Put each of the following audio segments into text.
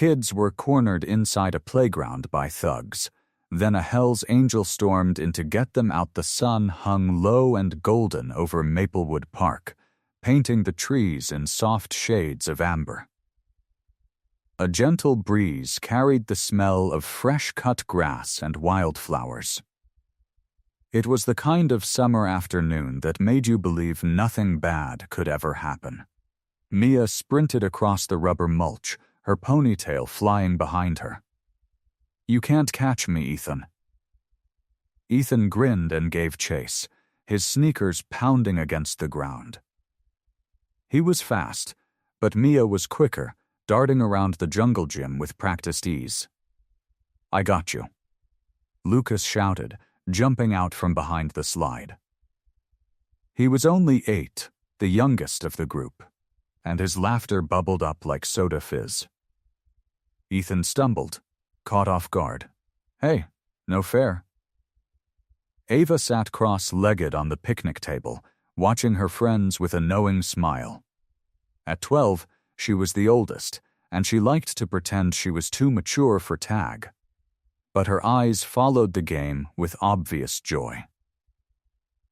kids were cornered inside a playground by thugs. Then a Hell's Angel stormed in to get them out. The sun hung low and golden over Maplewood Park, painting the trees in soft shades of amber. A gentle breeze carried the smell of fresh-cut grass and wildflowers. It was the kind of summer afternoon that made you believe nothing bad could ever happen. Mia sprinted across the rubber mulch, her ponytail flying behind her. "You can't catch me, Ethan." Ethan grinned and gave chase, his sneakers pounding against the ground. He was fast, but Mia was quicker, darting around the jungle gym with practiced ease. "I got you," Lucas shouted, jumping out from behind the slide. He was only 8, the youngest of the group, and his laughter bubbled up like soda fizz. Ethan stumbled, caught off guard. "Hey, no fair." Ava sat cross-legged on the picnic table, watching her friends with a knowing smile. At 12, she was the oldest, and she liked to pretend she was too mature for tag. But her eyes followed the game with obvious joy.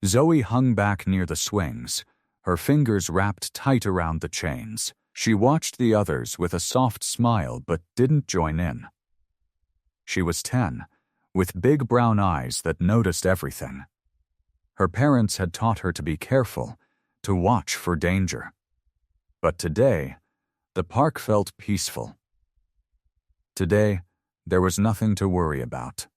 Zoe hung back near the swings, her fingers wrapped tight around the chains. She watched the others with a soft smile but didn't join in. She was 10, with big brown eyes that noticed everything. Her parents had taught her to be careful, to watch for danger. But today, the park felt peaceful. Today, there was nothing to worry about.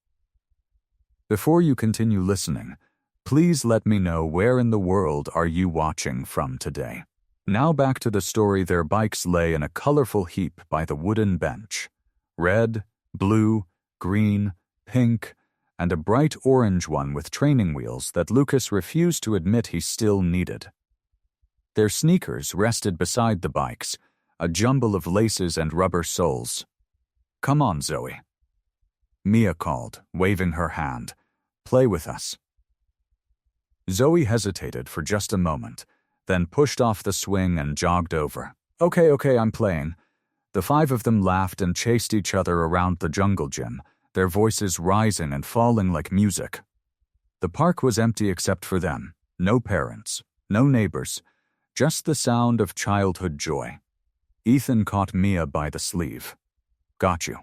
Before you continue listening, please let me know where in the world are you watching from today. Now back to the story. Their bikes lay in a colorful heap by the wooden bench. Red, blue, green, pink, and a bright orange one with training wheels that Lucas refused to admit he still needed. Their sneakers rested beside the bikes, a jumble of laces and rubber soles. "Come on, Zoe," Mia called, waving her hand. "Play with us." Zoe hesitated for just a moment, then pushed off the swing and jogged over. Okay, I'm playing." The 5 of them laughed and chased each other around the jungle gym, their voices rising and falling like music. The park was empty except for them. No parents, no neighbors, just the sound of childhood joy. Ethan caught Mia by the sleeve. "Got you."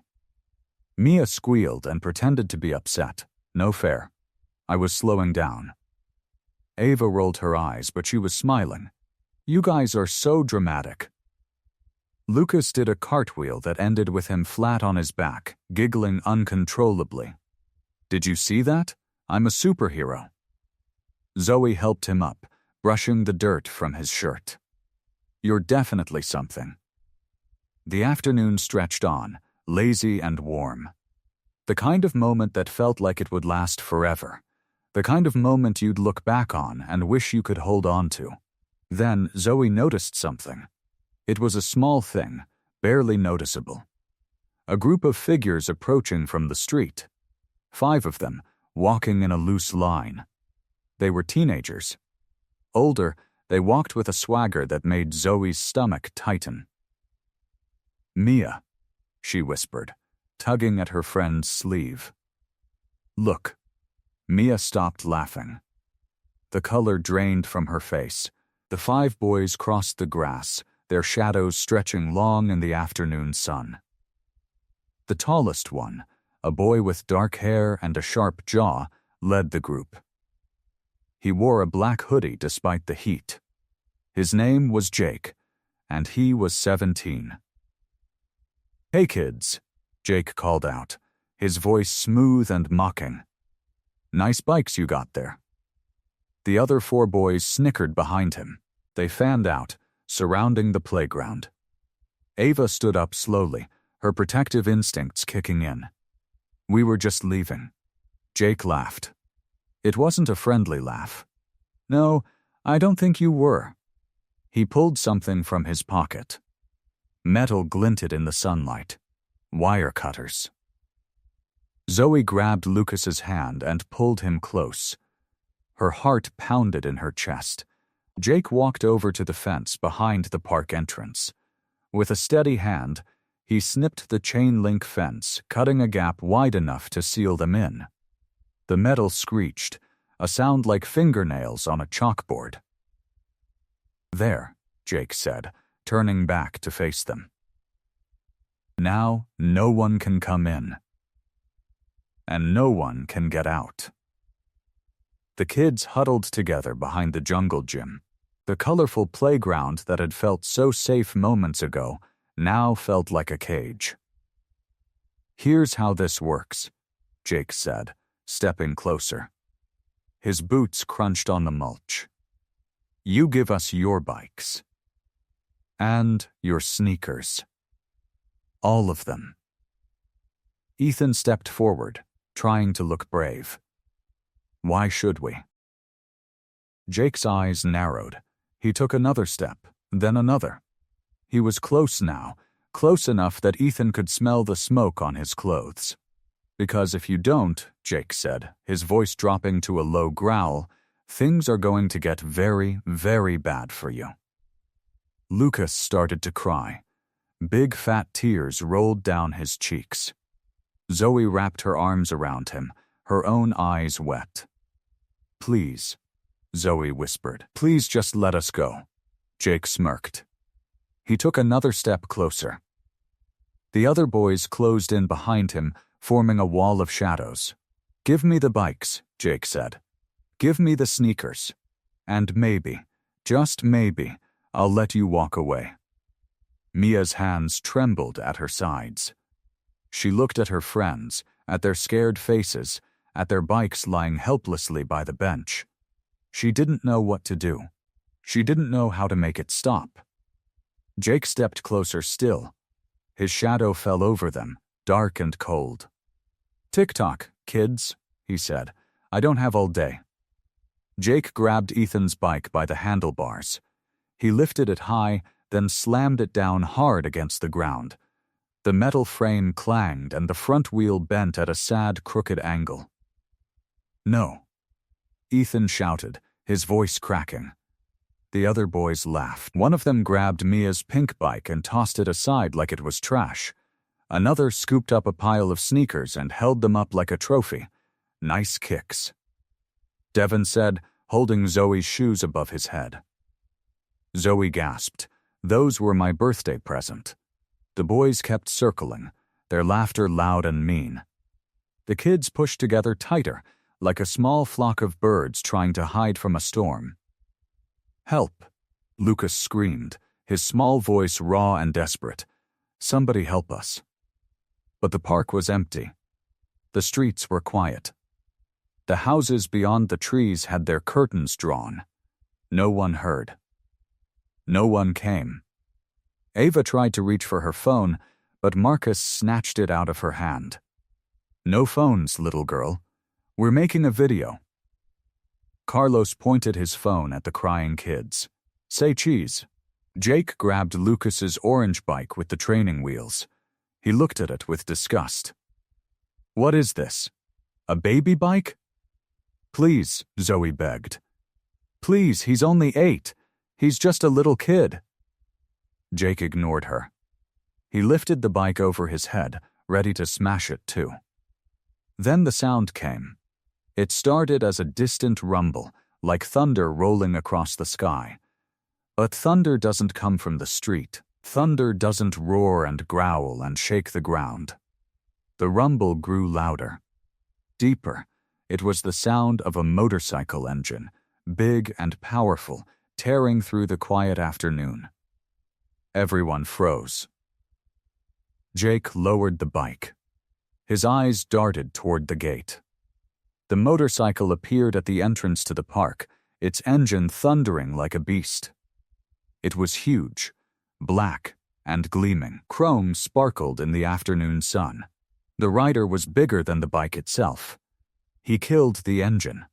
Mia squealed and pretended to be upset. "No fair. I was slowing down." Ava rolled her eyes, but she was smiling. "You guys are so dramatic." Lucas did a cartwheel that ended with him flat on his back, giggling uncontrollably. "Did you see that? I'm a superhero." Zoe helped him up, brushing the dirt from his shirt. "You're definitely something." The afternoon stretched on, lazy and warm. The kind of moment that felt like it would last forever. The kind of moment you'd look back on and wish you could hold on to. Then Zoe noticed something. It was a small thing, barely noticeable. A group of figures approaching from the street. 5 of them, walking in a loose line. They were teenagers. Older, they walked with a swagger that made Zoe's stomach tighten. "Mia," she whispered, tugging at her friend's sleeve. "Look." Mia stopped laughing. The color drained from her face. The 5 boys crossed the grass, their shadows stretching long in the afternoon sun. The tallest one, a boy with dark hair and a sharp jaw, led the group. He wore a black hoodie despite the heat. His name was Jake, and he was 17. "Hey kids," Jake called out, his voice smooth and mocking. "Nice bikes you got there." The other 4 boys snickered behind him. They fanned out, surrounding the playground. Ava stood up slowly, her protective instincts kicking in. "We were just leaving." Jake laughed. It wasn't a friendly laugh. "No, I don't think you were." He pulled something from his pocket. Metal glinted in the sunlight. Wire cutters. Zoe grabbed Lucas's hand and pulled him close. Her heart pounded in her chest. Jake walked over to the fence behind the park entrance. With a steady hand, He snipped the chain-link fence, cutting a gap wide enough to seal them in. The metal screeched, a sound like fingernails on a chalkboard. "There," Jake said, turning back to face them. "Now no one can come in. And no one can get out." The kids huddled together behind the jungle gym. The colorful playground that had felt so safe moments ago now felt like a cage. "Here's how this works," Jake said, stepping closer. His boots crunched on the mulch. "You give us your bikes. And your sneakers. All of them." Ethan stepped forward, trying to look brave. "Why should we?" Jake's eyes narrowed. He took another step, then another. He was close now, close enough that Ethan could smell the smoke on his clothes. "Because if you don't," Jake said, his voice dropping to a low growl, "things are going to get very, very bad for you." Lucas started to cry. Big fat tears rolled down his cheeks. Zoe wrapped her arms around him, her own eyes wet. "Please," Zoe whispered. "Please just let us go." Jake smirked. He took another step closer. The other boys closed in behind him, forming a wall of shadows. "Give me the bikes," Jake said. "Give me the sneakers. And maybe, just maybe, I'll let you walk away." Mia's hands trembled at her sides. She looked at her friends, at their scared faces, at their bikes lying helplessly by the bench. She didn't know what to do. She didn't know how to make it stop. Jake stepped closer still. His shadow fell over them, dark and cold. "Tick-tock, kids," he said. "I don't have all day." Jake grabbed Ethan's bike by the handlebars. He lifted it high, then slammed it down hard against the ground. The metal frame clanged and the front wheel bent at a sad, crooked angle. "No," Ethan shouted, his voice cracking. The other boys laughed. One of them grabbed Mia's pink bike and tossed it aside like it was trash. Another scooped up a pile of sneakers and held them up like a trophy. "Nice kicks," Devin said, holding Zoe's shoes above his head. Zoe gasped. "Those were my birthday present." The boys kept circling, their laughter loud and mean. The kids pushed together tighter, like a small flock of birds trying to hide from a storm. "Help!" Lucas screamed, his small voice raw and desperate. "Somebody help us." But the park was empty. The streets were quiet. The houses beyond the trees had their curtains drawn. No one heard. No one came. Ava tried to reach for her phone, but Marcus snatched it out of her hand. "No phones, little girl. We're making a video." Carlos pointed his phone at the crying kids. "Say cheese." Jake grabbed Lucas's orange bike with the training wheels. He looked at it with disgust. "What is this? A baby bike?" "Please," Zoe begged. "Please, he's only 8. He's just a little kid." Jake ignored her. He lifted the bike over his head, ready to smash it too. Then the sound came. It started as a distant rumble, like thunder rolling across the sky. But thunder doesn't come from the street. Thunder doesn't roar and growl and shake the ground. The rumble grew louder. Deeper. It was the sound of a motorcycle engine, big and powerful, tearing through the quiet afternoon. Everyone froze. Jake lowered the bike. His eyes darted toward the gate. The motorcycle appeared at the entrance to the park, its engine thundering like a beast. It was huge, black and gleaming. Chrome sparkled in the afternoon sun. The rider was bigger than the bike itself. He killed the engine.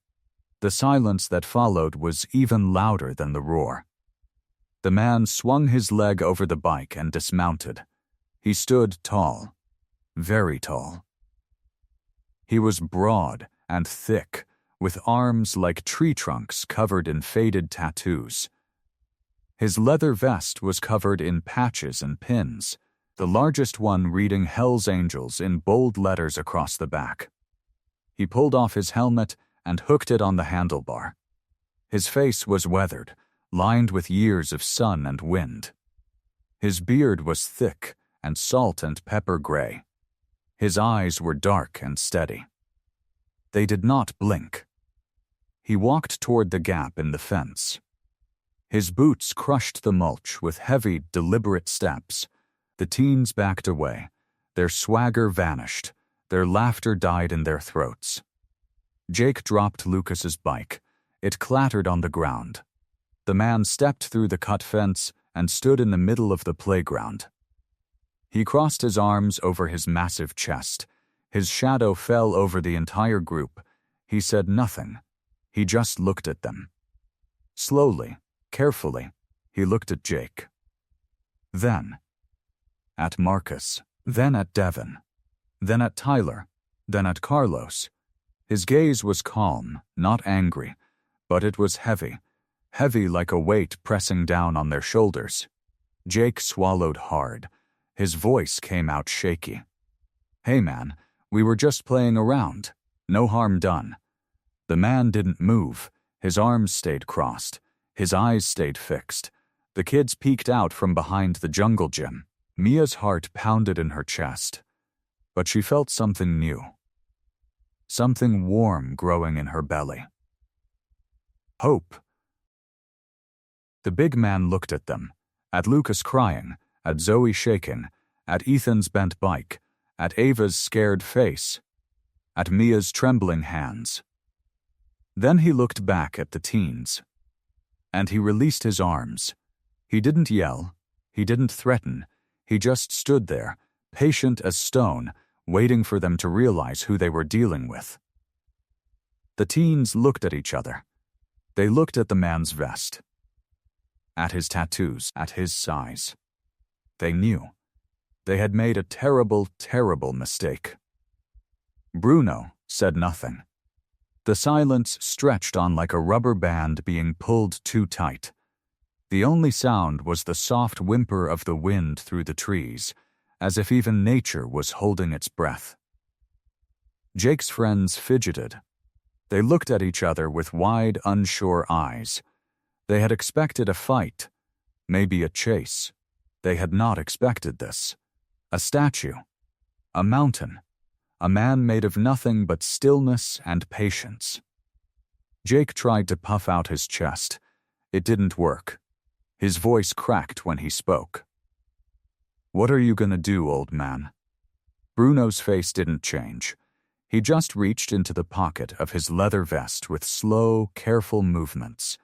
The silence that followed was even louder than the roar. The man swung his leg over the bike and dismounted. He stood tall, very tall. He was broad and thick, with arms like tree trunks covered in faded tattoos. His leather vest was covered in patches and pins, the largest one reading Hell's Angels in bold letters across the back. He pulled off his helmet and hooked it on the handlebar. His face was weathered, lined with years of sun and wind. His beard was thick and salt and pepper gray. His eyes were dark and steady. They did not blink. He walked toward the gap in the fence. His boots crushed the mulch with heavy, deliberate steps. The teens backed away. Their swagger vanished. Their laughter died in their throats. Jake dropped Lucas's bike. It clattered on the ground. The man stepped through the cut fence and stood in the middle of the playground. He crossed his arms over his massive chest. His shadow fell over the entire group. He said nothing. He just looked at them. Slowly, carefully, he looked at Jake. Then at Marcus, then at Devin, then at Tyler, then at Carlos. His gaze was calm, not angry, but it was heavy, heavy like a weight pressing down on their shoulders. Jake swallowed hard. His voice came out shaky. "Hey man, we were just playing around. No harm done." The man didn't move. His arms stayed crossed. His eyes stayed fixed. The kids peeked out from behind the jungle gym. Mia's heart pounded in her chest. But she felt something new. Something warm growing in her belly. Hope. The big man looked at them, at Lucas crying, at Zoe shaking, at Ethan's bent bike, at Ava's scared face, at Mia's trembling hands. Then he looked back at the teens. And he released his arms. He didn't yell. He didn't threaten. He just stood there, patient as stone, waiting for them to realize who they were dealing with. The teens looked at each other. They looked at the man's vest, at his tattoos, at his size. They knew. They had made a terrible, terrible mistake. Bruno said nothing. The silence stretched on like a rubber band being pulled too tight. The only sound was the soft whimper of the wind through the trees, as if even nature was holding its breath. Jake's friends fidgeted. They looked at each other with wide, unsure eyes. They had expected a fight, maybe a chase. They had not expected this. A statue. A mountain. A man made of nothing but stillness and patience. Jake tried to puff out his chest. It didn't work. His voice cracked when he spoke. "What are you gonna do, old man?" Bruno's face didn't change. He just reached into the pocket of his leather vest with slow, careful movements.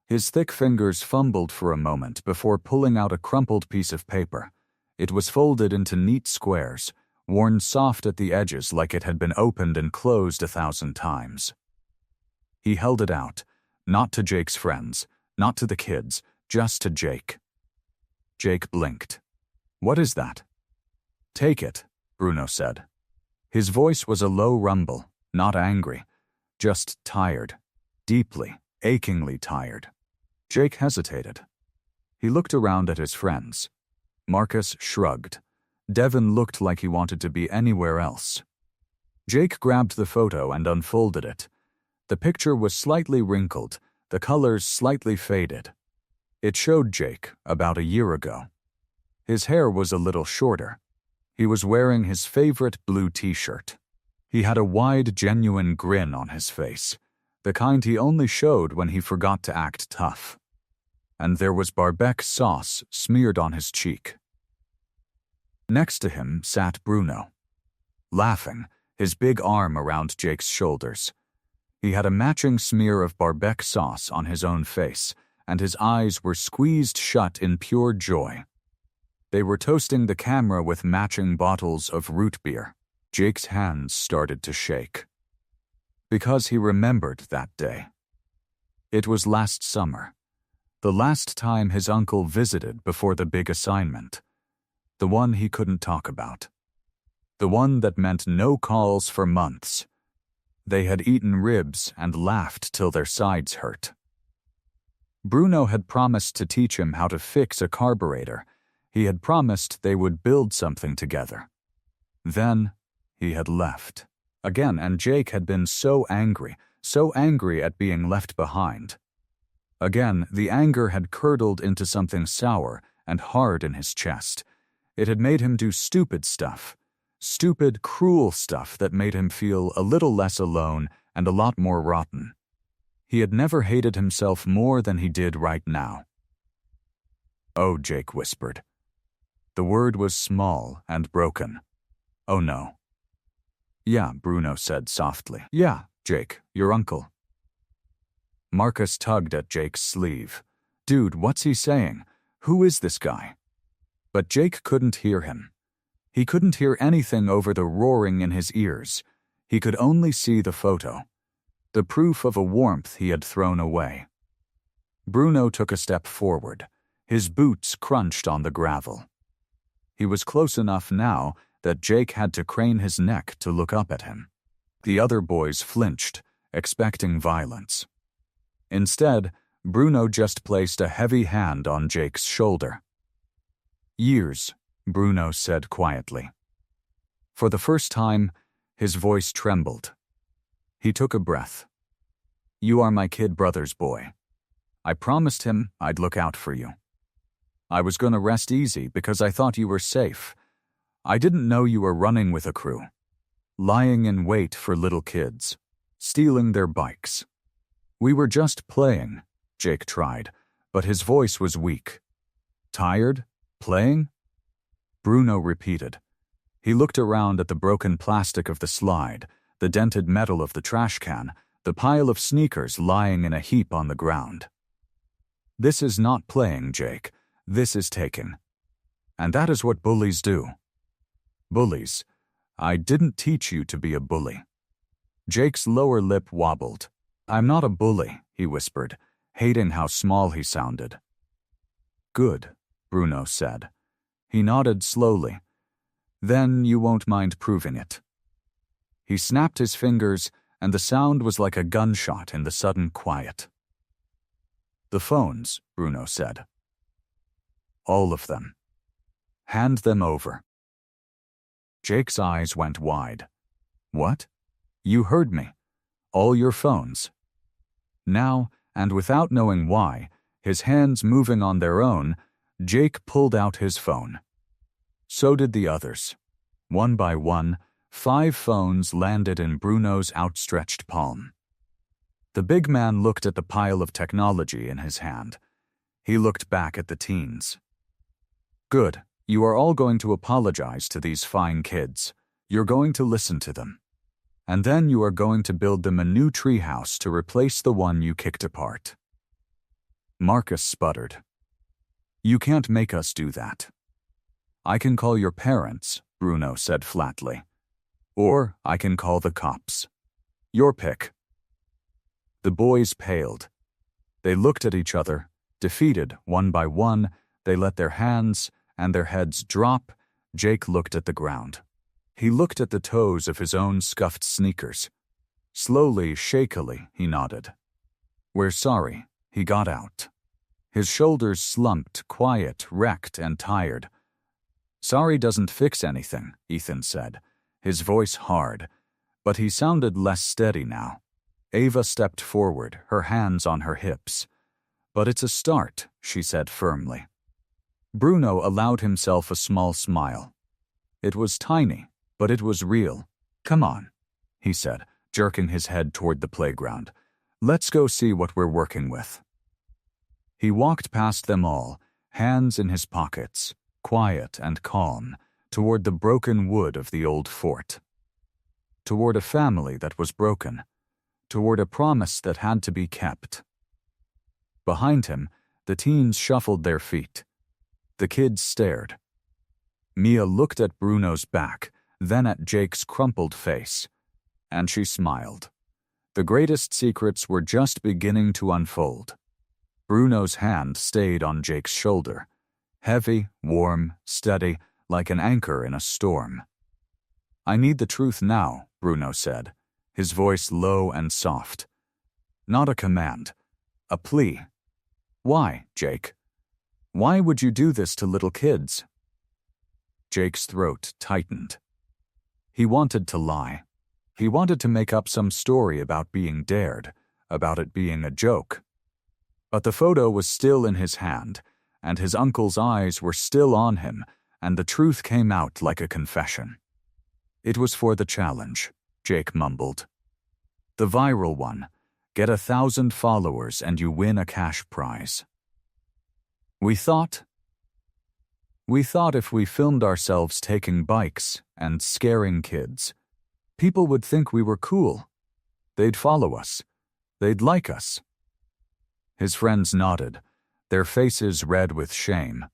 His thick fingers fumbled for a moment before pulling out a crumpled piece of paper. It was folded into neat squares, worn soft at the edges like it had been opened and closed 1,000 times. He held it out, not to Jake's friends, not to the kids, just to Jake. Jake blinked. "What is that?" "Take it," Bruno said. His voice was a low rumble, not angry, just tired, deeply, achingly tired. Jake hesitated. He looked around at his friends. Marcus shrugged. Devin looked like he wanted to be anywhere else. Jake grabbed the photo and unfolded it. The picture was slightly wrinkled, the colors slightly faded. It showed Jake about a year ago. His hair was a little shorter. He was wearing his favorite blue t-shirt. He had a wide, genuine grin on his face, the kind he only showed when he forgot to act tough. And there was Barbec sauce smeared on his cheek. Next to him sat Bruno, laughing, his big arm around Jake's shoulders. He had a matching smear of Barbec sauce on his own face, and his eyes were squeezed shut in pure joy. They were toasting the camera with matching bottles of root beer. Jake's hands started to shake. Because he remembered that day. It was last summer, the last time his uncle visited before the big assignment. The one he couldn't talk about. The one that meant no calls for months. They had eaten ribs and laughed till their sides hurt. Bruno had promised to teach him how to fix a carburetor. He had promised they would build something together. Then he had left. Again, and Jake had been so angry at being left behind. Again, the anger had curdled into something sour and hard in his chest. It had made him do stupid stuff. Stupid, cruel stuff that made him feel a little less alone and a lot more rotten. He had never hated himself more than he did right now. "Oh," Jake whispered. The word was small and broken. "Oh no." "Yeah," Bruno said softly. "Yeah, Jake, your uncle." Marcus tugged at Jake's sleeve. "Dude, what's he saying? Who is this guy?" But Jake couldn't hear him. He couldn't hear anything over the roaring in his ears. He could only see the photo, the proof of a warmth he had thrown away. Bruno took a step forward. His boots crunched on the gravel. He was close enough now that Jake had to crane his neck to look up at him. The other boys flinched, expecting violence. Instead, Bruno just placed a heavy hand on Jake's shoulder. "Years," Bruno said quietly. For the first time, his voice trembled. He took a breath. "You are my kid brother's boy. I promised him I'd look out for you. I was gonna rest easy because I thought you were safe. I didn't know you were running with a crew, lying in wait for little kids, stealing their bikes. We were just playing," Jake tried, but his voice was weak. "Tired? Playing?" Bruno repeated. He looked around at the broken plastic of the slide, the dented metal of the trash can, the pile of sneakers lying in a heap on the ground. "This is not playing, Jake. This is taking. And that is what bullies do." "Bullies? I didn't teach you to be a bully." Jake's lower lip wobbled. "I'm not a bully," he whispered, hating how small he sounded. "Good," Bruno said. He nodded slowly. "Then you won't mind proving it." He snapped his fingers, and the sound was like a gunshot in the sudden quiet. "The phones," Bruno said. "All of them. Hand them over." Jake's eyes went wide. "What? You heard me. All your phones." Now, and without knowing why, his hands moving on their own, Jake pulled out his phone. So did the others. One by one, 5 phones landed in Bruno's outstretched palm. The big man looked at the pile of technology in his hand. He looked back at the teens. "Good. You are all going to apologize to these fine kids. You're going to listen to them. And then you are going to build them a new treehouse to replace the one you kicked apart." Marcus sputtered. "You can't make us do that." "I can call your parents," Bruno said flatly. "Or I can call the cops. Your pick." The boys paled. They looked at each other. Defeated, one by one, they let their hands and their heads drop. Jake looked at the ground. He looked at the toes of his own scuffed sneakers. Slowly, shakily, he nodded. "We're sorry." He got out. His shoulders slumped, quiet, wrecked, and tired. "Sorry doesn't fix anything," Ethan said, his voice hard, but he sounded less steady now. Ava stepped forward, her hands on her hips. "But it's a start," she said firmly. Bruno allowed himself a small smile. It was tiny, but it was real. "Come on," he said, jerking his head toward the playground. "Let's go see what we're working with." He walked past them all, hands in his pockets, quiet and calm, toward the broken wood of the old fort. Toward a family that was broken. Toward a promise that had to be kept. Behind him, the teens shuffled their feet. The kids stared. Mia looked at Bruno's back, then at Jake's crumpled face. And she smiled. The greatest secrets were just beginning to unfold. Bruno's hand stayed on Jake's shoulder. Heavy, warm, steady, like an anchor in a storm. "I need the truth now," Bruno said, his voice low and soft. Not a command. A plea. "Why, Jake?" Why would you do this to little kids? Jake's throat tightened. He wanted to lie. He wanted to make up some story about being dared, about it being a joke. But the photo was still in his hand, and his uncle's eyes were still on him, and the truth came out like a confession. It was for the challenge, Jake mumbled. The viral one. Get 1,000 followers and you win a cash prize. We thought if we filmed ourselves taking bikes and scaring kids, people would think we were cool. They'd follow us. They'd like us. His friends nodded, their faces red with shame.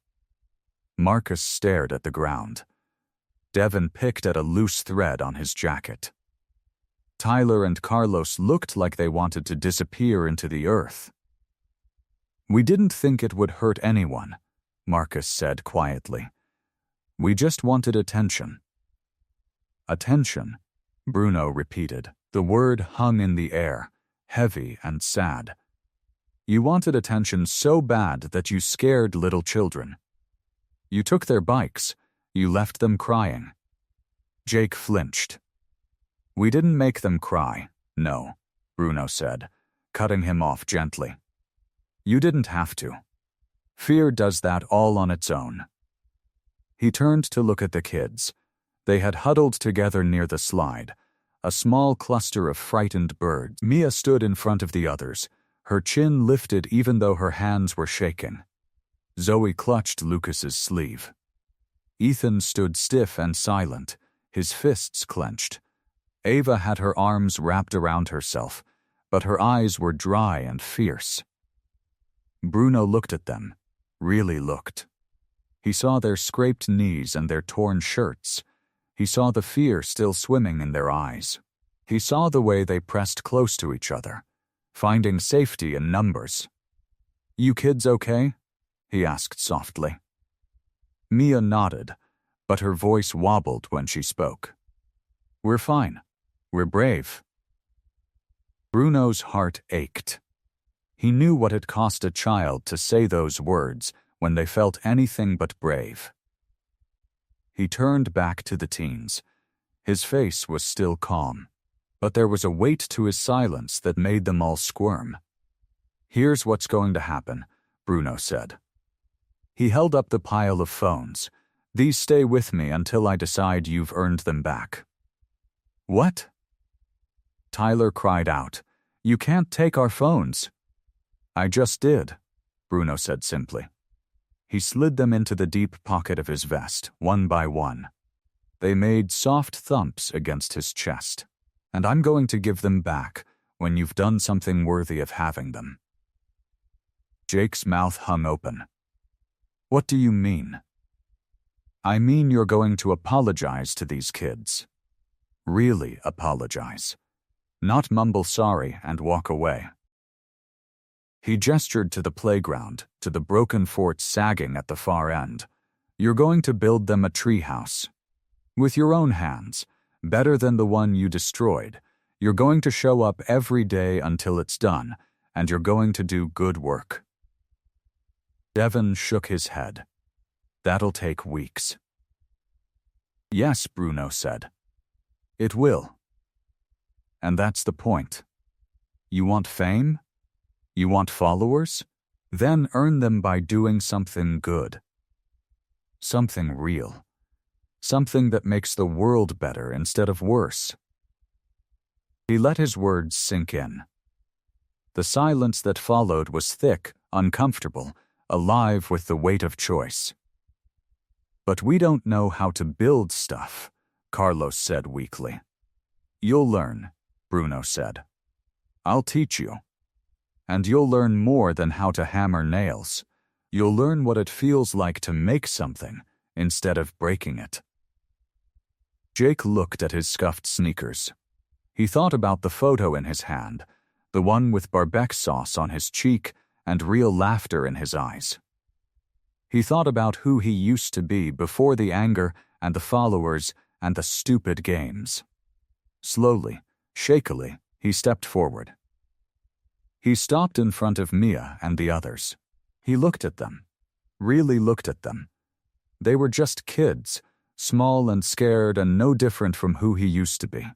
Marcus stared at the ground. Devin picked at a loose thread on his jacket. Tyler and Carlos looked like they wanted to disappear into the earth. We didn't think it would hurt anyone, Marcus said quietly. We just wanted attention. Attention, Bruno repeated. The word hung in the air, heavy and sad. You wanted attention so bad that you scared little children. You took their bikes. You left them crying. Jake flinched. We didn't make them cry, no, Bruno said, cutting him off gently. You didn't have to. Fear does that all on its own. He turned to look at the kids. They had huddled together near the slide, a small cluster of frightened birds. Mia stood in front of the others, her chin lifted even though her hands were shaking. Zoe clutched Lucas's sleeve. Ethan stood stiff and silent, his fists clenched. Ava had her arms wrapped around herself, but her eyes were dry and fierce. Bruno looked at them, really looked. He saw their scraped knees and their torn shirts. He saw the fear still swimming in their eyes. He saw the way they pressed close to each other, finding safety in numbers. You kids okay? He asked softly. Mia nodded, but her voice wobbled when she spoke. We're fine. We're brave. Bruno's heart ached. He knew what it cost a child to say those words when they felt anything but brave. He turned back to the teens. His face was still calm, but there was a weight to his silence that made them all squirm. Here's what's going to happen, Bruno said. He held up the pile of phones. These stay with me until I decide you've earned them back. What? Tyler cried out. You can't take our phones. I just did, Bruno said simply. He slid them into the deep pocket of his vest, one by one. They made soft thumps against his chest. And I'm going to give them back when you've done something worthy of having them. Jake's mouth hung open. What do you mean? I mean you're going to apologize to these kids. Really apologize. Not mumble sorry and walk away. He gestured to the playground, to the broken fort sagging at the far end. You're going to build them a treehouse. With your own hands, better than the one you destroyed. You're going to show up every day until it's done, and you're going to do good work. Devin shook his head. That'll take weeks. Yes, Bruno said. It will. And that's the point. You want fame? You want followers? Then earn them by doing something good. Something real. Something that makes the world better instead of worse. He let his words sink in. The silence that followed was thick, uncomfortable, alive with the weight of choice. But we don't know how to build stuff, Carlos said weakly. You'll learn, Bruno said. I'll teach you. And you'll learn more than how to hammer nails. You'll learn what it feels like to make something instead of breaking it. Jake looked at his scuffed sneakers. He thought about the photo in his hand, the one with barbecue sauce on his cheek and real laughter in his eyes. He thought about who he used to be before the anger and the followers and the stupid games. Slowly, shakily, he stepped forward. He stopped in front of Mia and the others. He looked at them. really looked at them. They were just kids, small and scared and no different from who he used to be.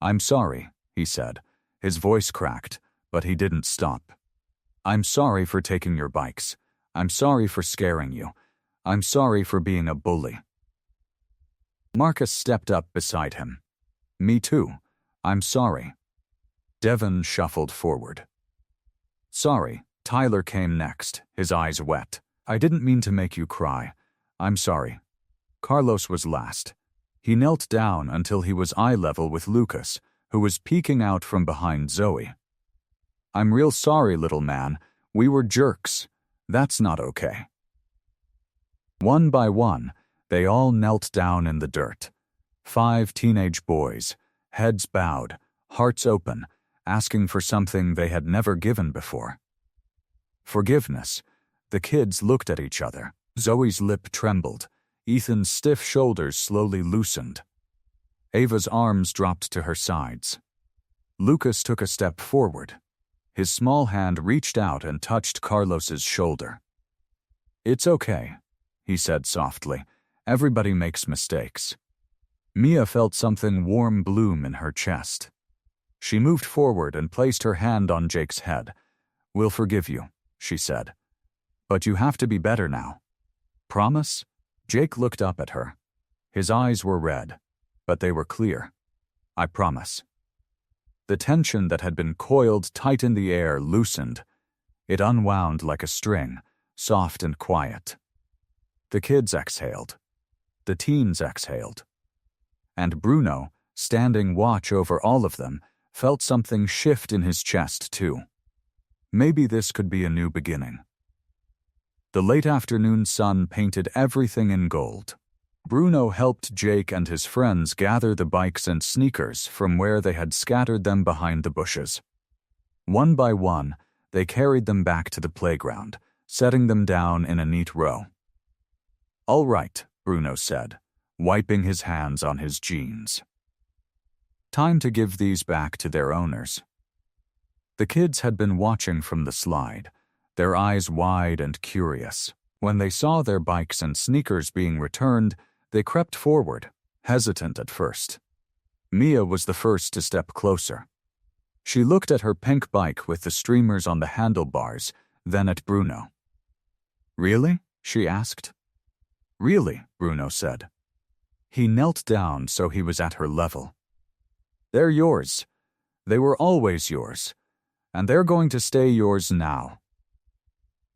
"I'm sorry," he said. His voice cracked, but he didn't stop. "I'm sorry for taking your bikes. I'm sorry for scaring you. I'm sorry for being a bully." Marcus stepped up beside him. "Me too. I'm sorry." Devon shuffled forward. "Sorry." Tyler came next, his eyes wet. "I didn't mean to make you cry. I'm sorry." Carlos was last. He knelt down until he was eye level with Lucas, who was peeking out from behind Zoe. "I'm real sorry, little man. We were jerks. That's not okay." One by one, they all knelt down in the dirt. 5 teenage boys, heads bowed, hearts open, asking for something they had never given before. Forgiveness. The kids looked at each other. Zoe's lip trembled. Ethan's stiff shoulders slowly loosened. Ava's arms dropped to her sides. Lucas took a step forward. His small hand reached out and touched Carlos's shoulder. "It's okay," he said softly. "Everybody makes mistakes." Mia felt something warm bloom in her chest. She moved forward and placed her hand on Jake's head. "We'll forgive you," she said. "But you have to be better now. Promise?" Jake looked up at her. His eyes were red, but they were clear. "I promise." The tension that had been coiled tight in the air loosened. It unwound like a string, soft and quiet. The kids exhaled. The teens exhaled. And Bruno, standing watch over all of them, felt something shift in his chest too. Maybe this could be a new beginning. The late afternoon sun painted everything in gold. Bruno helped Jake and his friends gather the bikes and sneakers from where they had scattered them behind the bushes. One by one, they carried them back to the playground, setting them down in a neat row. "All right," Bruno said, wiping his hands on his jeans. "Time to give these back to their owners." The kids had been watching from the slide, their eyes wide and curious. When they saw their bikes and sneakers being returned, they crept forward, hesitant at first. Mia was the first to step closer. She looked at her pink bike with the streamers on the handlebars, then at Bruno. "Really?" she asked. "Really," Bruno said. He knelt down so he was at her level. "They're yours. They were always yours. And they're going to stay yours now."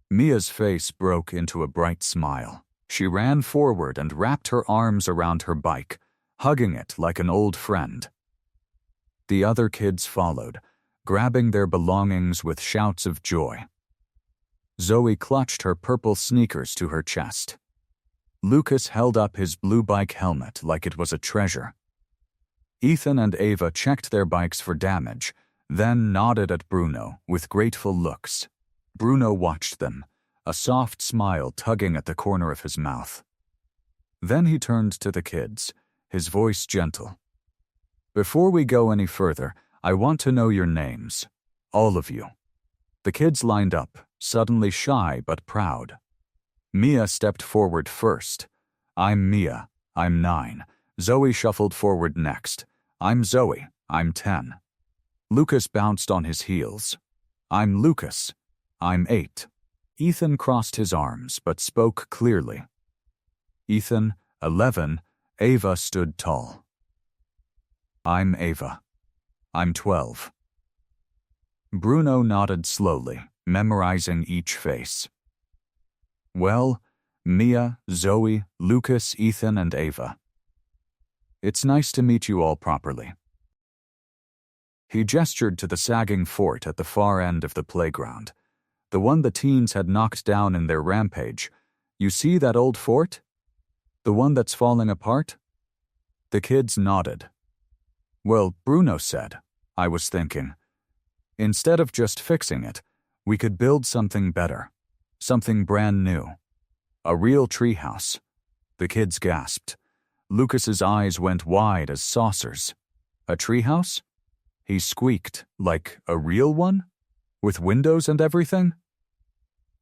Mia's face broke into a bright smile. She ran forward and wrapped her arms around her bike, hugging it like an old friend. The other kids followed, grabbing their belongings with shouts of joy. Zoe clutched her purple sneakers to her chest. Lucas held up his blue bike helmet like it was a treasure. Ethan and Ava checked their bikes for damage, then nodded at Bruno with grateful looks. Bruno watched them, a soft smile tugging at the corner of his mouth. Then he turned to the kids, his voice gentle. "Before we go any further, I want to know your names. All of you." The kids lined up, suddenly shy but proud. Mia stepped forward first. "I'm Mia. I'm 9. Zoe shuffled forward next. "I'm Zoe. I'm 10. Lucas bounced on his heels. "I'm Lucas. I'm 8. Ethan crossed his arms but spoke clearly. Ethan, 11, Ava stood tall. "I'm Ava. I'm 12. Bruno nodded slowly, memorizing each face. "Well, Mia, Zoe, Lucas, Ethan, and Ava. It's nice to meet you all properly." He gestured to the sagging fort at the far end of the playground, the one the teens had knocked down in their rampage. "You see that old fort? The one that's falling apart?" The kids nodded. "Well," Bruno said, "I was thinking, instead of just fixing it, we could build something better, something brand new. A real treehouse." The kids gasped. Lucas's eyes went wide as saucers. "A treehouse?" He squeaked, "Like a real one? With windows and everything?"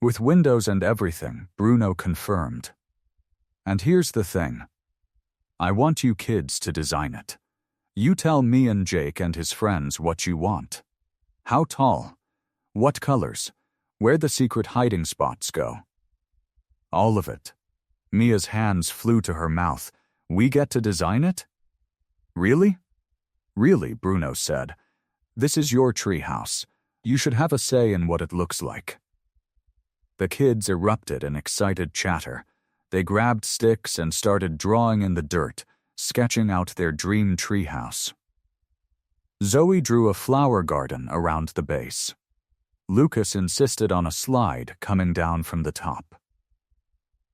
With windows and everything, Bruno confirmed. And here's the thing. I want you kids to design it. You tell me and Jake and his friends what you want. How tall? What colors? Where the secret hiding spots go? All of it. Mia's hands flew to her mouth. We get to design it? Really? Really, Bruno said. This is your treehouse. You should have a say in what it looks like. The kids erupted in excited chatter. They grabbed sticks and started drawing in the dirt, sketching out their dream treehouse. Zoe drew a flower garden around the base. Lucas insisted on a slide coming down from the top.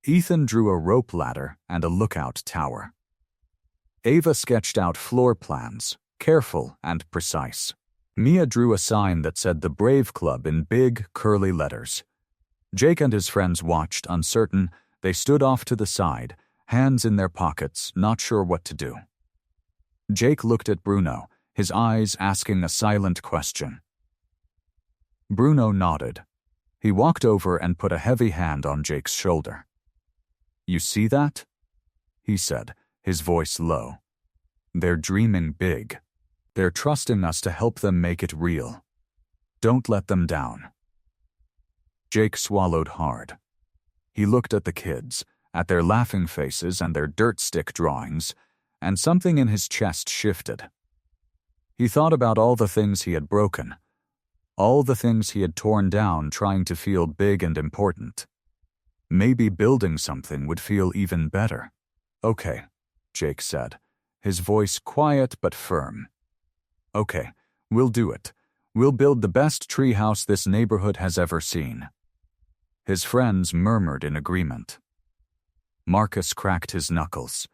Ethan drew a rope ladder and a lookout tower. Ava sketched out floor plans, careful and precise. Mia drew a sign that said the Brave Club in big, curly letters. Jake and his friends watched, uncertain. They stood off to the side, hands in their pockets, not sure what to do. Jake looked at Bruno, his eyes asking a silent question. Bruno nodded. He walked over and put a heavy hand on Jake's shoulder. You see that? He said, his voice low. They're dreaming big. They're trusting us to help them make it real. Don't let them down. Jake swallowed hard. He looked at the kids, at their laughing faces and their dirt stick drawings, and something in his chest shifted. He thought about all the things he had broken, all the things he had torn down trying to feel big and important. Maybe building something would feel even better. Okay, Jake said, his voice quiet but firm. Okay, we'll do it. We'll build the best treehouse this neighborhood has ever seen. His friends murmured in agreement. Marcus cracked his knuckles.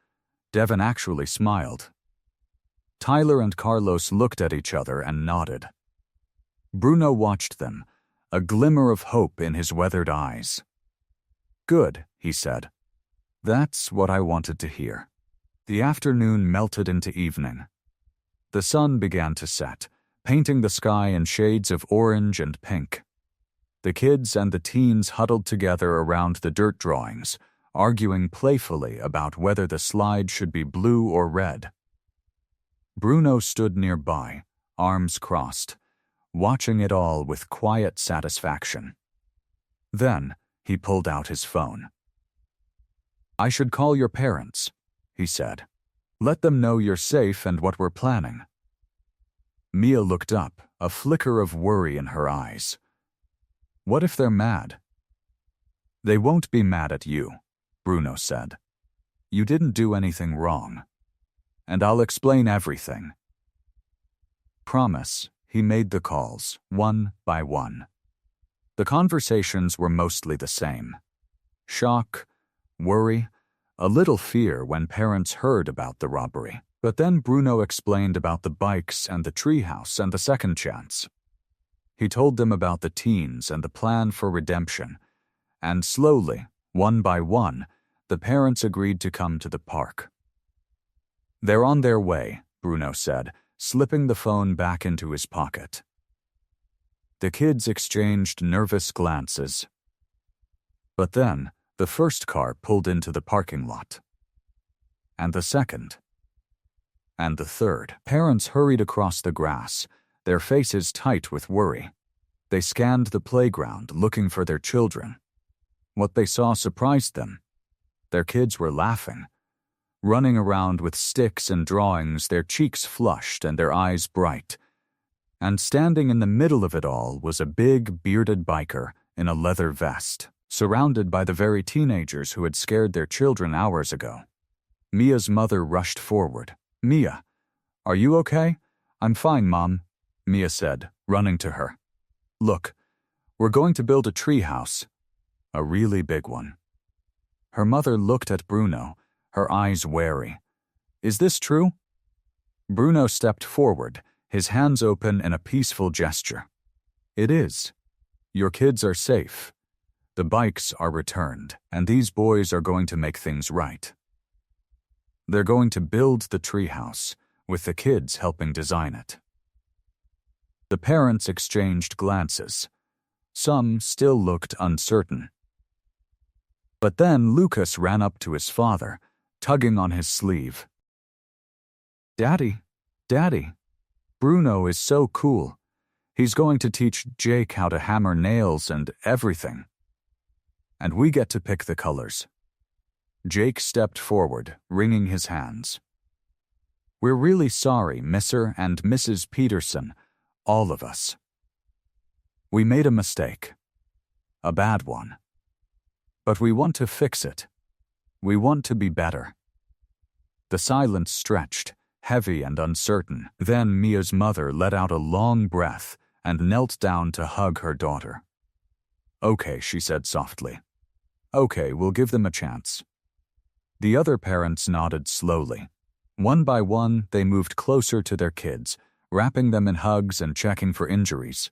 Devin actually smiled. Tyler and Carlos looked at each other and nodded. Bruno watched them, a glimmer of hope in his weathered eyes. Good, he said. That's what I wanted to hear. The afternoon melted into evening. The sun began to set, painting the sky in shades of orange and pink. The kids and the teens huddled together around the dirt drawings, arguing playfully about whether the slide should be blue or red. Bruno stood nearby, arms crossed, watching it all with quiet satisfaction. Then he pulled out his phone. I should call your parents, he said. Let them know you're safe and what we're planning. Mia looked up, a flicker of worry in her eyes. What if they're mad? They won't be mad at you, Bruno said. You didn't do anything wrong. And I'll explain everything. Promise, he made the calls, one by one. The conversations were mostly the same. Shock, worry, a little fear when parents heard about the robbery. But then Bruno explained about the bikes and the treehouse and the second chance. He told them about the teens and the plan for redemption. And slowly, one by one, the parents agreed to come to the park. They're on their way, Bruno said, slipping the phone back into his pocket. The kids exchanged nervous glances. But then, the first car pulled into the parking lot. And the second. And the third. Parents hurried across the grass, their faces tight with worry. They scanned the playground, looking for their children. What they saw surprised them. Their kids were laughing, running around with sticks and drawings, their cheeks flushed and their eyes bright. And standing in the middle of it all was a big, bearded biker in a leather vest, surrounded by the very teenagers who had scared their children hours ago. Mia's mother rushed forward. Mia, are you okay? I'm fine, Mom, Mia said, running to her. Look, we're going to build a treehouse. A really big one. Her mother looked at Bruno, her eyes wary. Is this true? Bruno stepped forward, his hands open in a peaceful gesture. It is. Your kids are safe. The bikes are returned, and these boys are going to make things right. They're going to build the treehouse, with the kids helping design it. The parents exchanged glances. Some still looked uncertain. But then Lucas ran up to his father, tugging on his sleeve. "Daddy, Daddy, Bruno is so cool. He's going to teach Jake how to hammer nails and everything. And we get to pick the colors." Jake stepped forward, wringing his hands. "We're really sorry, Mr. and Mrs. Peterson, all of us. We made a mistake. A bad one. But we want to fix it. We want to be better." The silence stretched, heavy and uncertain. Then Mia's mother let out a long breath and knelt down to hug her daughter. "Okay," she said softly. "Okay, we'll give them a chance." The other parents nodded slowly. One by one, they moved closer to their kids, wrapping them in hugs and checking for injuries.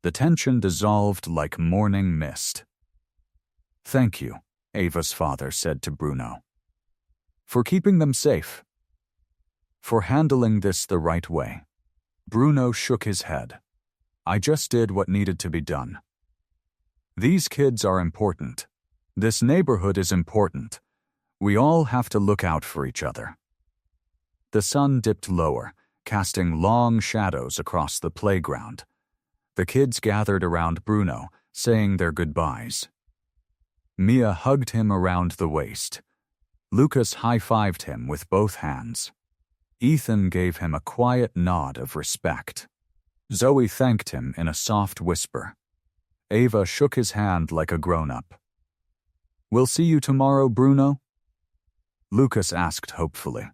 The tension dissolved like morning mist. "Thank you," Ava's father said to Bruno. "For keeping them safe. For handling this the right way." Bruno shook his head. "I just did what needed to be done. These kids are important. This neighborhood is important. We all have to look out for each other." The sun dipped lower, casting long shadows across the playground. The kids gathered around Bruno, saying their goodbyes. Mia hugged him around the waist. Lucas high-fived him with both hands. Ethan gave him a quiet nod of respect. Zoe thanked him in a soft whisper. Ava shook his hand like a grown-up. "We'll see you tomorrow, Bruno?" Lucas asked hopefully.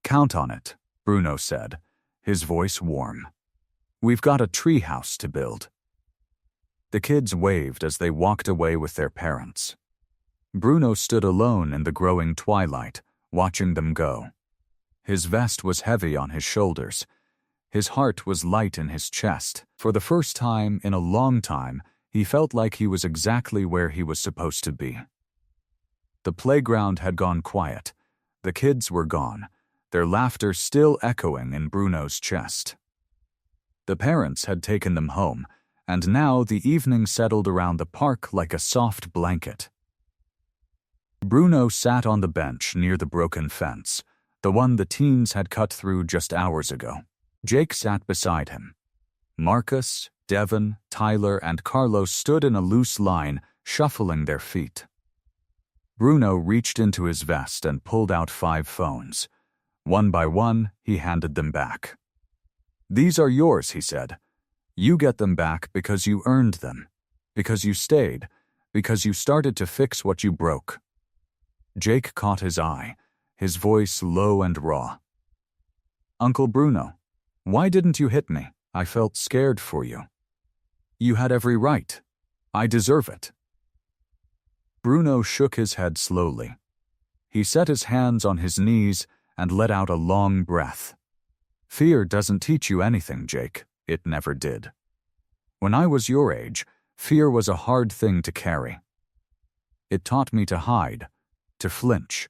"Count on it," Bruno said, his voice warm. "We've got a tree house to build." The kids waved as they walked away with their parents. Bruno stood alone in the growing twilight, watching them go. His vest was heavy on his shoulders. His heart was light in his chest. For the first time in a long time, he felt like he was exactly where he was supposed to be. The playground had gone quiet. The kids were gone, their laughter still echoing in Bruno's chest. The parents had taken them home, and now the evening settled around the park like a soft blanket. Bruno sat on the bench near the broken fence, the one the teens had cut through just hours ago. Jake sat beside him. Marcus, Devin, Tyler, and Carlos stood in a loose line, shuffling their feet. Bruno reached into his vest and pulled out 5 phones. One by one, he handed them back. "These are yours," he said. "You get them back because you earned them, because you stayed, because you started to fix what you broke." Jake caught his eye, his voice low and raw. "Uncle Bruno, why didn't you hit me? I felt scared for you." "You had every right. I deserve it." Bruno shook his head slowly. He set his hands on his knees and let out a long breath. "Fear doesn't teach you anything, Jake. It never did. When I was your age, fear was a hard thing to carry. It taught me to hide, to flinch,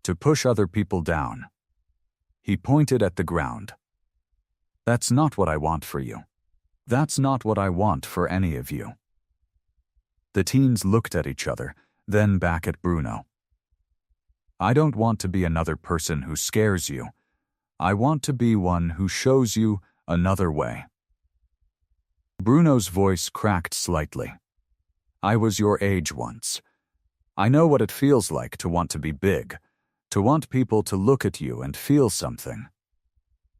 to push other people down." He pointed at the ground. "That's not what I want for you. That's not what I want for any of you." The teens looked at each other, then back at Bruno. "I don't want to be another person who scares you. I want to be one who shows you another way." Bruno's voice cracked slightly. "I was your age once. I know what it feels like to want to be big, to want people to look at you and feel something.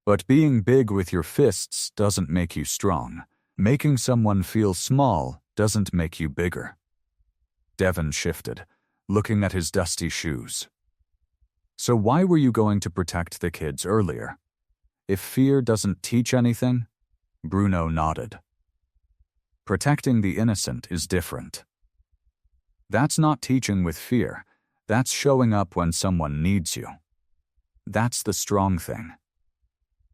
But being big with your fists doesn't make you strong. Making someone feel small doesn't make you bigger." Devin shifted, looking at his dusty shoes. "So why were you going to protect the kids earlier? If fear doesn't teach anything?" Bruno nodded. "Protecting the innocent is different. That's not teaching with fear. That's showing up when someone needs you. That's the strong thing.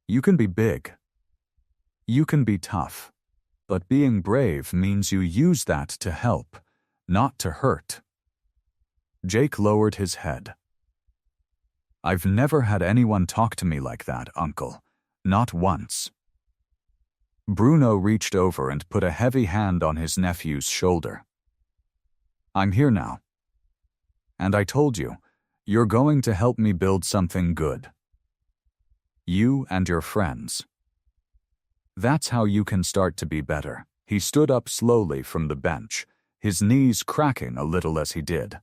You can be big. You can be tough. But being brave means you use that to help, not to hurt." Jake lowered his head. "I've never had anyone talk to me like that, Uncle. Not once." Bruno reached over and put a heavy hand on his nephew's shoulder. I'm here now. And I told you, you're going to help me build something good. You and your friends. That's how you can start to be better. He stood up slowly from the bench, his knees cracking a little as he did.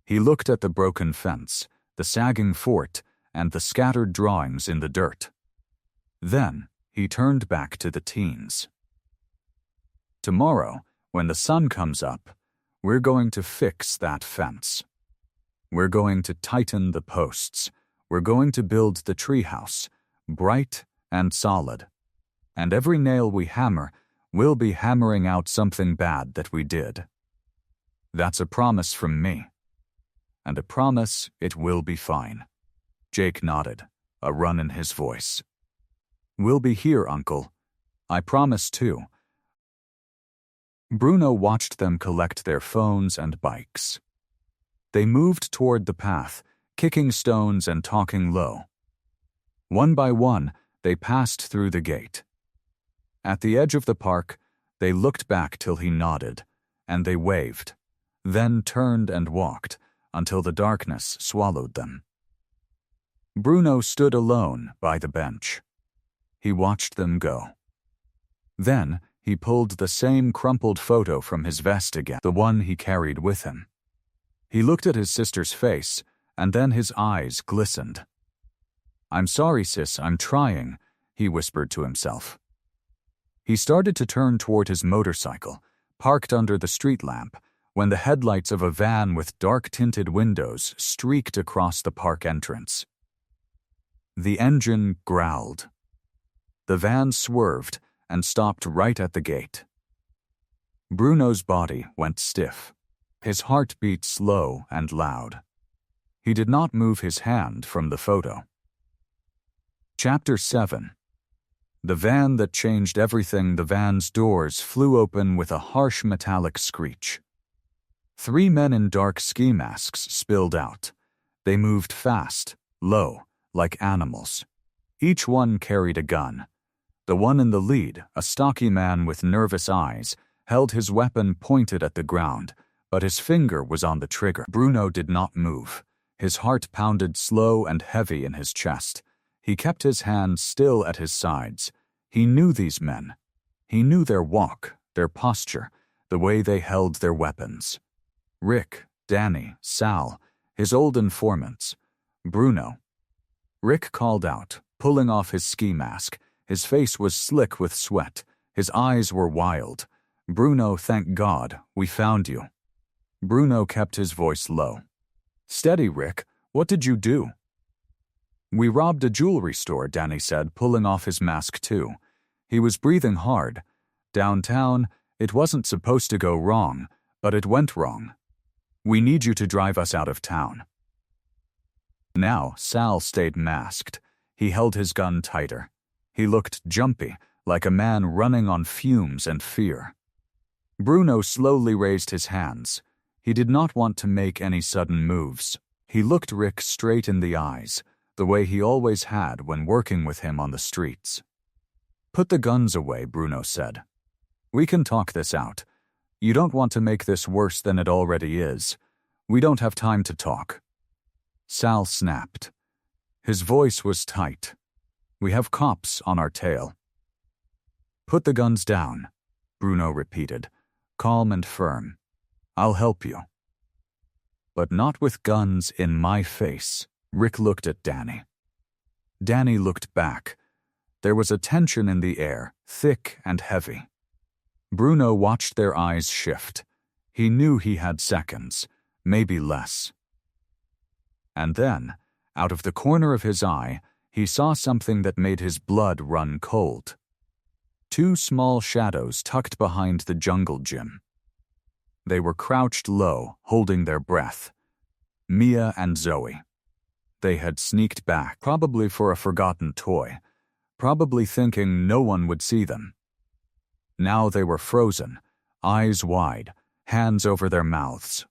He looked at the broken fence, the sagging fort, and the scattered drawings in the dirt. Then he turned back to the teens. Tomorrow, when the sun comes up, we're going to fix that fence. We're going to tighten the posts. We're going to build the treehouse, bright and solid. And every nail we hammer, we'll be hammering out something bad that we did. That's a promise from me. And a promise it will be fine. Jake nodded, a run in his voice. We'll be here, Uncle. I promise too. Bruno watched them collect their phones and bikes. They moved toward the path, kicking stones and talking low. One by one, they passed through the gate. At the edge of the park, they looked back till he nodded, and they waved, then turned and walked until the darkness swallowed them. Bruno stood alone by the bench. He watched them go. Then he pulled the same crumpled photo from his vest again, the one he carried with him. He looked at his sister's face, and then his eyes glistened. I'm sorry, sis, I'm trying, he whispered to himself. He started to turn toward his motorcycle, parked under the street lamp, when the headlights of a van with dark-tinted windows streaked across the park entrance. The engine growled. The van swerved and stopped right at the gate. Bruno's body went stiff. His heart beat slow and loud. He did not move his hand from the photo. Chapter 7. The van that changed everything. The van's doors flew open with a harsh metallic screech. 3 men in dark ski masks spilled out. They moved fast, low, like animals. Each one carried a gun. The one in the lead, a stocky man with nervous eyes, held his weapon pointed at the ground, but his finger was on the trigger. Bruno did not move. His heart pounded slow and heavy in his chest. He kept his hands still at his sides. He knew these men. He knew their walk, their posture, the way they held their weapons. Rick, Danny, Sal, his old informants. Bruno. Rick called out, pulling off his ski mask. His face was slick with sweat. His eyes were wild. Bruno, thank God, we found you. Bruno kept his voice low. Steady, Rick. What did you do? We robbed a jewelry store, Danny said, pulling off his mask too. He was breathing hard. Downtown, it wasn't supposed to go wrong, but it went wrong. We need you to drive us out of town. Now, Sal stayed masked. He held his gun tighter. He looked jumpy, like a man running on fumes and fear. Bruno slowly raised his hands. He did not want to make any sudden moves. He looked Rick straight in the eyes, the way he always had when working with him on the streets. Put the guns away, Bruno said. We can talk this out. You don't want to make this worse than it already is. We don't have time to talk. Sal snapped. His voice was tight. We have cops on our tail. Put the guns down, Bruno repeated, calm and firm. I'll help you. But not with guns in my face. Rick looked at Danny. Danny looked back. There was a tension in the air, thick and heavy. Bruno watched their eyes shift. He knew he had seconds, maybe less. And then, out of the corner of his eye, he saw something that made his blood run cold. 2 small shadows tucked behind the jungle gym. They were crouched low, holding their breath. Mia and Zoe. They had sneaked back, probably for a forgotten toy, probably thinking no one would see them. Now they were frozen, eyes wide, hands over their mouths.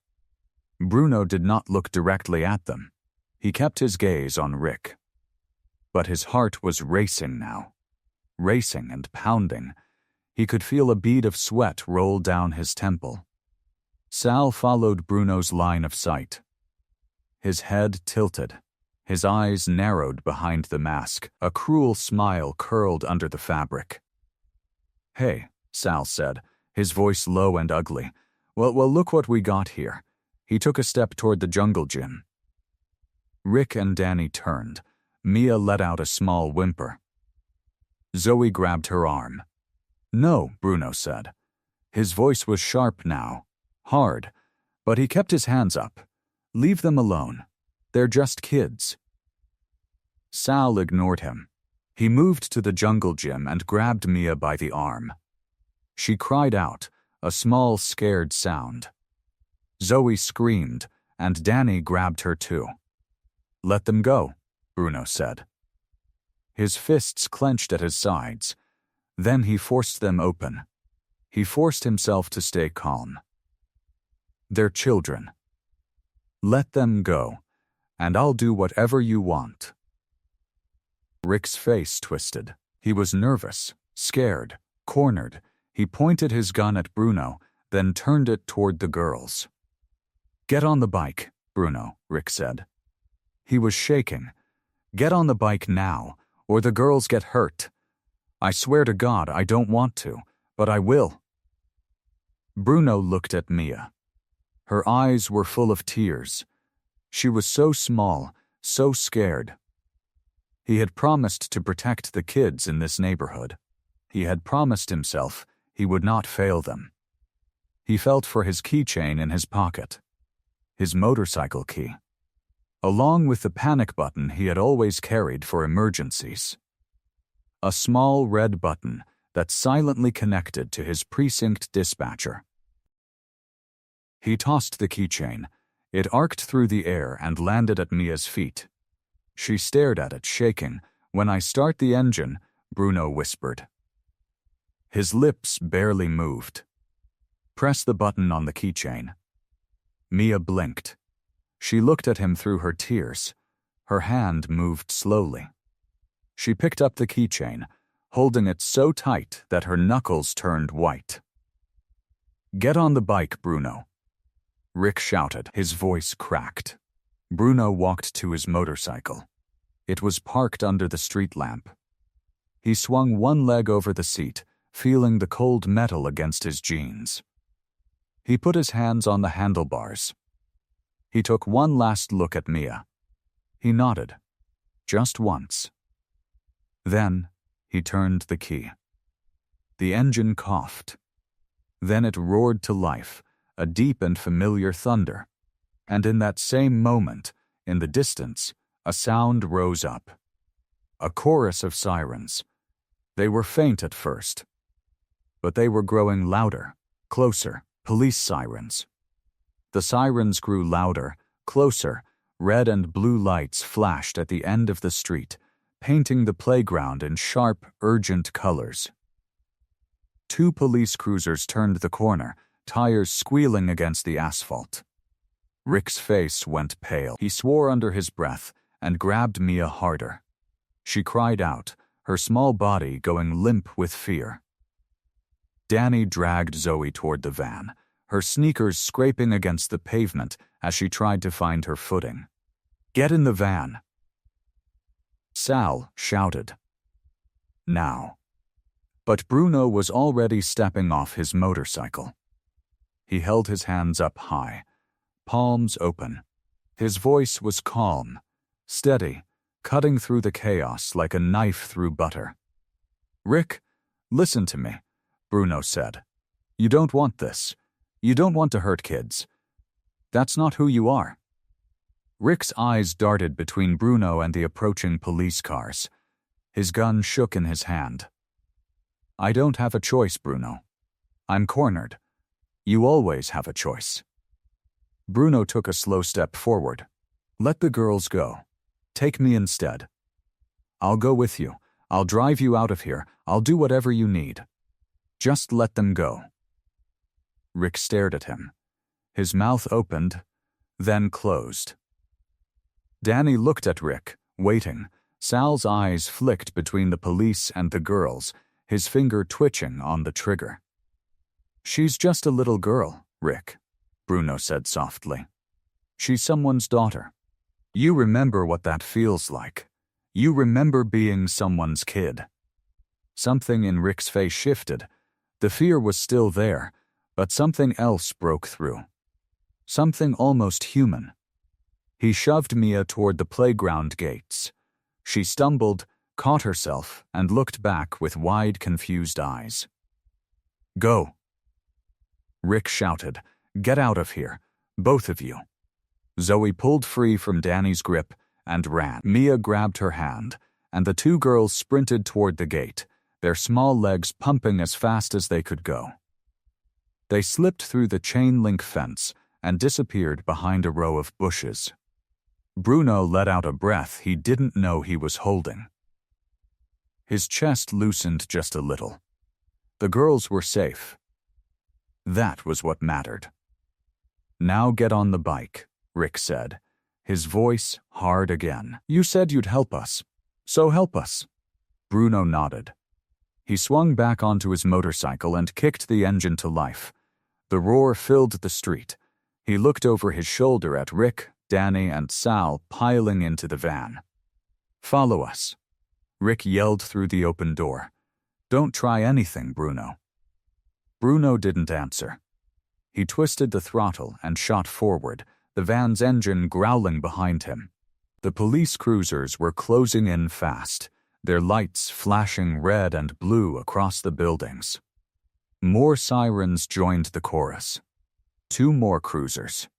Bruno did not look directly at them. He kept his gaze on Rick. But his heart was racing now. racing and pounding. He could feel a bead of sweat roll down his temple. Sal followed Bruno's line of sight. His head tilted, his eyes narrowed behind the mask, a cruel smile curled under the fabric. "Hey," Sal said, his voice low and ugly. Well, look what we got here." He took a step toward the jungle gym. Rick and Danny turned. Mia let out a small whimper. Zoe grabbed her arm. "No," Bruno said. His voice was sharp now, hard, but he kept his hands up. "Leave them alone. They're just kids." Sal ignored him. He moved to the jungle gym and grabbed Mia by the arm. She cried out, a small, scared sound. Zoe screamed, and Danny grabbed her too. "Let them go," Bruno said. His fists clenched at his sides. Then he forced them open. He forced himself to stay calm. "They're children. Let them go, and I'll do whatever you want." Rick's face twisted. He was nervous, scared, cornered. He pointed his gun at Bruno, then turned it toward the girls. "Get on the bike, Bruno," Rick said. He was shaking. "Get on the bike now, or the girls get hurt. I swear to God I don't want to, but I will." Bruno looked at Mia. Her eyes were full of tears. She was so small, so scared. He had promised to protect the kids in this neighborhood. He had promised himself he would not fail them. He felt for his keychain in his pocket. His motorcycle key. Along with the panic button he had always carried for emergencies. A small red button that silently connected to his precinct dispatcher. He tossed the keychain. It arced through the air and landed at Mia's feet. She stared at it, shaking. "When I start the engine," Bruno whispered. His lips barely moved. "Press the button on the keychain." Mia blinked. She looked at him through her tears. Her hand moved slowly. She picked up the keychain, holding it so tight that her knuckles turned white. "Get on the bike, Bruno," Rick shouted. His voice cracked. Bruno walked to his motorcycle. It was parked under the street lamp. He swung one leg over the seat, feeling the cold metal against his jeans. He put his hands on the handlebars. He took one last look at Mia. He nodded. Just once. Then he turned the key. The engine coughed. Then it roared to life, a deep and familiar thunder. And in that same moment, in the distance, a sound rose up. A chorus of sirens. They were faint at first, but they were growing louder, closer, police sirens. The sirens grew louder, closer. Red and blue lights flashed at the end of the street, painting the playground in sharp, urgent colors. 2 police cruisers turned the corner, tires squealing against the asphalt. Rick's face went pale. He swore under his breath and grabbed Mia harder. She cried out, her small body going limp with fear. Danny dragged Zoe toward the van, her sneakers scraping against the pavement as she tried to find her footing. "Get in the van!" Sal shouted. Now. But Bruno was already stepping off his motorcycle. He held his hands up high, palms open. His voice was calm, steady, cutting through the chaos like a knife through butter. "Rick, listen to me," Bruno said. "You don't want this. You don't want to hurt kids. That's not who you are." Rick's eyes darted between Bruno and the approaching police cars. His gun shook in his hand. "I don't have a choice, Bruno. I'm cornered. You always have a choice." Bruno took a slow step forward. "Let the girls go. Take me instead. I'll go with you. I'll drive you out of here. I'll do whatever you need. Just let them go." Rick stared at him. His mouth opened, then closed. Danny looked at Rick, waiting, Sal's eyes flicked between the police and the girls, his finger twitching on the trigger. "She's just a little girl, Rick," Bruno said softly. "She's someone's daughter. You remember what that feels like. You remember being someone's kid." Something in Rick's face shifted. The fear was still there, but something else broke through. Something almost human. He shoved Mia toward the playground gates. She stumbled, caught herself, and looked back with wide, confused eyes. "Go!" Rick shouted. "Get out of here, both of you." Zoe pulled free from Danny's grip and ran. Mia grabbed her hand, and the two girls sprinted toward the gate, their small legs pumping as fast as they could go. They slipped through the chain-link fence and disappeared behind a row of bushes. Bruno let out a breath he didn't know he was holding. His chest loosened just a little. The girls were safe. That was what mattered. "Now get on the bike," Rick said, his voice hard again. "You said you'd help us, so help us." Bruno nodded. He swung back onto his motorcycle and kicked the engine to life. The roar filled the street. He looked over his shoulder at Rick, Danny, and Sal piling into the van. "Follow us," Rick yelled through the open door. "Don't try anything, Bruno." Bruno didn't answer. He twisted the throttle and shot forward, the van's engine growling behind him. The police cruisers were closing in fast, their lights flashing red and blue across the buildings. More sirens joined the chorus. 2 more cruisers.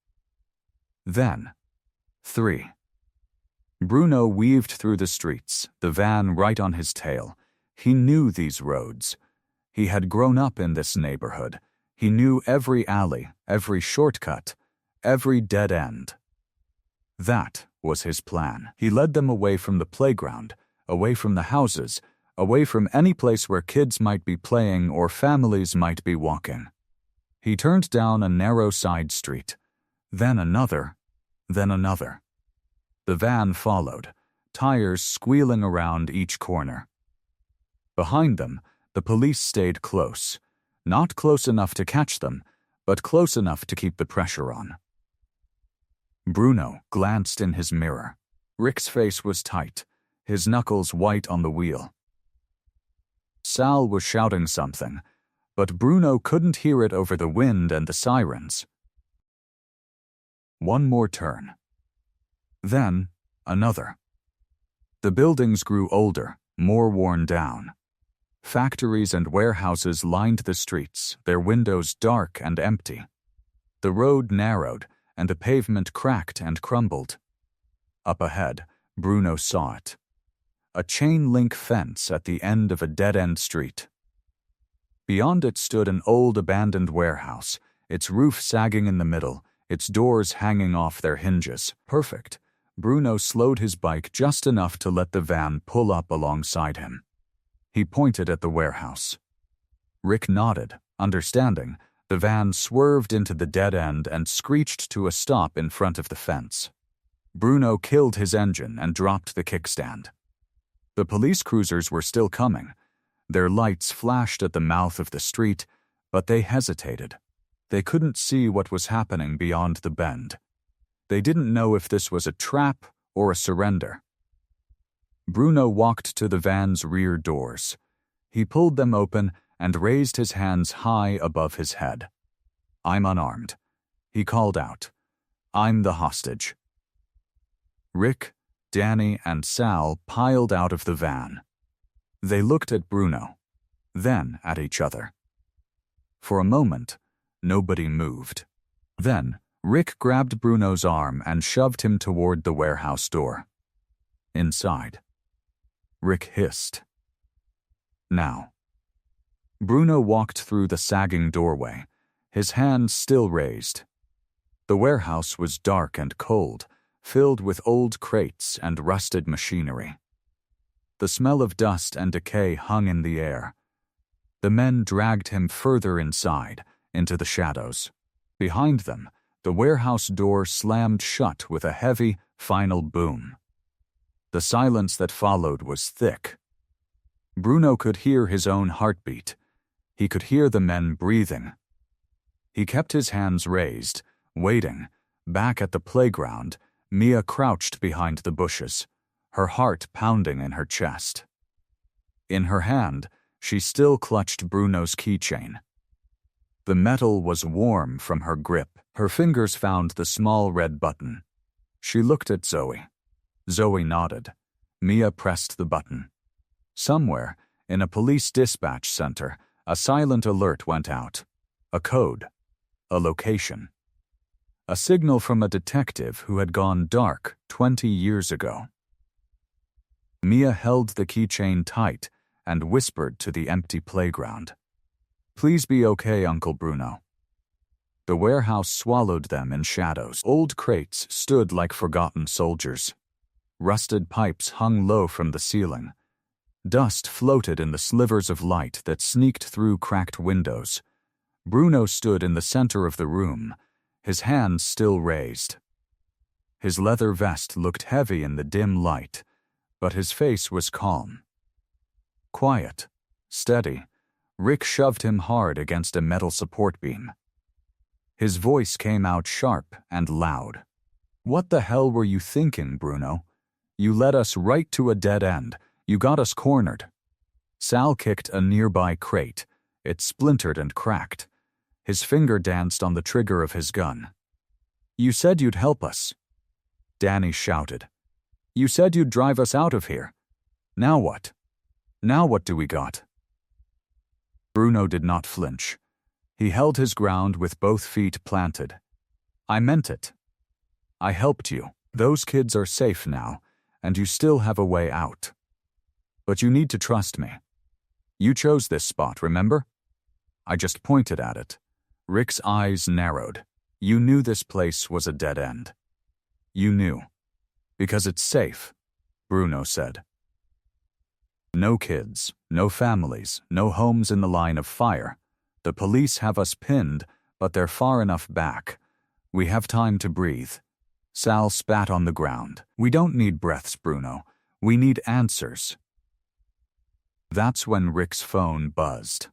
Then, 3. Bruno weaved through the streets, the van right on his tail. He knew these roads. He had grown up in this neighborhood. He knew every alley, every shortcut, every dead end. That was his plan. He led them away from the playground, away from the houses, away from any place where kids might be playing or families might be walking. He turned down a narrow side street, then another, then another. The van followed, tires squealing around each corner. Behind them, the police stayed close, not close enough to catch them, but close enough to keep the pressure on. Bruno glanced in his mirror. Rick's face was tight, his knuckles white on the wheel. Sal was shouting something, but Bruno couldn't hear it over the wind and the sirens. One more turn. Then, another. The buildings grew older, more worn down. Factories and warehouses lined the streets, their windows dark and empty. The road narrowed, and the pavement cracked and crumbled. Up ahead, Bruno saw it. A chain-link fence at the end of a dead-end street. Beyond it stood an old abandoned warehouse, its roof sagging in the middle, its doors hanging off their hinges. Perfect. Bruno slowed his bike just enough to let the van pull up alongside him. He pointed at the warehouse. Rick nodded, understanding. The van swerved into the dead end and screeched to a stop in front of the fence. Bruno killed his engine and dropped the kickstand. The police cruisers were still coming. Their lights flashed at the mouth of the street, but they hesitated. They couldn't see what was happening beyond the bend. They didn't know if this was a trap or a surrender. Bruno walked to the van's rear doors. He pulled them open and raised his hands high above his head. "I'm unarmed," he called out. "I'm the hostage." Rick, Danny, and Sal piled out of the van. They looked at Bruno, then at each other. For a moment, nobody moved. Then, Rick grabbed Bruno's arm and shoved him toward the warehouse door. Inside, Rick hissed. "Now." Bruno walked through the sagging doorway, his hands still raised. The warehouse was dark and cold, filled with old crates and rusted machinery. The smell of dust and decay hung in the air. The men dragged him further inside, into the shadows. Behind them, the warehouse door slammed shut with a heavy, final boom. The silence that followed was thick. Bruno could hear his own heartbeat. He could hear the men breathing. He kept his hands raised, waiting. Back at the playground, Mia crouched behind the bushes, her heart pounding in her chest. In her hand, she still clutched Bruno's keychain. The metal was warm from her grip. Her fingers found the small red button. She looked at Zoe. Zoe nodded. Mia pressed the button. Somewhere, in a police dispatch center, a silent alert went out. A code. A location. A signal from a detective who had gone dark 20 years ago. Mia held the keychain tight and whispered to the empty playground. "Please be okay, Uncle Bruno." The warehouse swallowed them in shadows. Old crates stood like forgotten soldiers. Rusted pipes hung low from the ceiling. Dust floated in the slivers of light that sneaked through cracked windows. Bruno stood in the center of the room, his hands still raised. His leather vest looked heavy in the dim light, but his face was calm. Quiet, steady, Rick shoved him hard against a metal support beam. His voice came out sharp and loud. "What the hell were you thinking, Bruno? You led us right to a dead end. You got us cornered." Sal kicked a nearby crate. It splintered and cracked. His finger danced on the trigger of his gun. "You said you'd help us." Danny shouted. "You said you'd drive us out of here. Now what? Now what do we got?" Bruno did not flinch. He held his ground with both feet planted. "I meant it. I helped you. Those kids are safe now, and you still have a way out. But you need to trust me. You chose this spot, remember?" I just pointed at it. Rick's eyes narrowed. "You knew this place was a dead end. You knew. Because it's safe," Bruno said. "No kids, no families, no homes in the line of fire. The police have us pinned, but they're far enough back. We have time to breathe." Sal spat on the ground. "We don't need breaths, Bruno. We need answers." That's when Rick's phone buzzed.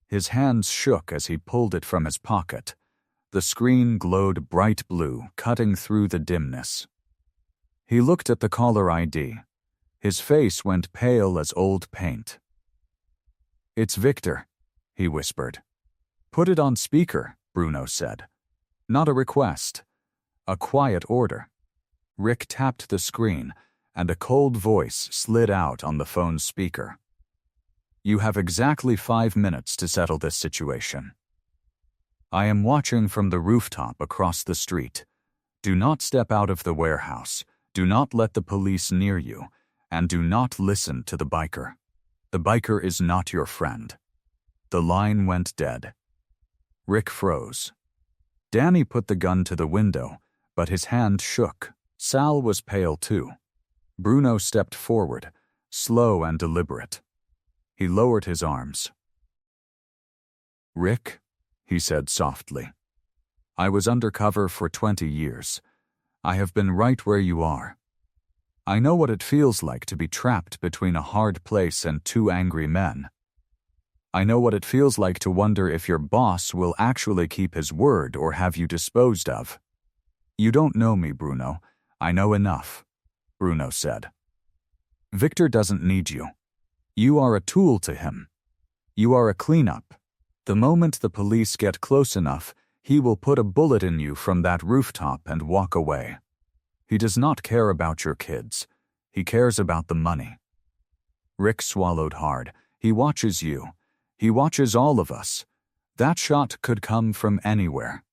His hands shook as he pulled it from his pocket. The screen glowed bright blue, cutting through the dimness. He looked at the caller ID. His face went pale as old paint. "It's Victor," he whispered. "Put it on speaker," Bruno said. "Not a request. A quiet order." Rick tapped the screen, and a cold voice slid out on the phone's speaker. "You have exactly 5 minutes to settle this situation. I am watching from the rooftop across the street. Do not step out of the warehouse. Do not let the police near you. And do not listen to the biker. The biker is not your friend." The line went dead. Rick froze. Danny put the gun to the window, but his hand shook. Sal was pale too. Bruno stepped forward, slow and deliberate. He lowered his arms. "Rick," he said softly, "I was undercover for 20 years. I have been right where you are. I know what it feels like to be trapped between a hard place and 2 angry men. I know what it feels like to wonder if your boss will actually keep his word or have you disposed of. You don't know me, Bruno. I know enough," Bruno said. "Victor doesn't need you. You are a tool to him. You are a cleanup. The moment the police get close enough, he will put a bullet in you from that rooftop and walk away. He does not care about your kids. He cares about the money." Rick swallowed hard. "He watches you. He watches all of us. That shot could come from anywhere."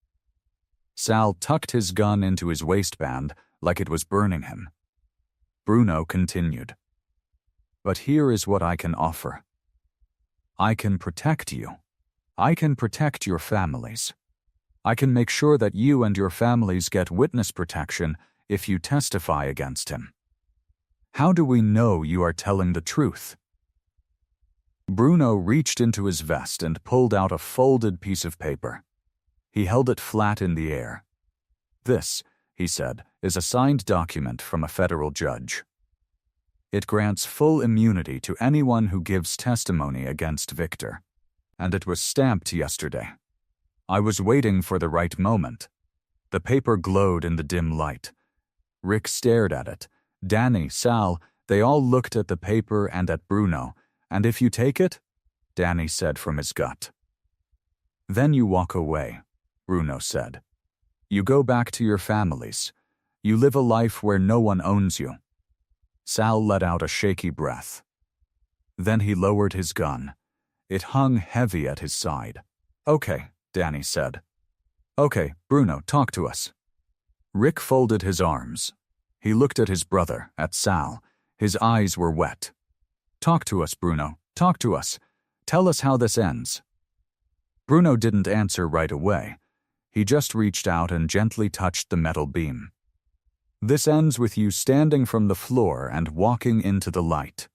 Sal tucked his gun into his waistband like it was burning him. Bruno continued. "But here is what I can offer. I can protect you. I can protect your families. I can make sure that you and your families get witness protection if you testify against him. How do we know you are telling the truth?" Bruno reached into his vest and pulled out a folded piece of paper. He held it flat in the air. "This," he said, "is a signed document from a federal judge. It grants full immunity to anyone who gives testimony against Victor. And it was stamped yesterday. I was waiting for the right moment. The paper glowed in the dim light. Rick stared at it. Danny, Sal, they all looked at the paper and at Bruno. And if you take it? Danny said from his gut. Then you walk away, Bruno said. You go back to your families. You live a life where no one owns you. Sal let out a shaky breath. Then he lowered his gun. It hung heavy at his side. Okay, Danny said. Okay, Bruno, talk to us. Rick folded his arms. He looked at his brother, at Sal. His eyes were wet. Talk to us, Bruno. Talk to us. Tell us how this ends. Bruno didn't answer right away. He just reached out and gently touched the metal beam. This ends with you standing from the floor and walking into the light.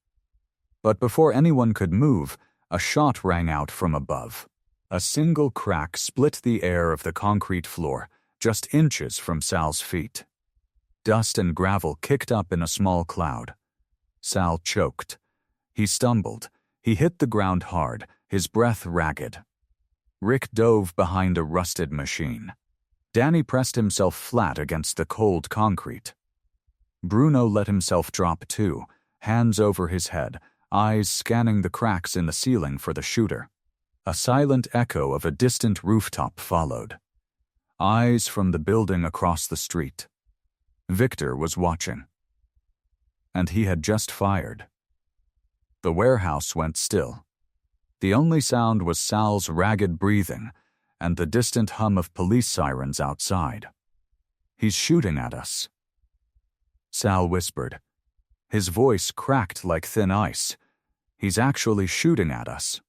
But before anyone could move, a shot rang out from above. A single crack split the air of the concrete floor, just inches from Sal's feet. Dust and gravel kicked up in a small cloud. Sal choked. He stumbled. He hit the ground hard, his breath ragged. Rick dove behind a rusted machine. Danny pressed himself flat against the cold concrete. Bruno let himself drop too, hands over his head, eyes scanning the cracks in the ceiling for the shooter. A silent echo of a distant rooftop followed. Eyes from the building across the street. Victor was watching. And he had just fired. The warehouse went still. The only sound was Sal's ragged breathing and the distant hum of police sirens outside. He's shooting at us, Sal whispered. His voice cracked like thin ice. He's actually shooting at us.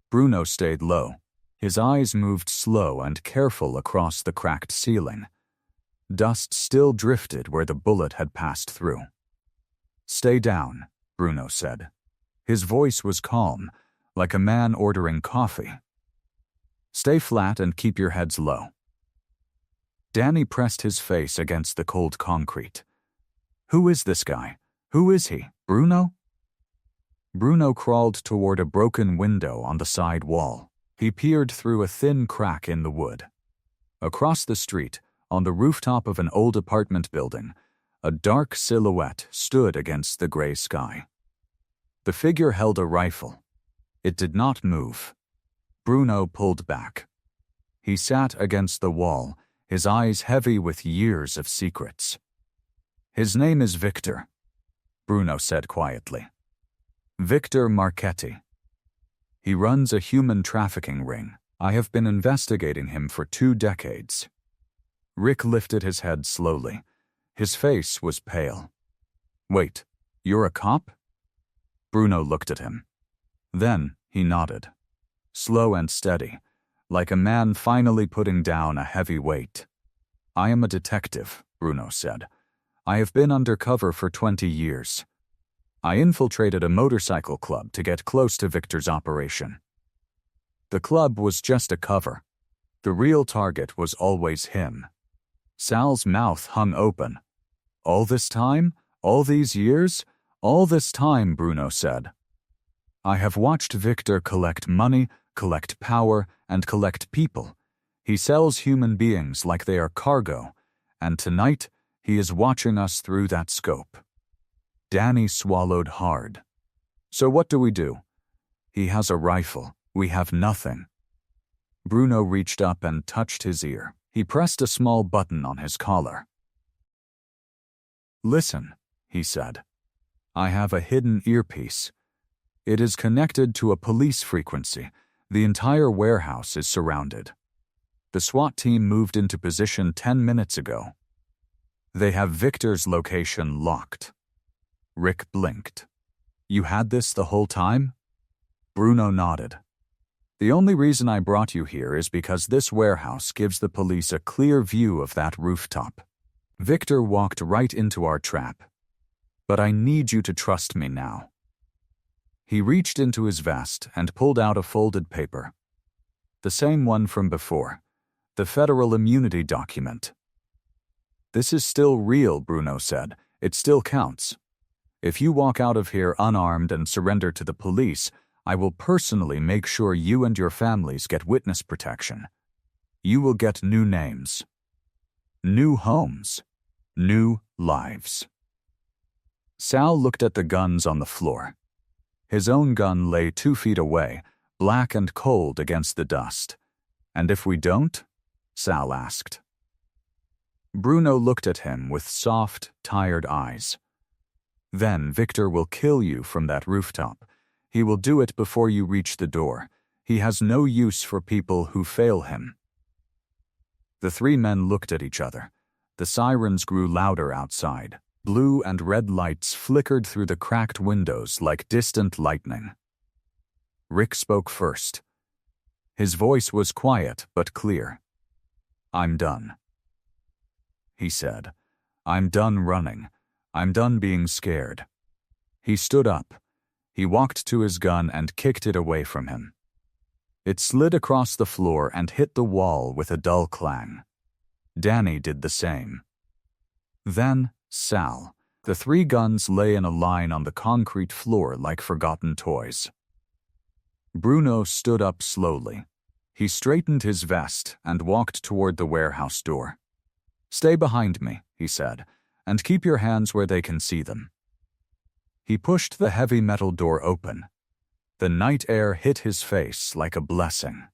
Bruno stayed low. His eyes moved slow and careful across the cracked ceiling. Dust still drifted where the bullet had passed through. Stay down, Bruno said. His voice was calm, like a man ordering coffee. Stay flat and keep your heads low. Danny pressed his face against the cold concrete. Who is this guy? Who is he? Bruno? Bruno crawled toward a broken window on the side wall. He peered through a thin crack in the wood. Across the street, on the rooftop of an old apartment building, a dark silhouette stood against the gray sky. The figure held a rifle. It did not move. Bruno pulled back. He sat against the wall, his eyes heavy with years of secrets. His name is Victor, Bruno said quietly. Victor Marchetti. He runs a human trafficking ring. I have been investigating him for 2 decades. Rick lifted his head slowly. His face was pale. Wait, you're a cop? Bruno looked at him. Then he nodded. Slow and steady, like a man finally putting down a heavy weight. I am a detective, Bruno said. I have been undercover for 20 years. I infiltrated a motorcycle club to get close to Victor's operation. The club was just a cover. The real target was always him. Sal's mouth hung open. All this time? All these years? All this time, Bruno said. I have watched Victor collect money, collect power, and collect people. He sells human beings like they are cargo, and tonight he is watching us through that scope. Danny swallowed hard. So what do we do? He has a rifle. We have nothing. Bruno reached up and touched his ear. He pressed a small button on his collar. Listen, he said. I have a hidden earpiece. It is connected to a police frequency. The entire warehouse is surrounded. The SWAT team moved into position 10 minutes ago. They have Victor's location locked. Rick blinked. You had this the whole time? Bruno nodded. The only reason I brought you here is because this warehouse gives the police a clear view of that rooftop. Victor walked right into our trap. But I need you to trust me now. He reached into his vest and pulled out a folded paper. The same one from before, the federal immunity document. This is still real, Bruno said. It still counts. If you walk out of here unarmed and surrender to the police, I will personally make sure you and your families get witness protection. You will get new names, new homes, new lives." Sal looked at the guns on the floor. His own gun lay 2 feet away, black and cold against the dust. "And if we don't?" Sal asked. Bruno looked at him with soft, tired eyes. "Then Victor will kill you from that rooftop. He will do it before you reach the door. He has no use for people who fail him." The 3 men looked at each other. The sirens grew louder outside. Blue and red lights flickered through the cracked windows like distant lightning. Rick spoke first. His voice was quiet but clear. "I'm done," he said. "I'm done running. I'm done being scared." He stood up. He walked to his gun and kicked it away from him. It slid across the floor and hit the wall with a dull clang. Danny did the same. Then Sal. The 3 guns lay in a line on the concrete floor like forgotten toys. Bruno stood up slowly. He straightened his vest and walked toward the warehouse door. "Stay behind me," he said, "and keep your hands where they can see them." He pushed the heavy metal door open. The night air hit his face like a blessing.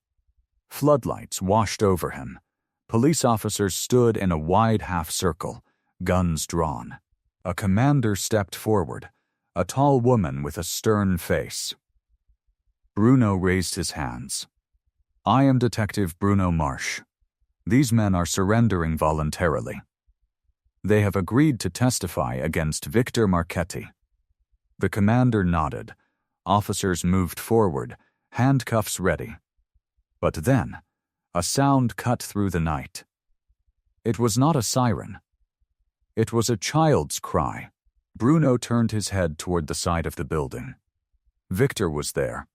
Floodlights washed over him. Police officers stood in a wide half-circle, guns drawn. A commander stepped forward, a tall woman with a stern face. Bruno raised his hands. "I am Detective Bruno Marsh. These men are surrendering voluntarily. They have agreed to testify against Victor Marchetti." The commander nodded. Officers moved forward, handcuffs ready. But then, a sound cut through the night. It was not a siren. It was a child's cry. Bruno turned his head toward the side of the building. Victor was there.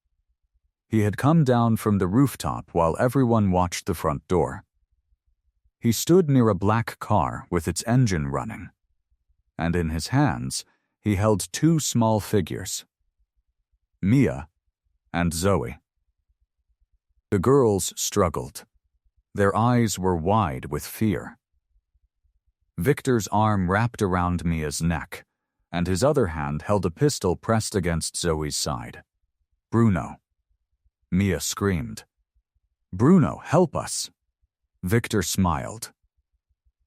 He had come down from the rooftop while everyone watched the front door. He stood near a black car with its engine running, and in his hands he held 2 small figures, Mia and Zoe. The girls struggled. Their eyes were wide with fear. Victor's arm wrapped around Mia's neck, and his other hand held a pistol pressed against Zoe's side. "Bruno!" Mia screamed. "Bruno, help us!" Victor smiled.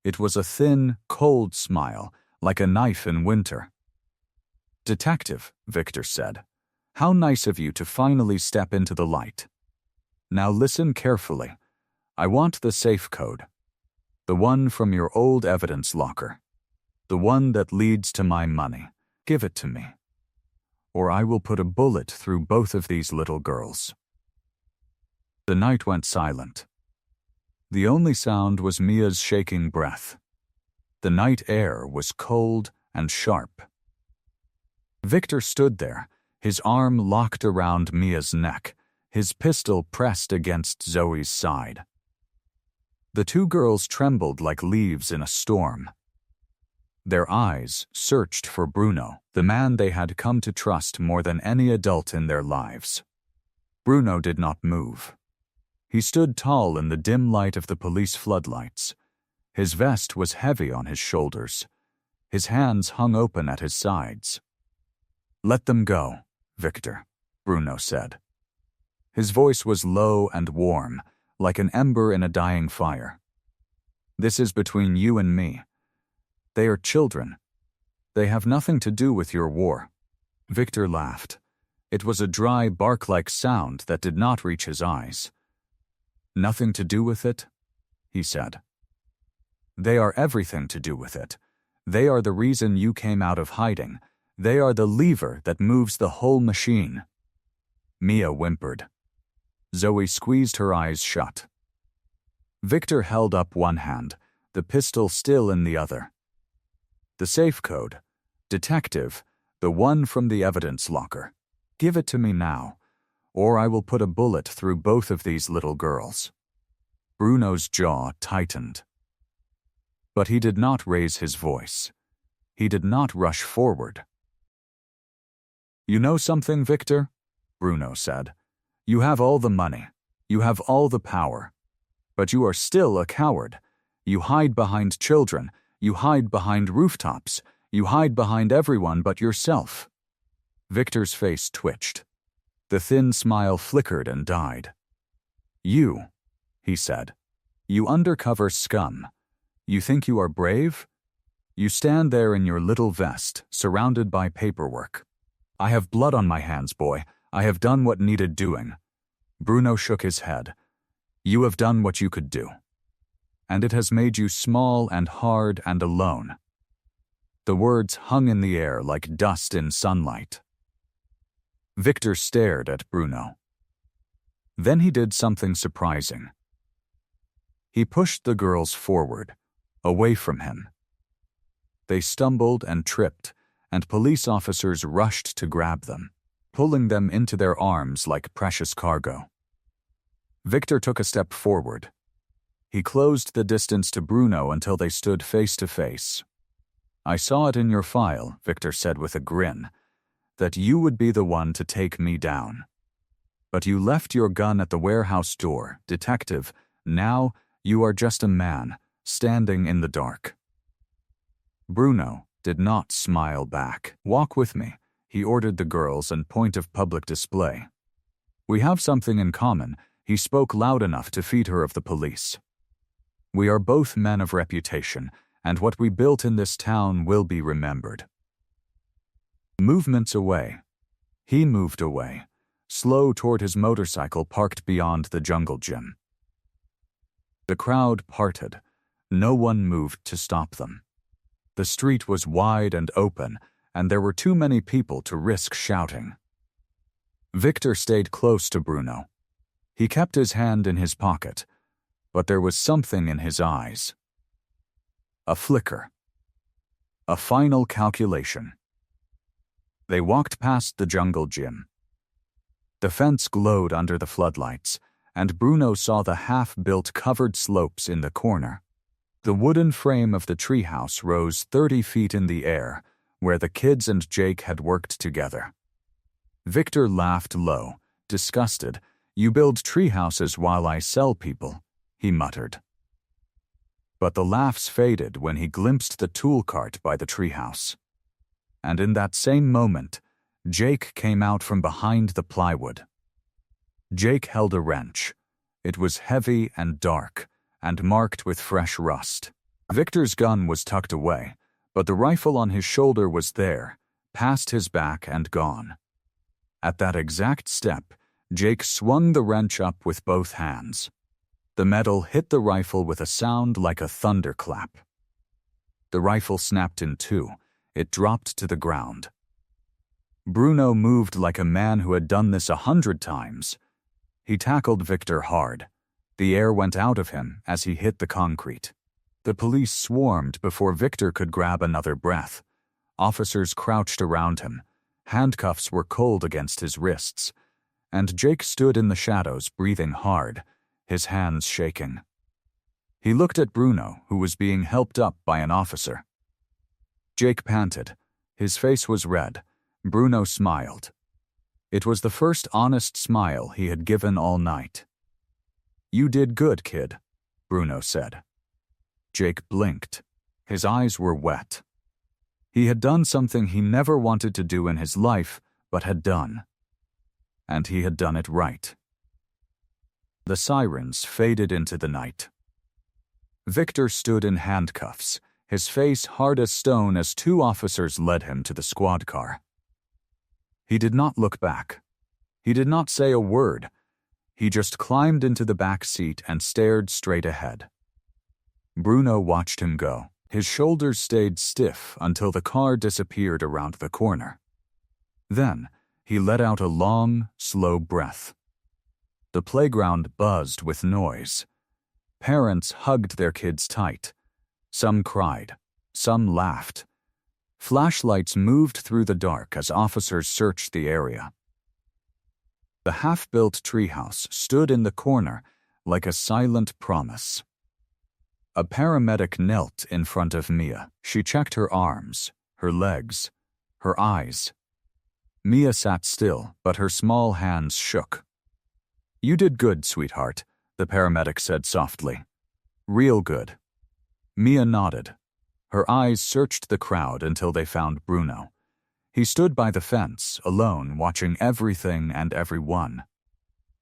It was a thin, cold smile, like a knife in winter. "Detective," Victor said, "how nice of you to finally step into the light. Now listen carefully. I want the safe code. The one from your old evidence locker. The one that leads to my money. Give it to me. Or I will put a bullet through both of these little girls." The night went silent. The only sound was Mia's shaking breath. The night air was cold and sharp. Victor stood there, his arm locked around Mia's neck, his pistol pressed against Zoe's side. The 2 girls trembled like leaves in a storm. Their eyes searched for Bruno, the man they had come to trust more than any adult in their lives. Bruno did not move. He stood tall in the dim light of the police floodlights. His vest was heavy on his shoulders. His hands hung open at his sides. "Let them go, Victor," Bruno said. His voice was low and warm, like an ember in a dying fire. "This is between you and me. They are children. They have nothing to do with your war." Victor laughed. It was a dry, bark-like sound that did not reach his eyes. "Nothing to do with it?" he said. "They are everything to do with it. They are the reason you came out of hiding. They are the lever that moves the whole machine." Mia whimpered. Zoe squeezed her eyes shut. Victor held up one hand, the pistol still in the other. "The safe code. Detective, the one from the evidence locker. Give it to me now, or I will put a bullet through both of these little girls." Bruno's jaw tightened. But he did not raise his voice. He did not rush forward. You know something, Victor? Bruno said. You have all the money. You have all the power. But you are still a coward. You hide behind children. You hide behind rooftops. You hide behind everyone but yourself. Victor's face twitched. The thin smile flickered and died. You, he said. You undercover scum. You think you are brave? You stand there in your little vest, surrounded by paperwork. I have blood on my hands, boy. I have done what needed doing. Bruno shook his head. You have done what you could do. And it has made you small and hard and alone. The words hung in the air like dust in sunlight. Victor stared at Bruno. Then he did something surprising. He pushed the girls forward, away from him. They stumbled and tripped, and police officers rushed to grab them, pulling them into their arms like precious cargo. Victor took a step forward. He closed the distance to Bruno until they stood face to face. I saw it in your file, Victor said with a grin, that you would be the one to take me down. But you left your gun at the warehouse door, detective. Now you are just a man, standing in the dark. Bruno did not smile back. Walk with me, he ordered the girls in point of public display. We have something in common, he spoke loud enough to feed her of the police. We are both men of reputation, and what we built in this town will be remembered. Movements away. He moved away, slow toward his motorcycle parked beyond the jungle gym. The crowd parted. No one moved to stop them. The street was wide and open, and there were too many people to risk shouting. Victor stayed close to Bruno. He kept his hand in his pocket, but there was something in his eyes. A flicker. A final calculation. They walked past the jungle gym. The fence glowed under the floodlights, and Bruno saw the half-built covered slopes in the corner. The wooden frame of the treehouse rose 30 feet in the air, where the kids and Jake had worked together. Victor laughed low, disgusted. You build treehouses while I sell people, he muttered. But the laughs faded when he glimpsed the tool cart by the treehouse. And in that same moment, Jake came out from behind the plywood. Jake held a wrench. It was heavy and dark, and marked with fresh rust. Victor's gun was tucked away, but the rifle on his shoulder was there, past his back and gone. At that exact step, Jake swung the wrench up with both hands. The metal hit the rifle with a sound like a thunderclap. The rifle snapped in two. It dropped to the ground. Bruno moved like a man who had done this 100 times. He tackled Victor hard. The air went out of him as he hit the concrete. The police swarmed before Victor could grab another breath. Officers crouched around him. Handcuffs were cold against his wrists. And Jake stood in the shadows, breathing hard, his hands shaking. He looked at Bruno, who was being helped up by an officer. Jake panted. His face was red. Bruno smiled. It was the first honest smile he had given all night. You did good, kid, Bruno said. Jake blinked. His eyes were wet. He had done something he never wanted to do in his life, but had done. And he had done it right. The sirens faded into the night. Victor stood in handcuffs, his face hard as stone as two officers led him to the squad car. He did not look back. He did not say a word. He just climbed into the back seat and stared straight ahead. Bruno watched him go. His shoulders stayed stiff until the car disappeared around the corner. Then, he let out a long, slow breath. The playground buzzed with noise. Parents hugged their kids tight. Some cried. Some laughed. Flashlights moved through the dark as officers searched the area. The half-built treehouse stood in the corner like a silent promise. A paramedic knelt in front of Mia. She checked her arms, her legs, her eyes. Mia sat still, but her small hands shook. "You did good, sweetheart," the paramedic said softly. "Real good." Mia nodded. Her eyes searched the crowd until they found Bruno. He stood by the fence, alone, watching everything and everyone.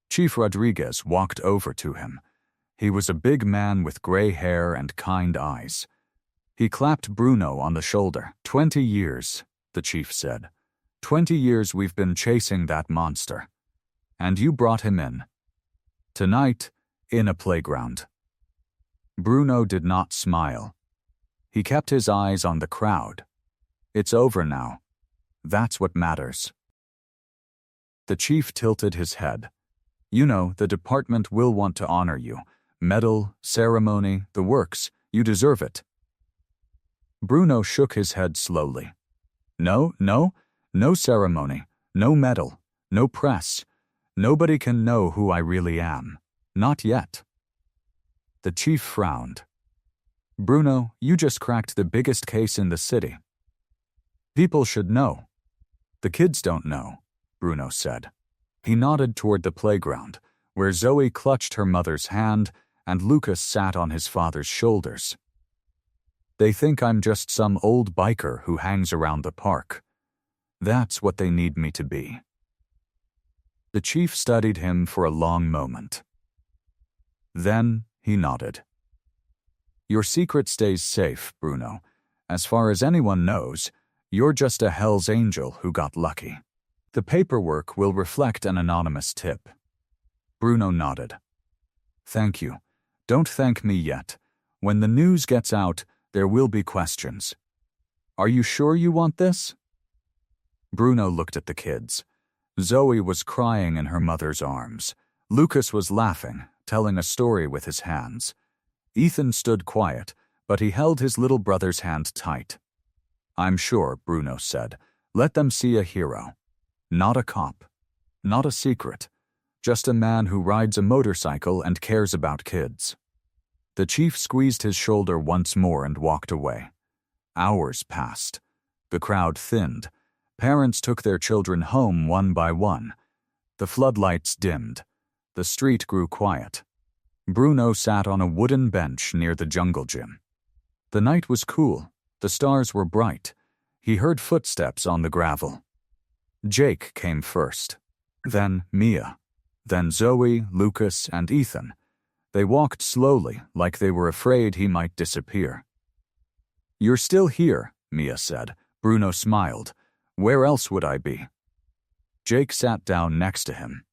Chief Rodriguez walked over to him. He was a big man with gray hair and kind eyes. He clapped Bruno on the shoulder. 20 years, the chief said. 20 years we've been chasing that monster. And you brought him in. Tonight, in a playground. Bruno did not smile. He kept his eyes on the crowd. It's over now. That's what matters. The chief tilted his head. You know, the department will want to honor you. Medal, ceremony, the works. You deserve it. Bruno shook his head slowly. No ceremony, no medal, no press. Nobody can know who I really am. Not yet. The chief frowned. Bruno, you just cracked the biggest case in the city. People should know. The kids don't know, Bruno said. He nodded toward the playground, where Zoe clutched her mother's hand and Lucas sat on his father's shoulders. They think I'm just some old biker who hangs around the park. That's what they need me to be. The chief studied him for a long moment. Then he nodded. Your secret stays safe, Bruno. As far as anyone knows, you're just a Hell's Angel who got lucky. The paperwork will reflect an anonymous tip. Bruno nodded. Thank you. Don't thank me yet. When the news gets out, there will be questions. Are you sure you want this? Bruno looked at the kids. Zoe was crying in her mother's arms. Lucas was laughing, telling a story with his hands. Ethan stood quiet, but he held his little brother's hand tight. I'm sure, Bruno said. Let them see a hero. Not a cop. Not a secret. Just a man who rides a motorcycle and cares about kids. The chief squeezed his shoulder once more and walked away. Hours passed. The crowd thinned. Parents took their children home one by one. The floodlights dimmed. The street grew quiet. Bruno sat on a wooden bench near the jungle gym. The night was cool. The stars were bright. He heard footsteps on the gravel. Jake came first. Then Mia. Then Zoe, Lucas, and Ethan. They walked slowly, like they were afraid he might disappear. You're still here, Mia said. Bruno smiled. Where else would I be? Jake sat down next to him.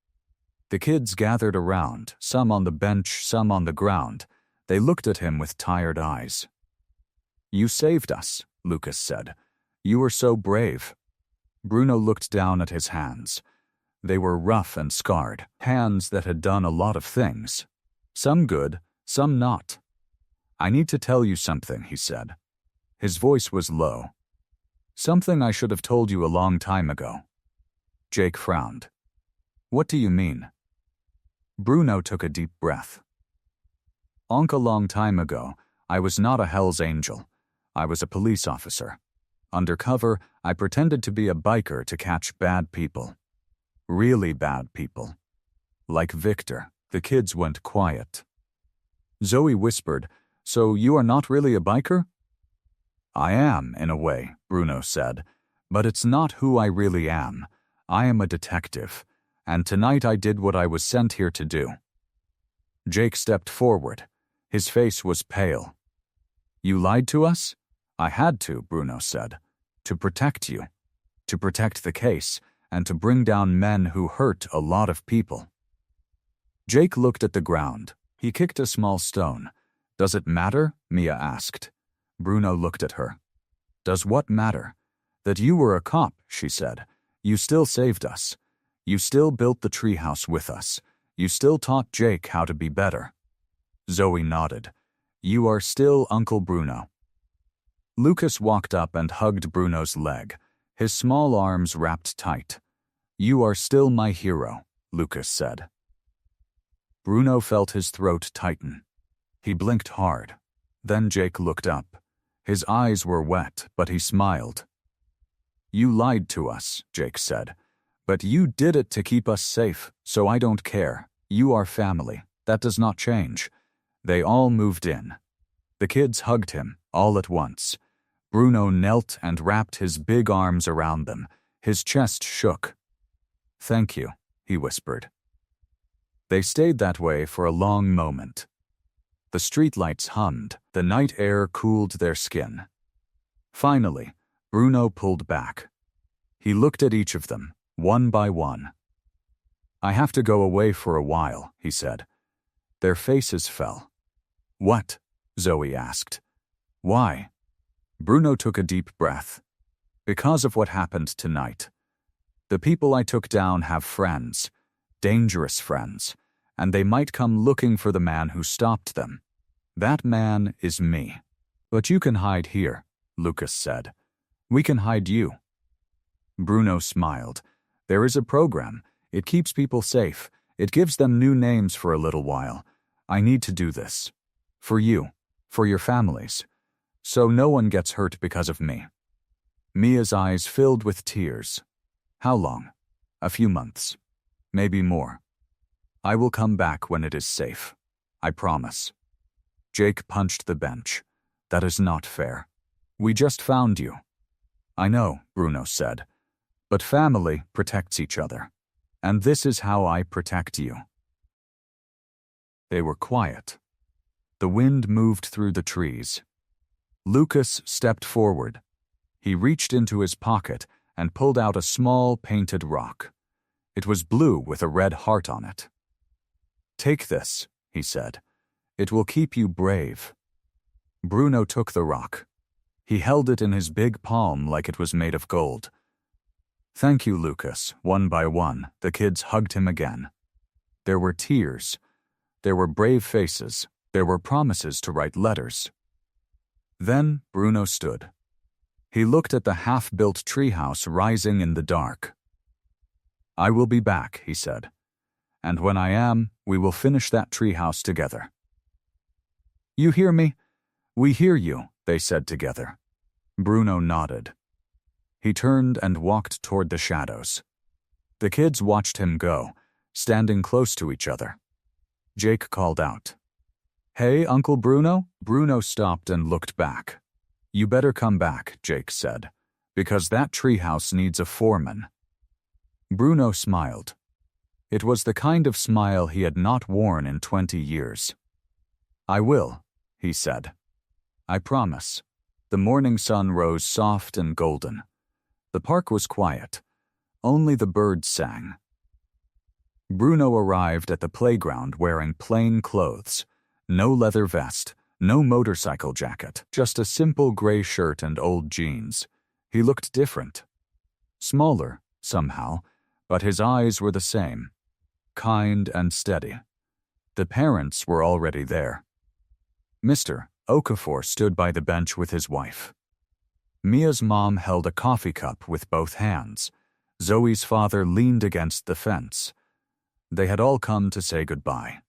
The kids gathered around, some on the bench, some on the ground. They looked at him with tired eyes. You saved us, Lucas said. You were so brave. Bruno looked down at his hands. They were rough and scarred, hands that had done a lot of things. Some good, some not. I need to tell you something, he said. His voice was low. Something I should have told you a long time ago. Jake frowned. What do you mean? Bruno took a deep breath. A long time ago, I was not a Hell's Angel. I was a police officer. Undercover, I pretended to be a biker to catch bad people. Really bad people. Like Victor. The kids went quiet. Zoe whispered, So you are not really a biker? I am, in a way, Bruno said. But it's not who I really am. I am a detective. And tonight I did what I was sent here to do. Jake stepped forward. His face was pale. You lied to us? I had to, Bruno said. To protect you. To protect the case, and to bring down men who hurt a lot of people. Jake looked at the ground. He kicked a small stone. Does it matter? Mia asked. Bruno looked at her. Does what matter? That you were a cop, she said. You still saved us. You still built the treehouse with us. You still taught Jake how to be better. Zoe nodded. You are still Uncle Bruno. Lucas walked up and hugged Bruno's leg, his small arms wrapped tight. You are still my hero, Lucas said. Bruno felt his throat tighten. He blinked hard. Then Jake looked up. His eyes were wet, but he smiled. You lied to us, Jake said. But you did it to keep us safe, so I don't care. You are family. That does not change. They all moved in. The kids hugged him, all at once. Bruno knelt and wrapped his big arms around them. His chest shook. "Thank you," he whispered. They stayed that way for a long moment. The streetlights hummed, the night air cooled their skin. Finally, Bruno pulled back. He looked at each of them, one by one. "I have to go away for a while," he said. Their faces fell. "What?" Zoe asked. "Why?" Bruno took a deep breath. "Because of what happened tonight. The people I took down have friends, dangerous friends, and they might come looking for the man who stopped them. That man is me. But you can hide here," Lucas said. "We can hide you." Bruno smiled. "There is a program. It keeps people safe. It gives them new names for a little while. I need to do this. For you. For your families. So no one gets hurt because of me." Mia's eyes filled with tears. "How long?" "A few months. Maybe more. I will come back when it is safe. I promise." Jake punched the bench. "That is not fair. We just found you." "I know," Bruno said. "But family protects each other. And this is how I protect you." They were quiet. The wind moved through the trees. Lucas stepped forward. He reached into his pocket and pulled out a small painted rock. It was blue with a red heart on it. "Take this," he said. "It will keep you brave." Bruno took the rock. He held it in his big palm like it was made of gold. "Thank you, Lucas." One by one, the kids hugged him again. There were tears. There were brave faces. There were promises to write letters. Then Bruno stood. He looked at the half-built treehouse rising in the dark. "I will be back," he said. "And when I am, we will finish that treehouse together." "You hear me?" "We hear you," they said together. Bruno nodded. He turned and walked toward the shadows. The kids watched him go, standing close to each other. Jake called out, "Hey, Uncle Bruno?" Bruno stopped and looked back. "You better come back," Jake said, "because that treehouse needs a foreman." Bruno smiled. It was the kind of smile he had not worn in 20 years. "I will," he said. "I promise." The morning sun rose soft and golden. The park was quiet. Only the birds sang. Bruno arrived at the playground wearing plain clothes. No leather vest, no motorcycle jacket, just a simple gray shirt and old jeans. He looked different. Smaller, somehow, but his eyes were the same. Kind and steady. The parents were already there. Mr. Okafor stood by the bench with his wife. Mia's mom held a coffee cup with both hands. Zoe's father leaned against the fence. They had all come to say goodbye.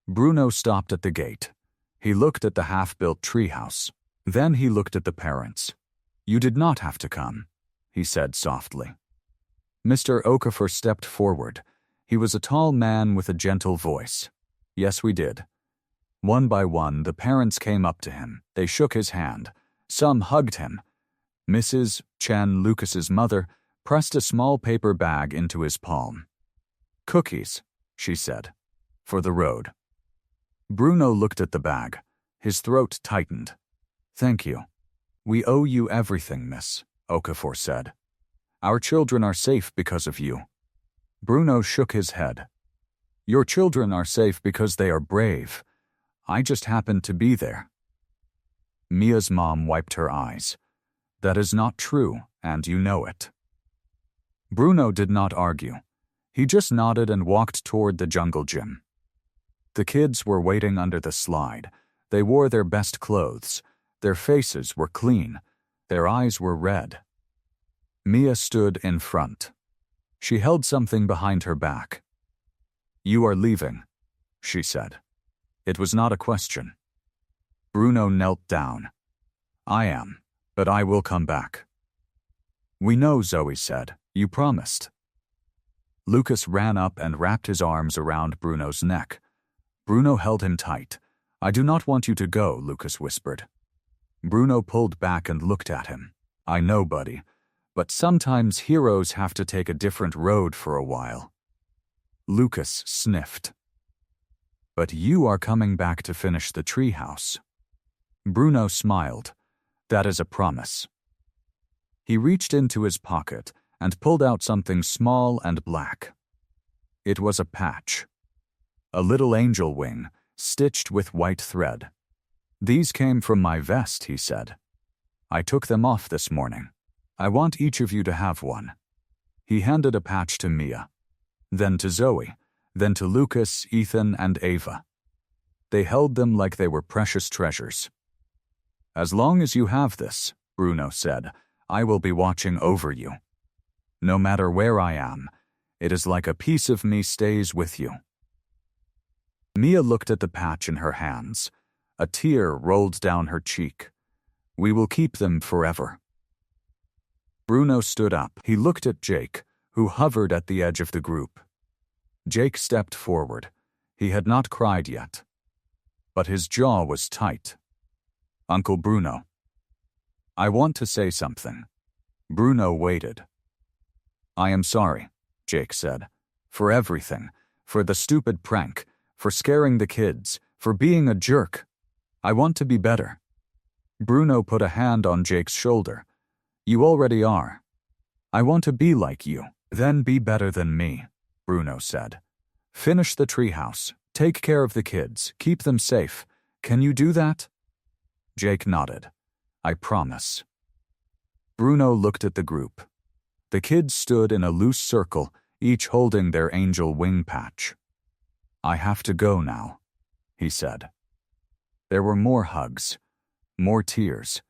Bruno stopped at the gate. He looked at the half-built treehouse. Then he looked at the parents. "You did not have to come," he said softly. Mr. Okafor stepped forward. He was a tall man with a gentle voice. "Yes, we did." One by one, the parents came up to him. They shook his hand. Some hugged him. Mrs. Chen, Lucas's mother, pressed a small paper bag into his palm. "Cookies," she said, "for the road." Bruno looked at the bag. His throat tightened. "Thank you. We owe you everything, Miss," Okafor said. "Our children are safe because of you." Bruno shook his head. "Your children are safe because they are brave. I just happened to be there." Mia's mom wiped her eyes. "That is not true, and you know it." Bruno did not argue. He just nodded and walked toward the jungle gym. The kids were waiting under the slide. They wore their best clothes. Their faces were clean. Their eyes were red. Mia stood in front. She held something behind her back. "You are leaving," she said. It was not a question. Bruno knelt down. "I am, but I will come back." "We know," Zoe said. "You promised." Lucas ran up and wrapped his arms around Bruno's neck. Bruno held him tight. "I do not want you to go," Lucas whispered. Bruno pulled back and looked at him. "I know, buddy, but sometimes heroes have to take a different road for a while." Lucas sniffed. "But you are coming back to finish the treehouse." Bruno smiled. "That is a promise." He reached into his pocket and pulled out something small and black. It was a patch. A little angel wing, stitched with white thread. "These came from my vest," he said. "I took them off this morning. I want each of you to have one." He handed a patch to Mia, then to Zoe, then to Lucas, Ethan, and Ava. They held them like they were precious treasures. "As long as you have this," Bruno said, "I will be watching over you. No matter where I am, it is like a piece of me stays with you." Mia looked at the patch in her hands. A tear rolled down her cheek. "We will keep them forever." Bruno stood up. He looked at Jake, who hovered at the edge of the group. Jake stepped forward. He had not cried yet, but his jaw was tight. "Uncle Bruno, I want to say something." Bruno waited. "I am sorry," Jake said, "for everything, for the stupid prank, for scaring the kids, for being a jerk. I want to be better." Bruno put a hand on Jake's shoulder. "You already are. I want to be like you." "Then be better than me," Bruno said. "Finish the treehouse, take care of the kids, keep them safe. Can you do that?" Jake nodded. "I promise." Bruno looked at the group. The kids stood in a loose circle, each holding their angel wing patch. "I have to go now," he said. There were more hugs, more tears,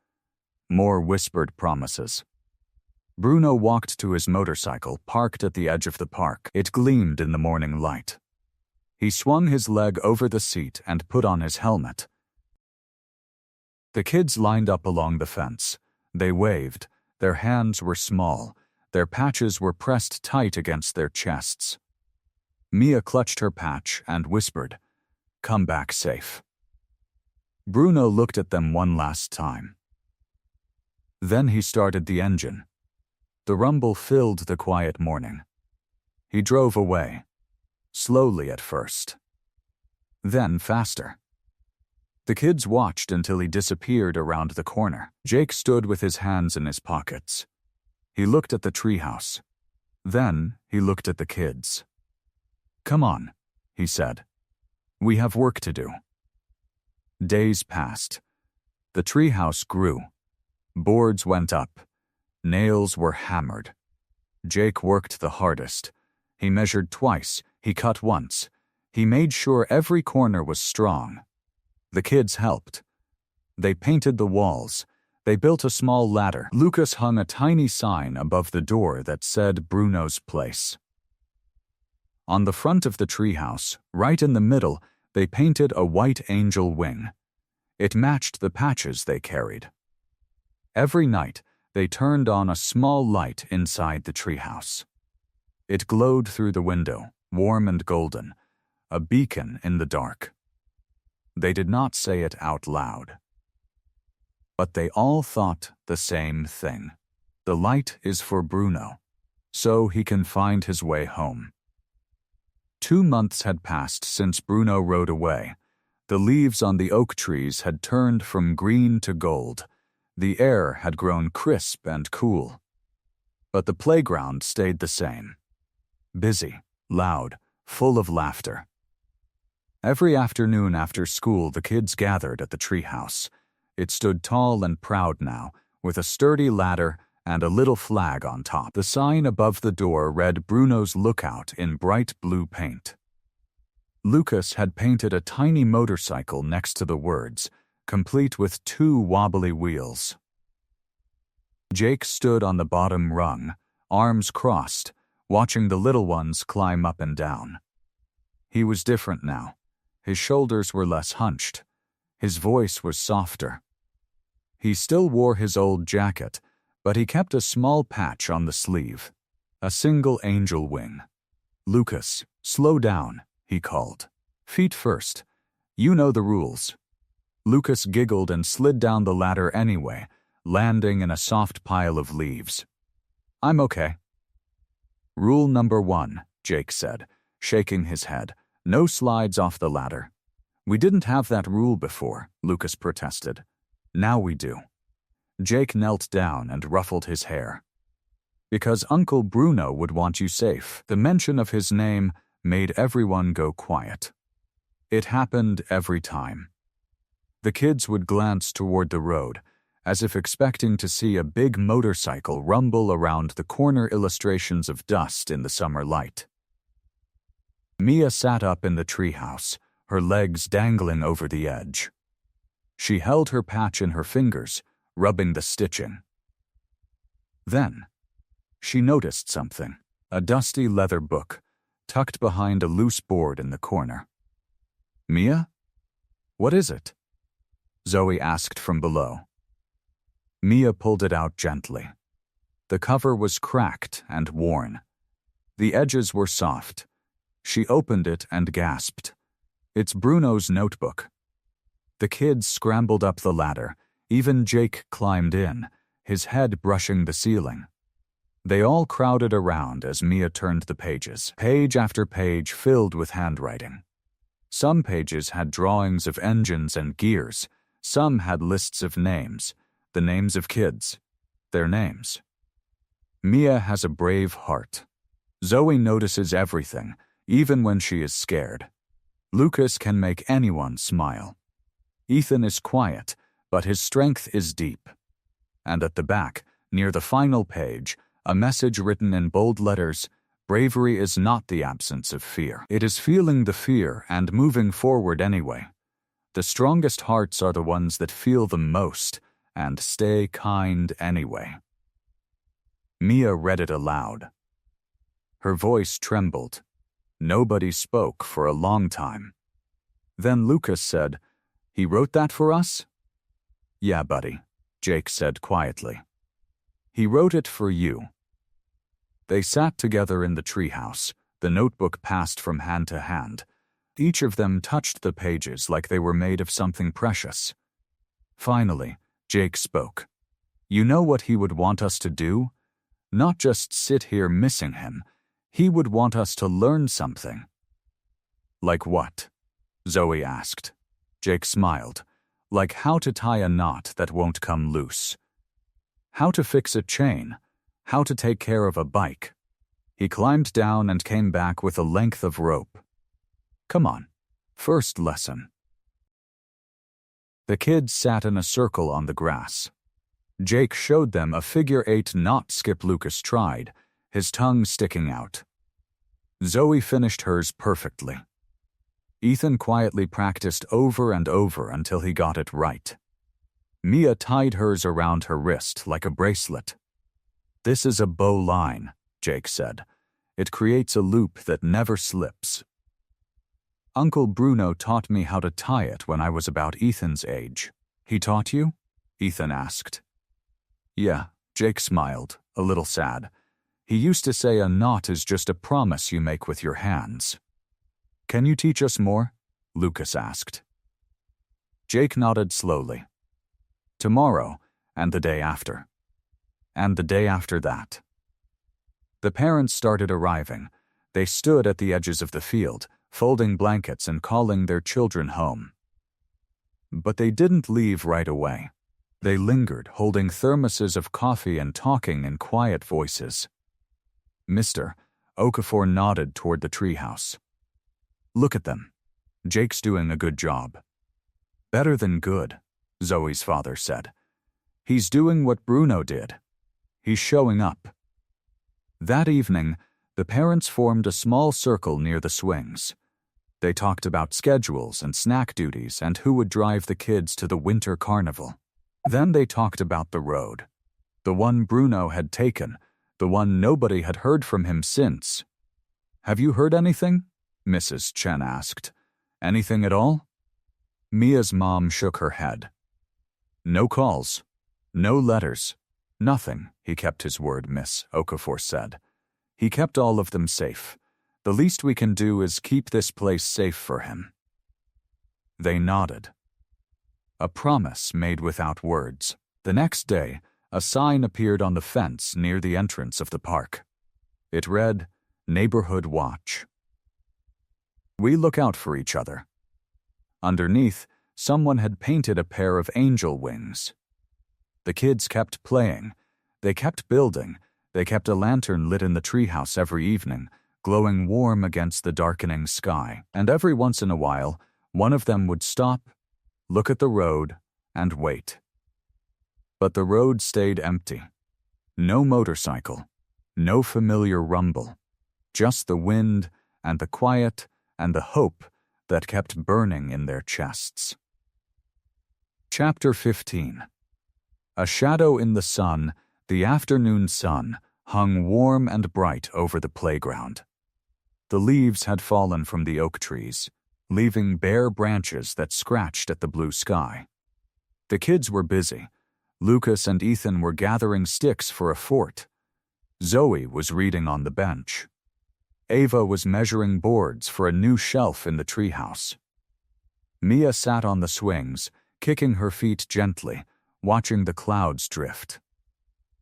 more whispered promises. Bruno walked to his motorcycle, parked at the edge of the park. It gleamed in the morning light. He swung his leg over the seat and put on his helmet. The kids lined up along the fence. They waved. Their hands were small. Their patches were pressed tight against their chests. Mia clutched her patch and whispered, "Come back safe." Bruno looked at them one last time. Then he started the engine. The rumble filled the quiet morning. He drove away, slowly at first, then faster. The kids watched until he disappeared around the corner. Jake stood with his hands in his pockets. He looked at the treehouse. Then he looked at the kids. "Come on," he said. "We have work to do." Days passed. The treehouse grew. Boards went up. Nails were hammered. Jake worked the hardest. He measured twice. He cut once. He made sure every corner was strong. The kids helped. They painted the walls. They built a small ladder. Lucas hung a tiny sign above the door that said Bruno's Place. On the front of the treehouse, right in the middle, they painted a white angel wing. It matched the patches they carried. Every night, they turned on a small light inside the treehouse. It glowed through the window, warm and golden, a beacon in the dark. They did not say it out loud. But they all thought the same thing. The light is for Bruno, so he can find his way home. 2 months had passed since Bruno rode away. The leaves on the oak trees had turned from green to gold. The air had grown crisp and cool. But the playground stayed the same. Busy, loud, full of laughter. Every afternoon after school, the kids gathered at the treehouse. It stood tall and proud now, with a sturdy ladder and a little flag on top. The sign above the door read Bruno's Lookout in bright blue paint. Lucas had painted a tiny motorcycle next to the words, complete with 2 wobbly wheels. Jake stood on the bottom rung, arms crossed, watching the little ones climb up and down. He was different now. His shoulders were less hunched. His voice was softer. He still wore his old jacket, But he kept a small patch on the sleeve, a single angel wing. "Lucas, slow down," he called. "Feet first. You know the rules." Lucas giggled and slid down the ladder anyway, landing in a soft pile of leaves. "I'm okay." "Rule number 1, Jake said, shaking his head. "No slides off the ladder." "We didn't have that rule before," Lucas protested. "Now we do." Jake knelt down and ruffled his hair. "Because Uncle Bruno would want you safe." The mention of his name made everyone go quiet. It happened every time. The kids would glance toward the road, as if expecting to see a big motorcycle rumble around the corner illustrations of dust in the summer light. Mia sat up in the treehouse, her legs dangling over the edge. She held her patch in her fingers, rubbing the stitching. Then, she noticed something, a dusty leather book, tucked behind a loose board in the corner. "Mia? What is it?" Zoe asked from below. Mia pulled it out gently. The cover was cracked and worn. The edges were soft. She opened it and gasped. "It's Bruno's notebook." The kids scrambled up the ladder. Even Jake climbed in, his head brushing the ceiling. They all crowded around as Mia turned the pages, page after page filled with handwriting. Some pages had drawings of engines and gears. Some had lists of names, the names of kids, their names. Mia has a brave heart. Zoe notices everything, even when she is scared. Lucas can make anyone smile. Ethan is quiet, but his strength is deep. And at the back, near the final page, a message written in bold letters: "Bravery is not the absence of fear. It is feeling the fear and moving forward anyway. The strongest hearts are the ones that feel the most and stay kind anyway." Mia read it aloud. Her voice trembled. Nobody spoke for a long time. Then Lucas said, "He wrote that for us?" "Yeah, buddy," Jake said quietly. "He wrote it for you." They sat together in the treehouse, the notebook passed from hand to hand. Each of them touched the pages like they were made of something precious. Finally, Jake spoke. "You know what he would want us to do? Not just sit here missing him. He would want us to learn something." "Like what?" Zoe asked. Jake smiled. "Like how to tie a knot that won't come loose. How to fix a chain. How to take care of a bike." He climbed down and came back with a length of rope. "Come on. First lesson." The kids sat in a circle on the grass. Jake showed them a figure-8 knot skip Lucas tried, his tongue sticking out. Zoe finished hers perfectly. Ethan quietly practiced over and over until he got it right. Mia tied hers around her wrist like a bracelet. "This is a bow line," Jake said. "It creates a loop that never slips." "Uncle Bruno taught me how to tie it when I was about Ethan's age." "He taught you?" Ethan asked. "Yeah," Jake smiled, a little sad. "He used to say a knot is just a promise you make with your hands." "Can you teach us more?" Lucas asked. Jake nodded slowly. "Tomorrow, and the day after. And the day after that." The parents started arriving. They stood at the edges of the field, folding blankets and calling their children home. But they didn't leave right away. They lingered, holding thermoses of coffee and talking in quiet voices. "Mr. Okafor nodded toward the treehouse. "Look at them. Jake's doing a good job." "Better than good," Zoe's father said. "He's doing what Bruno did. He's showing up." That evening, the parents formed a small circle near the swings. They talked about schedules and snack duties and who would drive the kids to the winter carnival. Then they talked about the road. The one Bruno had taken, the one nobody had heard from him since. "Have you heard anything?" Mrs. Chen asked. "Anything at all?" Mia's mom shook her head. "No calls. No letters. Nothing, he kept his word, Miss, Okafor said. He kept all of them safe. The least we can do is keep this place safe for him. They nodded. A promise made without words. The next day, a sign appeared on the fence near the entrance of the park. It read, Neighborhood Watch. We look out for each other. Underneath, someone had painted a pair of angel wings. The kids kept playing. They kept building. They kept a lantern lit in the treehouse every evening, glowing warm against the darkening sky. And every once in a while, one of them would stop, look at the road, and wait. But the road stayed empty. No motorcycle, no familiar rumble, just the wind and the quiet and the hope that kept burning in their chests. Chapter 15. A shadow in the sun, the afternoon sun, hung warm and bright over the playground. The leaves had fallen from the oak trees, leaving bare branches that scratched at the blue sky. The kids were busy. Lucas and Ethan were gathering sticks for a fort. Zoe was reading on the bench. Ava was measuring boards for a new shelf in the treehouse. Mia sat on the swings, kicking her feet gently, watching the clouds drift.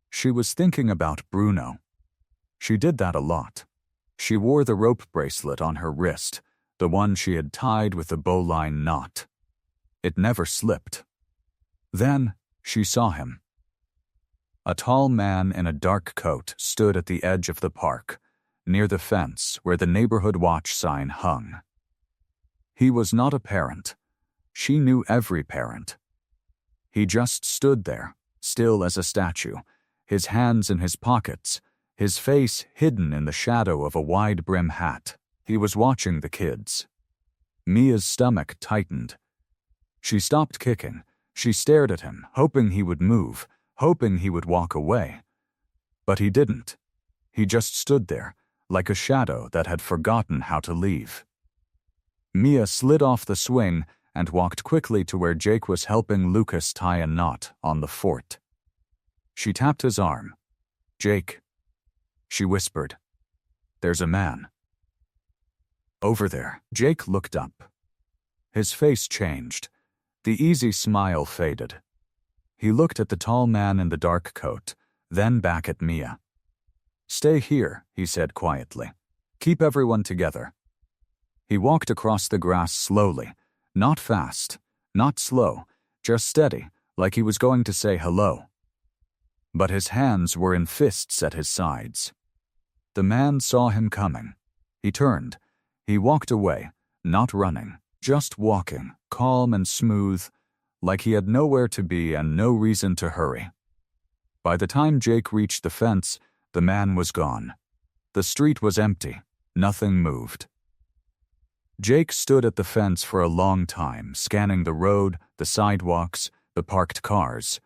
She was thinking about Bruno. She did that a lot. She wore the rope bracelet on her wrist, the one she had tied with a bowline knot. It never slipped. Then she saw him. A tall man in a dark coat stood at the edge of the park, near the fence where the neighborhood watch sign hung. He was not a parent. She knew every parent. He just stood there, still as a statue, his hands in his pockets, his face hidden in the shadow of a wide-brim hat. He was watching the kids. Mia's stomach tightened. She stopped kicking. She stared at him, hoping he would move, hoping he would walk away. But he didn't. He just stood there, like a shadow that had forgotten how to leave. Mia slid off the swing and walked quickly to where Jake was helping Lucas tie a knot on the fort. She tapped his arm. "Jake," she whispered. "There's a man." Over there. Jake looked up. His face changed. The easy smile faded. He looked at the tall man in the dark coat, then back at Mia. "Stay here," he said quietly. "Keep everyone together." He walked across the grass slowly, not fast, not slow, just steady, like he was going to say hello. But his hands were in fists at his sides. The man saw him coming. He turned. He walked away, not running, just walking, calm and smooth, like he had nowhere to be and no reason to hurry. By the time Jake reached the fence, the man was gone. The street was empty. Nothing moved. Jake stood at the fence for a long time, scanning the road, the sidewalks, the parked cars.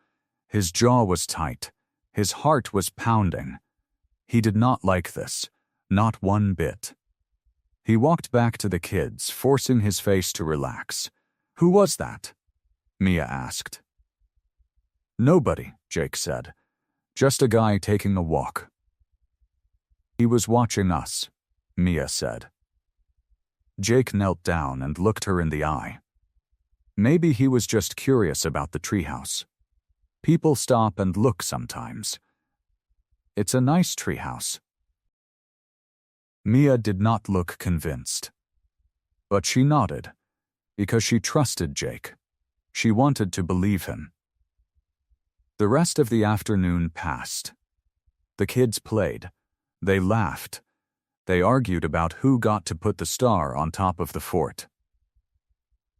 His jaw was tight. His heart was pounding. He did not like this, not one bit. He walked back to the kids, forcing his face to relax. "Who was that?" Mia asked. "Nobody," Jake said. "Just a guy taking a walk." "He was watching us," Mia said. Jake knelt down and looked her in the eye. Maybe he was just curious about the treehouse. People stop and look sometimes. It's a nice treehouse. Mia did not look convinced. But she nodded, because she trusted Jake. She wanted to believe him. The rest of the afternoon passed. The kids played. They laughed. They argued about who got to put the star on top of the fort.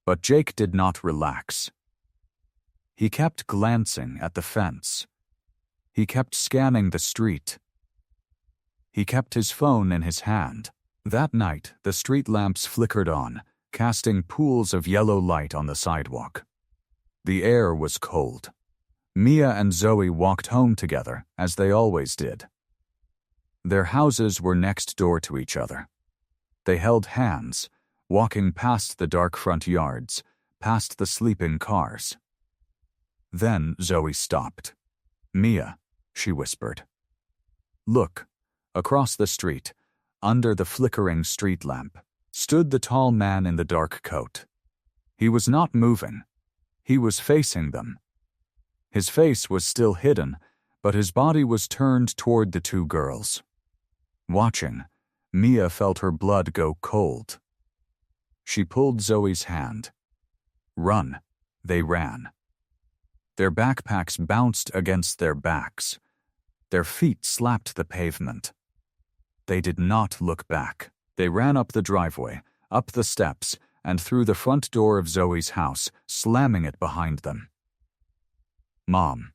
But Jake did not relax. He kept glancing at the fence. He kept scanning the street. He kept his phone in his hand. That night, the street lamps flickered on, casting pools of yellow light on the sidewalk. The air was cold. Mia and Zoe walked home together, as they always did. Their houses were next door to each other. They held hands, walking past the dark front yards, past the sleeping cars. Then Zoe stopped. "Mia," she whispered. Look, across the street, under the flickering street lamp, stood the tall man in the dark coat. He was not moving. He was facing them. His face was still hidden, but his body was turned toward the two girls. Watching, Mia felt her blood go cold. She pulled Zoe's hand. Run, they ran. Their backpacks bounced against their backs. Their feet slapped the pavement. They did not look back. They ran up the driveway, up the steps, and through the front door of Zoe's house, slamming it behind them. Mom,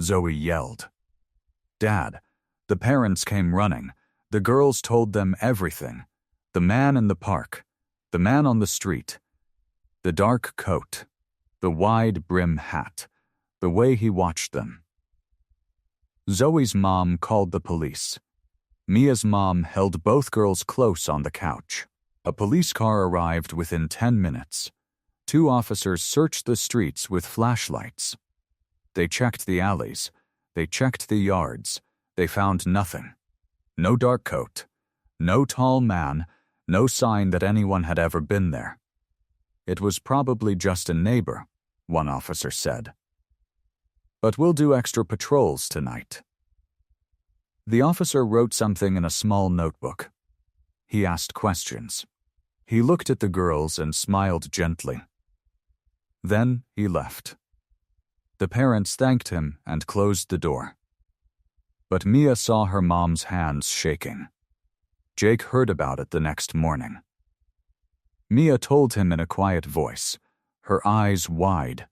Zoe yelled. Dad, the parents came running. The girls told them everything. The man in the park, the man on the street, the dark coat, the wide brim hat, the way he watched them. Zoe's mom called the police. Mia's mom held both girls close on the couch. A police car arrived within 10 minutes. 2 officers searched the streets with flashlights. They checked the alleys. They checked the yards. They found nothing. No dark coat. No tall man. No sign that anyone had ever been there. It was probably just a neighbor, one officer said. But we'll do extra patrols tonight. The officer wrote something in a small notebook. He asked questions. He looked at the girls and smiled gently. Then he left. The parents thanked him and closed the door. But Mia saw her mom's hands shaking. Jake heard about it the next morning. Mia told him in a quiet voice, her eyes wide.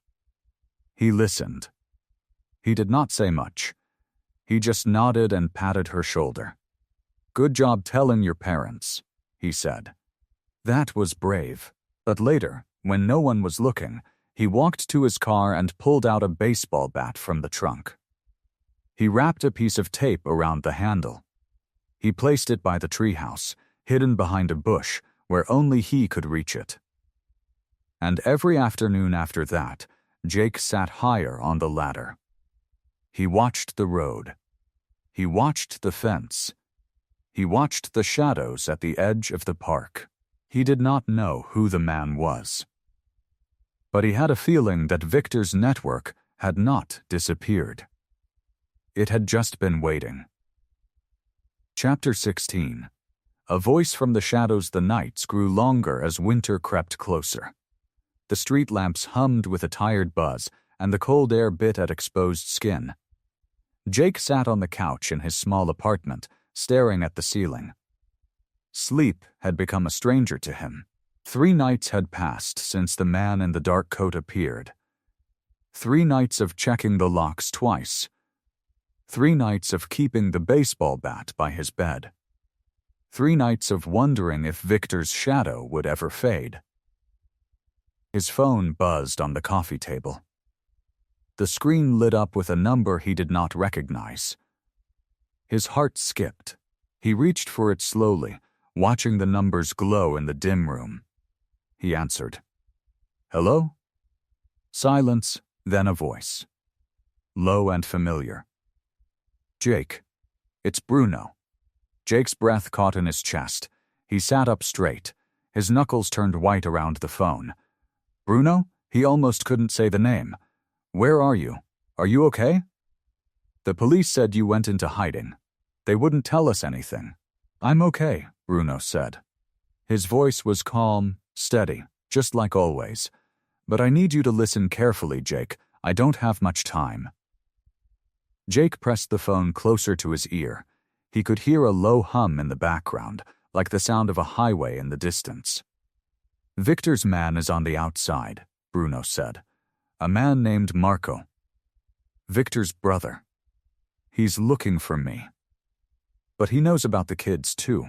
He listened. He did not say much. He just nodded and patted her shoulder. Good job telling your parents, he said. That was brave. But later, when no one was looking, he walked to his car and pulled out a baseball bat from the trunk. He wrapped a piece of tape around the handle. He placed it by the treehouse, hidden behind a bush where only he could reach it. And every afternoon after that, Jake sat higher on the ladder. He watched the road. He watched the fence. He watched the shadows at the edge of the park. He did not know who the man was. But he had a feeling that Victor's network had not disappeared. It had just been waiting. Chapter 16. A voice from the shadows. The nights grew longer as winter crept closer. The street lamps hummed with a tired buzz, and the cold air bit at exposed skin. Jake sat on the couch in his small apartment, staring at the ceiling. Sleep had become a stranger to him. 3 nights had passed since the man in the dark coat appeared. 3 nights of checking the locks twice. 3 nights of keeping the baseball bat by his bed. 3 nights of wondering if Victor's shadow would ever fade. His phone buzzed on the coffee table. The screen lit up with a number he did not recognize. His heart skipped. He reached for it slowly, watching the numbers glow in the dim room. He answered. Hello? Silence, then a voice. Low and familiar. Jake. It's Bruno. Jake's breath caught in his chest. He sat up straight. His knuckles turned white around the phone. Bruno? He almost couldn't say the name. Where are you? Are you okay? The police said you went into hiding. They wouldn't tell us anything. I'm okay, Bruno said. His voice was calm, steady, just like always. But I need you to listen carefully, Jake. I don't have much time. Jake pressed the phone closer to his ear. He could hear a low hum in the background, like the sound of a highway in the distance. Victor's man is on the outside, Bruno said. A man named Marco. Victor's brother. He's looking for me. But he knows about the kids, too.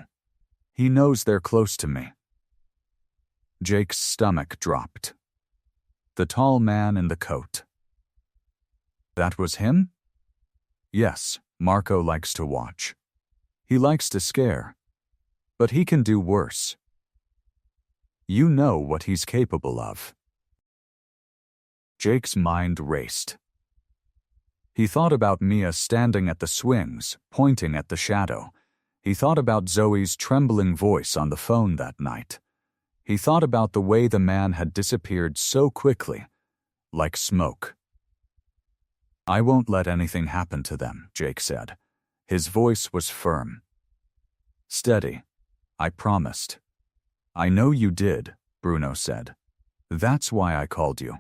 He knows they're close to me. Jake's stomach dropped. The tall man in the coat. That was him? Yes, Marco likes to watch. He likes to scare. But he can do worse. You know what he's capable of. Jake's mind raced. He thought about Mia standing at the swings, pointing at the shadow. He thought about Zoe's trembling voice on the phone that night. He thought about the way the man had disappeared so quickly, like smoke. "I won't let anything happen to them," Jake said. His voice was firm. "Steady. I promised." "I know you did," Bruno said. "That's why I called you.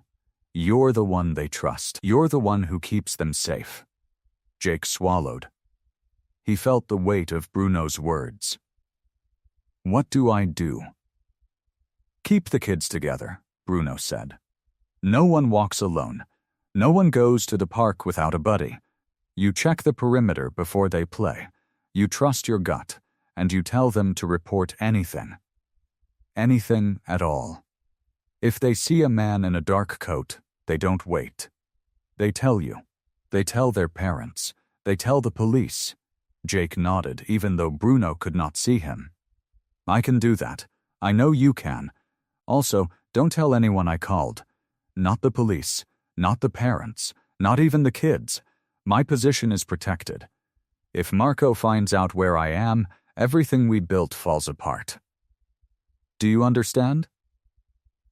You're the one they trust. You're the one who keeps them safe." Jake swallowed. He felt the weight of Bruno's words. "What do I do?" "Keep the kids together," Bruno said. "No one walks alone. No one goes to the park without a buddy. You check the perimeter before they play. You trust your gut, and you tell them to report anything. Anything at all. If they see a man in a dark coat, they don't wait. They tell you. They tell their parents. They tell the police." Jake nodded, even though Bruno could not see him. "I can do that. I know you can. Also, don't tell anyone I called. Not the police, not the parents, not even the kids. My position is protected. If Marco finds out where I am, everything we built falls apart. Do you understand?"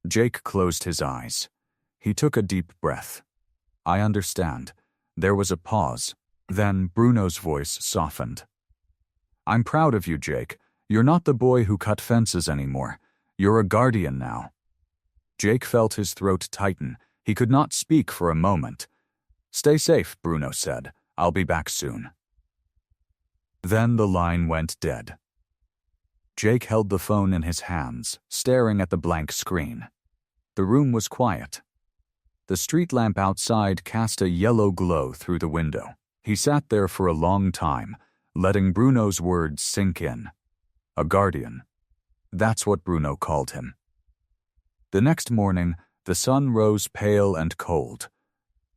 Jake closed his eyes. He took a deep breath. "I understand." There was a pause. Then Bruno's voice softened. "I'm proud of you, Jake. You're not the boy who cut fences anymore. You're a guardian now." Jake felt his throat tighten. He could not speak for a moment. "Stay safe," Bruno said. "I'll be back soon." Then the line went dead. Jake held the phone in his hands, staring at the blank screen. The room was quiet. The street lamp outside cast a yellow glow through the window. He sat there for a long time, letting Bruno's words sink in. A guardian. That's what Bruno called him. The next morning, the sun rose pale and cold.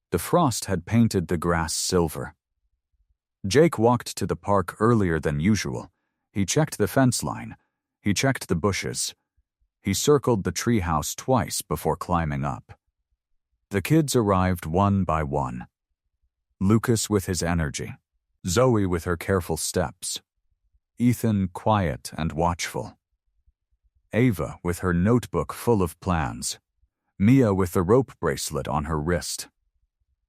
The frost had painted the grass silver. Jake walked to the park earlier than usual. He checked the fence line. He checked the bushes. He circled the treehouse twice before climbing up. The kids arrived one by one. Lucas with his energy. Zoe with her careful steps. Ethan quiet and watchful. Ava with her notebook full of plans. Mia with the rope bracelet on her wrist.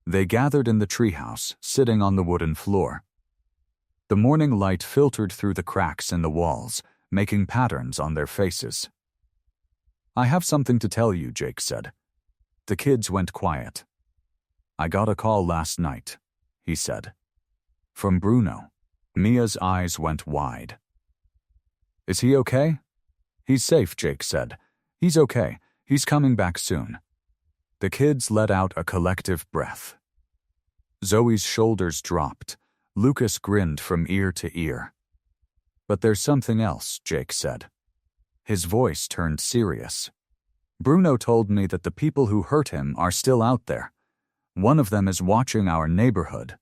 They gathered in the treehouse, sitting on the wooden floor. The morning light filtered through the cracks in the walls, making patterns on their faces. "I have something to tell you," Jake said. The kids went quiet. "I got a call last night," he said. "From Bruno." Mia's eyes went wide. "Is he okay?" "He's safe," Jake said. "He's okay. He's coming back soon." The kids let out a collective breath. Zoe's shoulders dropped. Lucas grinned from ear to ear. "But there's something else," Jake said. His voice turned serious. "Bruno told me that the people who hurt him are still out there. One of them is watching our neighborhood.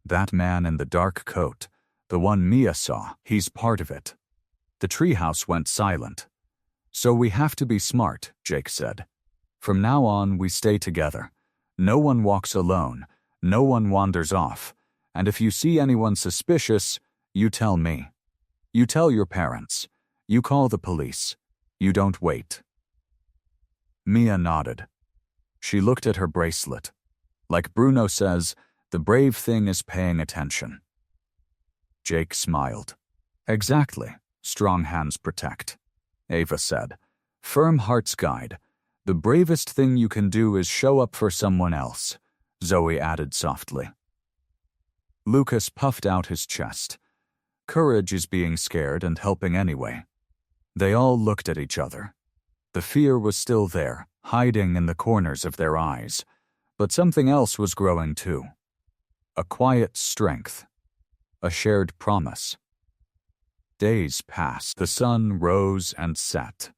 That man in the dark coat, the one Mia saw, he's part of it." The treehouse went silent. "So we have to be smart," Jake said. "From now on, we stay together. No one walks alone. No one wanders off. And if you see anyone suspicious, you tell me. You tell your parents. You call the police. You don't wait." Mia nodded. She looked at her bracelet. Like Bruno says, the brave thing is paying attention. Jake smiled. "Exactly. Strong hands protect." Ava said. "Firm heart's guide. The bravest thing you can do is show up for someone else," Zoe added softly. Lucas puffed out his chest. Courage is being scared and helping anyway. They all looked at each other. The fear was still there, hiding in the corners of their eyes. But something else was growing too. A quiet strength. A shared promise. Days passed. The sun rose and set.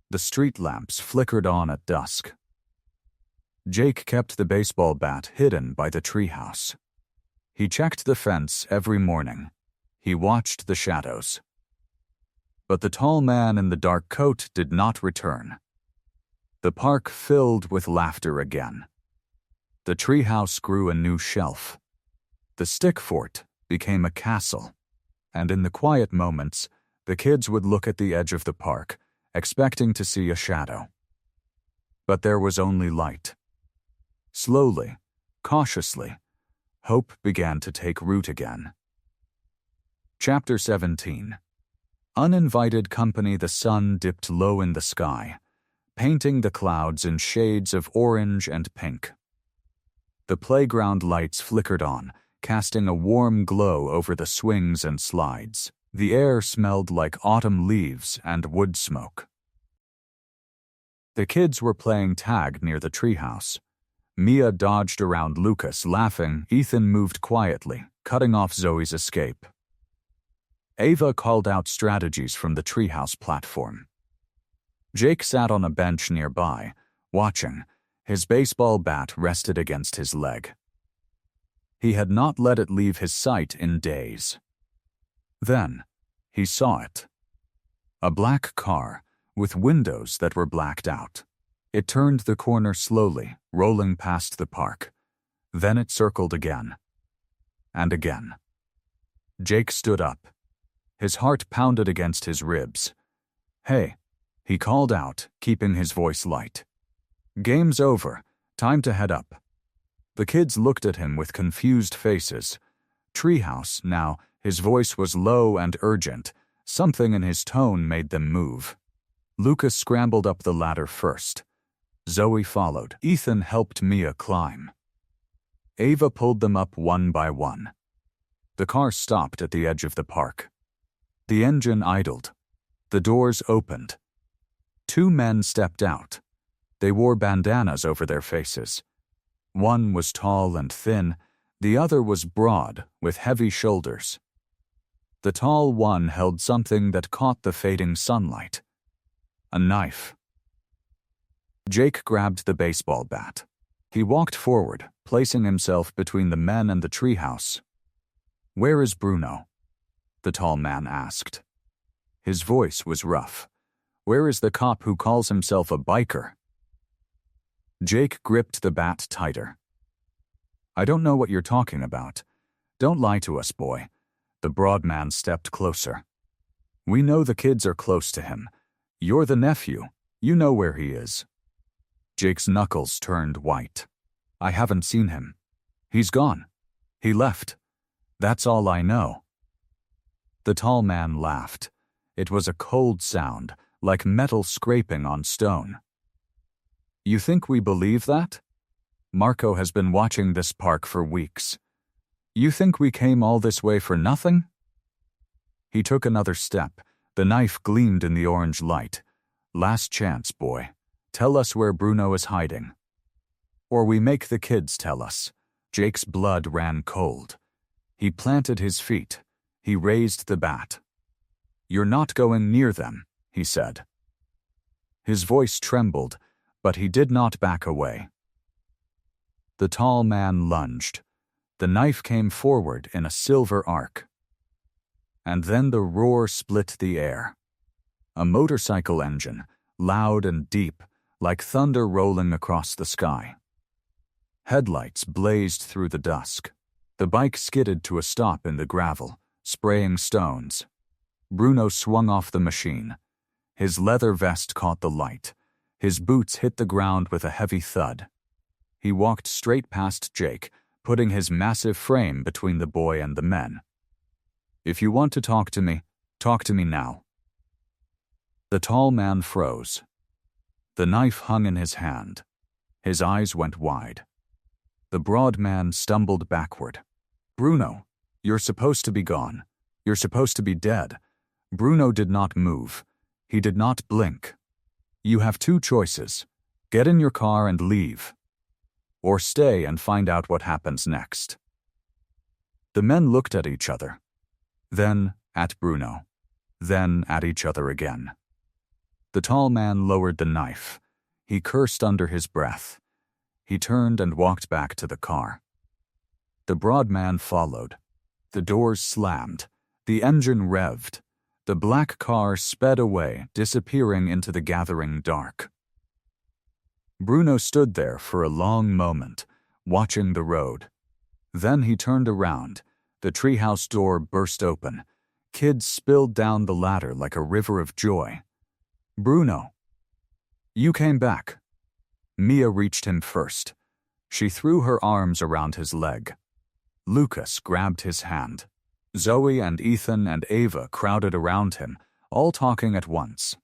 The street lamps flickered on at dusk. Jake kept the baseball bat hidden by the treehouse. He checked the fence every morning. He watched the shadows. But the tall man in the dark coat did not return. The park filled with laughter again. The treehouse grew a new shelf. The stick fort became a castle. And in the quiet moments, the kids would look at the edge of the park, expecting to see a shadow. But there was only light. Slowly, cautiously, hope began to take root again. Chapter 17. Uninvited company. The sun dipped low in the sky, painting the clouds in shades of orange and pink. The playground lights flickered on, casting a warm glow over the swings and slides. The air smelled like autumn leaves and wood smoke. The kids were playing tag near the treehouse. Mia dodged around Lucas, laughing. Ethan moved quietly, cutting off Zoe's escape. Ava called out strategies from the treehouse platform. Jake sat on a bench nearby, watching. His baseball bat rested against his leg. He had not let it leave his sight in days. Then, he saw it. A black car, with windows that were blacked out. It turned the corner slowly, rolling past the park. Then it circled again. And again. Jake stood up. His heart pounded against his ribs. "Hey," he called out, keeping his voice light. "Game's over. Time to head up." The kids looked at him with confused faces. Treehouse, now, his voice was low and urgent. Something in his tone made them move. Lucas scrambled up the ladder first. Zoe followed. Ethan helped Mia climb. Ava pulled them up one by one. The car stopped at the edge of the park. The engine idled. The doors opened. Two men stepped out. They wore bandanas over their faces. One was tall and thin, the other was broad, with heavy shoulders. The tall one held something that caught the fading sunlight. A knife. Jake grabbed the baseball bat. He walked forward, placing himself between the men and the treehouse. "Where is Bruno?" the tall man asked. His voice was rough. "Where is the cop who calls himself a biker?" Jake gripped the bat tighter. "I don't know what you're talking about. Don't lie to us, boy." The broad man stepped closer. "We know the kids are close to him. You're the nephew. You know where he is." Jake's knuckles turned white. "I haven't seen him. He's gone. He left. That's all I know." The tall man laughed. It was a cold sound, like metal scraping on stone. "You think we believe that? Marco has been watching this park for weeks. You think we came all this way for nothing?" He took another step. The knife gleamed in the orange light. "Last chance, boy. Tell us where Bruno is hiding. Or we make the kids tell us." Jake's blood ran cold. He planted his feet. He raised the bat. "You're not going near them," he said. His voice trembled, but he did not back away. The tall man lunged. The knife came forward in a silver arc. And then the roar split the air. A motorcycle engine, loud and deep, like thunder rolling across the sky. Headlights blazed through the dusk. The bike skidded to a stop in the gravel, spraying stones. Bruno swung off the machine. His leather vest caught the light. His boots hit the ground with a heavy thud. He walked straight past Jake, putting his massive frame between the boy and the men. "If you want to talk to me now." The tall man froze. The knife hung in his hand. His eyes went wide. The broad man stumbled backward. "Bruno, you're supposed to be gone. You're supposed to be dead." Bruno did not move. He did not blink. "You have two choices. Get in your car and leave. Or stay and find out what happens next." The men looked at each other. Then at Bruno. Then at each other again. The tall man lowered the knife. He cursed under his breath. He turned and walked back to the car. The broad man followed. The doors slammed. The engine revved. The black car sped away, disappearing into the gathering dark. Bruno stood there for a long moment, watching the road. Then he turned around. The treehouse door burst open. Kids spilled down the ladder like a river of joy. "Bruno, you came back." Mia reached him first. She threw her arms around his leg. Lucas grabbed his hand. Zoe and Ethan and Ava crowded around him, all talking at once.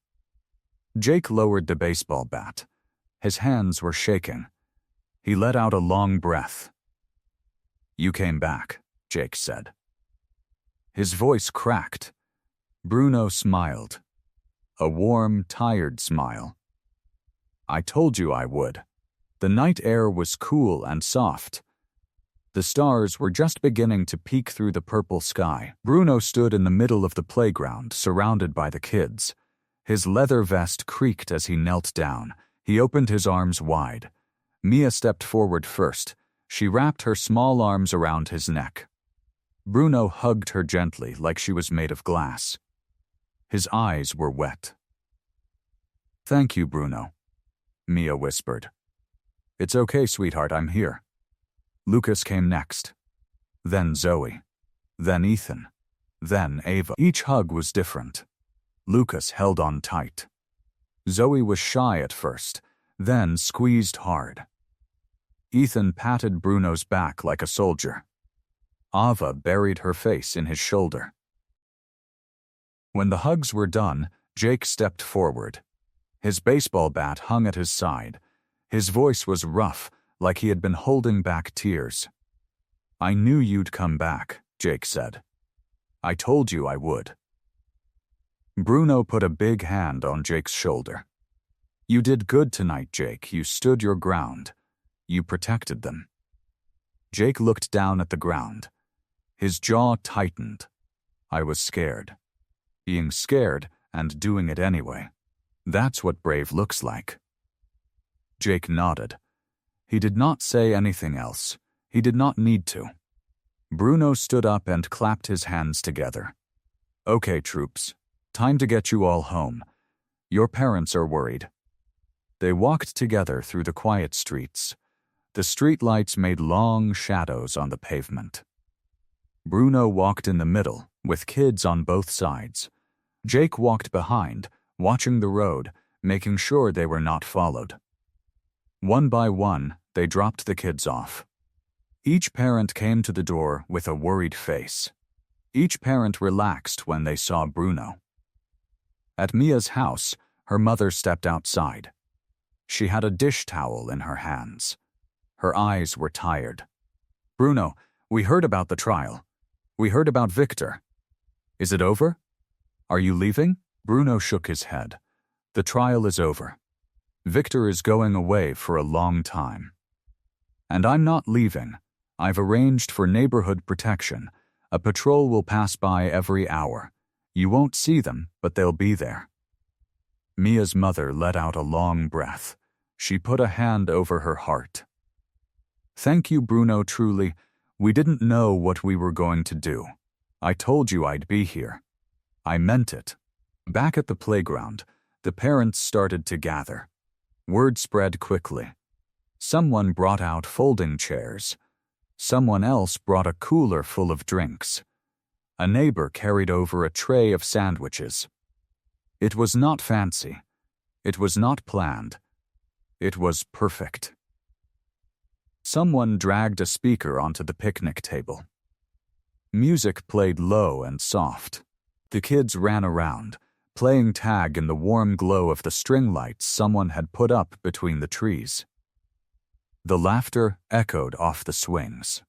Jake lowered the baseball bat. His hands were shaking. He let out a long breath. "You came back," Jake said. His voice cracked. Bruno smiled. A warm, tired smile. "I told you I would." The night air was cool and soft. The stars were just beginning to peek through the purple sky. Bruno stood in the middle of the playground, surrounded by the kids. His leather vest creaked as he knelt down. He opened his arms wide. Mia stepped forward first. She wrapped her small arms around his neck. Bruno hugged her gently like she was made of glass. His eyes were wet. "Thank you, Bruno," Mia whispered. "It's okay, sweetheart, I'm here." Lucas came next. Then Zoe. Then Ethan. Then Ava. Each hug was different. Lucas held on tight. Zoe was shy at first, then squeezed hard. Ethan patted Bruno's back like a soldier. Ava buried her face in his shoulder. When the hugs were done, Jake stepped forward. His baseball bat hung at his side. His voice was rough, like he had been holding back tears. "I knew you'd come back," Jake said. "I told you I would." Bruno put a big hand on Jake's shoulder. "You did good tonight, Jake. You stood your ground. You protected them." Jake looked down at the ground. His jaw tightened. I was scared. Being scared and doing it anyway. That's what brave looks like. Jake nodded. He did not say anything else. He did not need to. Bruno stood up and clapped his hands together. "Okay, troops. Time to get you all home. Your parents are worried." They walked together through the quiet streets. The streetlights made long shadows on the pavement. Bruno walked in the middle, with kids on both sides. Jake walked behind, watching the road, making sure they were not followed. One by one, they dropped the kids off. Each parent came to the door with a worried face. Each parent relaxed when they saw Bruno. At Mia's house, her mother stepped outside. She had a dish towel in her hands. Her eyes were tired. "Bruno, we heard about the trial. We heard about Victor. Is it over? Are you leaving?" Bruno shook his head. "The trial is over. Victor is going away for a long time. And I'm not leaving. I've arranged for neighborhood protection. A patrol will pass by every hour. You won't see them, but they'll be there." Mia's mother let out a long breath. She put a hand over her heart. "Thank you, Bruno, truly. We didn't know what we were going to do. I told you I'd be here. I meant it." Back at the playground, the parents started to gather. Word spread quickly. Someone brought out folding chairs. Someone else brought a cooler full of drinks. A neighbor carried over a tray of sandwiches. It was not fancy. It was not planned. It was perfect. Someone dragged a speaker onto the picnic table. Music played low and soft. The kids ran around, playing tag in the warm glow of the string lights someone had put up between the trees. The laughter echoed off the swings.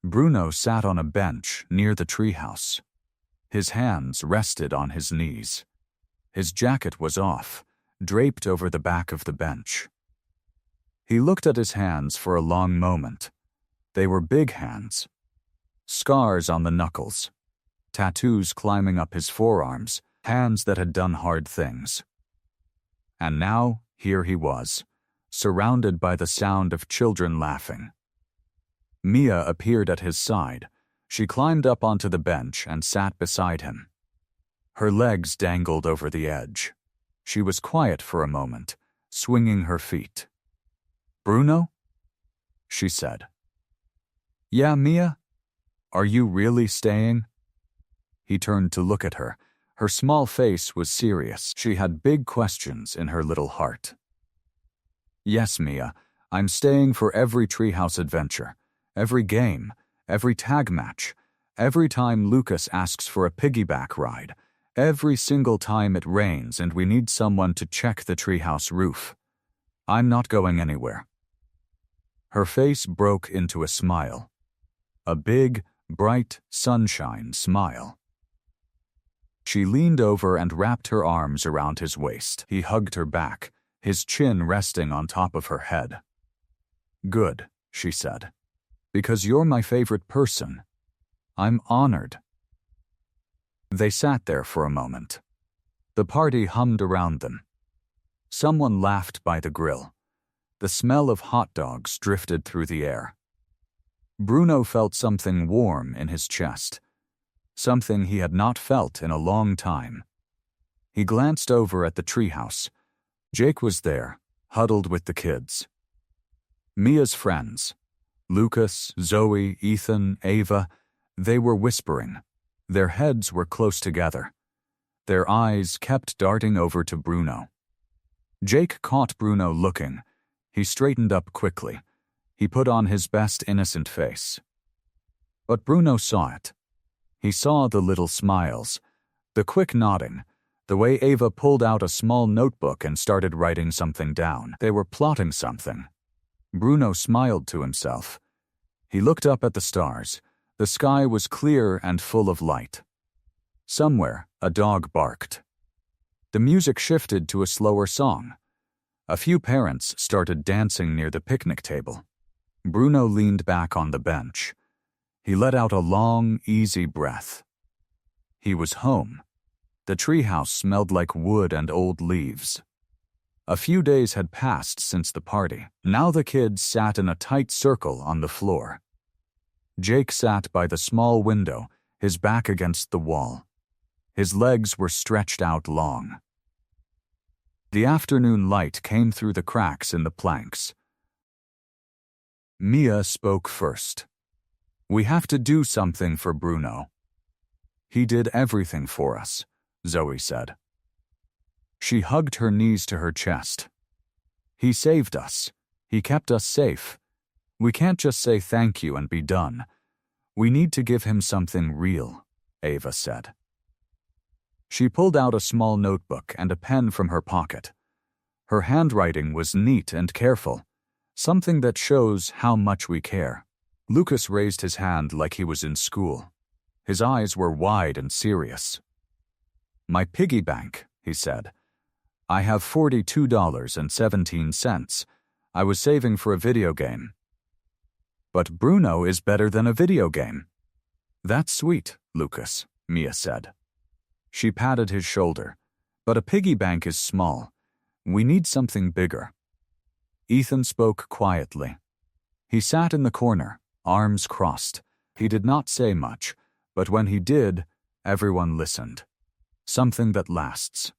Bruno sat on a bench near the treehouse. His hands rested on his knees. His jacket was off, draped over the back of the bench. He looked at his hands for a long moment. They were big hands. Scars on the knuckles. Tattoos climbing up his forearms. Hands that had done hard things. And now, here he was, surrounded by the sound of children laughing. Mia appeared at his side. She climbed up onto the bench and sat beside him. Her legs dangled over the edge. She was quiet for a moment, swinging her feet. "Bruno?" she said. Yeah, Mia? Are you really staying? He turned to look at her. Her small face was serious. She had big questions in her little heart. Yes, Mia, I'm staying for every treehouse adventure, every game, every tag match, every time Lucas asks for a piggyback ride, every single time it rains and we need someone to check the treehouse roof. I'm not going anywhere. Her face broke into a smile. A big, bright, sunshine smile. She leaned over and wrapped her arms around his waist. He hugged her back, his chin resting on top of her head. Good, she said, because you're my favorite person. I'm honored. They sat there for a moment. The party hummed around them. Someone laughed by the grill. The smell of hot dogs drifted through the air. Bruno felt something warm in his chest, something he had not felt in a long time. He glanced over at the treehouse. Jake was there, huddled with the kids. Mia's friends, Lucas, Zoe, Ethan, Ava, they were whispering. Their heads were close together. Their eyes kept darting over to Bruno. Jake caught Bruno looking. He straightened up quickly. He put on his best innocent face. But Bruno saw it. He saw the little smiles, the quick nodding, the way Ava pulled out a small notebook and started writing something down. They were plotting something. Bruno smiled to himself. He looked up at the stars. The sky was clear and full of light. Somewhere, a dog barked. The music shifted to a slower song. A few parents started dancing near the picnic table. Bruno leaned back on the bench. He let out a long, easy breath. He was home. The treehouse smelled like wood and old leaves. A few days had passed since the party. Now the kids sat in a tight circle on the floor. Jake sat by the small window, his back against the wall. His legs were stretched out long. The afternoon light came through the cracks in the planks. Mia spoke first. We have to do something for Bruno. He did everything for us, Zoe said. She hugged her knees to her chest. He saved us. He kept us safe. We can't just say thank you and be done. We need to give him something real, Ava said. She pulled out a small notebook and a pen from her pocket. Her handwriting was neat and careful, something that shows how much we care. Lucas raised his hand like he was in school. His eyes were wide and serious. My piggy bank, he said. I have $42.17. I was saving for a video game. But Bruno is better than a video game. That's sweet, Lucas, Mia said. She patted his shoulder. But a piggy bank is small. We need something bigger. Ethan spoke quietly. He sat in the corner, arms crossed. He did not say much, but when he did, everyone listened. Something that lasts.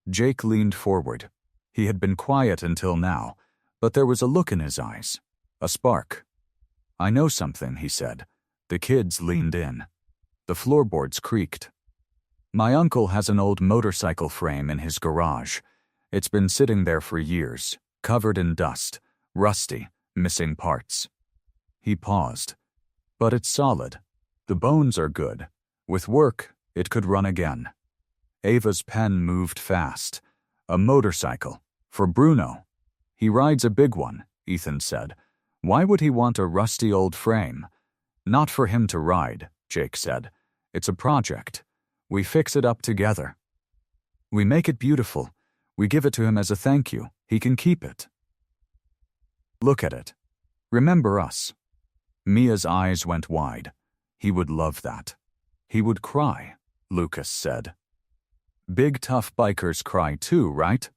Jake leaned forward. He had been quiet until now, but there was a look in his eyes, a spark. I know something, he said. The kids leaned in. The floorboards creaked. My uncle has an old motorcycle frame in his garage. It's been sitting there for years, covered in dust, rusty, missing parts. He paused. But it's solid. The bones are good. With work, it could run again. Ava's pen moved fast. A motorcycle. For Bruno. He rides a big one, Ethan said. Why would he want a rusty old frame? Not for him to ride, Jake said. It's a project. We fix it up together. We make it beautiful. We give it to him as a thank you. He can keep it. Look at it. Remember us. Mia's eyes went wide. He would love that. He would cry, Lucas said. Big tough bikers cry too, right?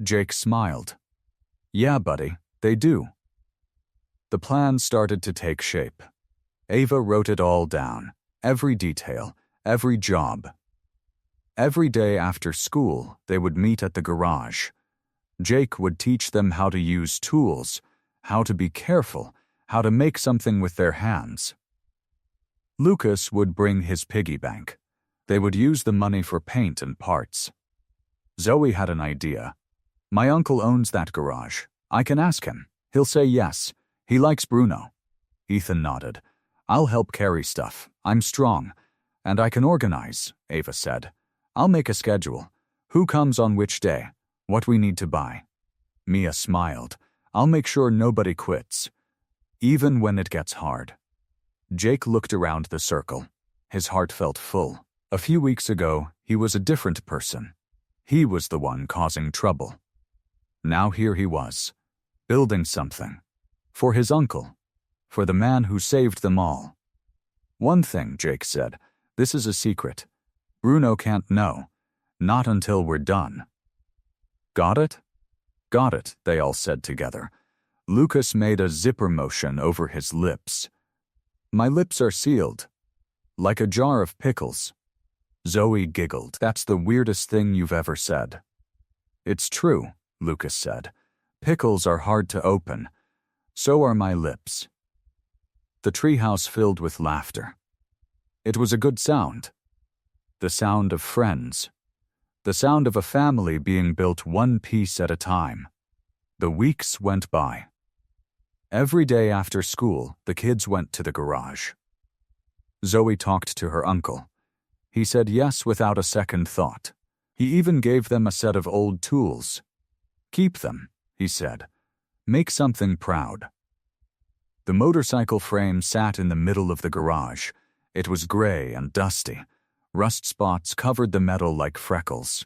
Jake smiled. Yeah, buddy, they do. The plan started to take shape. Ava wrote it all down, every detail, every job. Every day after school, they would meet at the garage. Jake would teach them how to use tools, how to be careful, how to make something with their hands. Lucas would bring his piggy bank. They would use the money for paint and parts. Zoe had an idea. My uncle owns that garage. I can ask him. He'll say yes. He likes Bruno. Ethan nodded. I'll help carry stuff. I'm strong. And I can organize, Ava said. I'll make a schedule. Who comes on which day? What we need to buy. Mia smiled. I'll make sure nobody quits. Even when it gets hard. Jake looked around the circle. His heart felt full. A few weeks ago, he was a different person. He was the one causing trouble. Now here he was, building something. For his uncle. For the man who saved them all. One thing, Jake said. This is a secret. Bruno can't know. Not until we're done. Got it? Got it, they all said together. Lucas made a zipper motion over his lips. My lips are sealed. Like a jar of pickles. Zoe giggled. That's the weirdest thing you've ever said. It's true, Lucas said. Pickles are hard to open. So are my lips. The treehouse filled with laughter. It was a good sound. The sound of friends. The sound of a family being built one piece at a time. The weeks went by. Every day after school, the kids went to the garage. Zoe talked to her uncle. He said yes without a second thought. He even gave them a set of old tools. Keep them, he said. Make something proud. The motorcycle frame sat in the middle of the garage. It was gray and dusty. Rust spots covered the metal like freckles.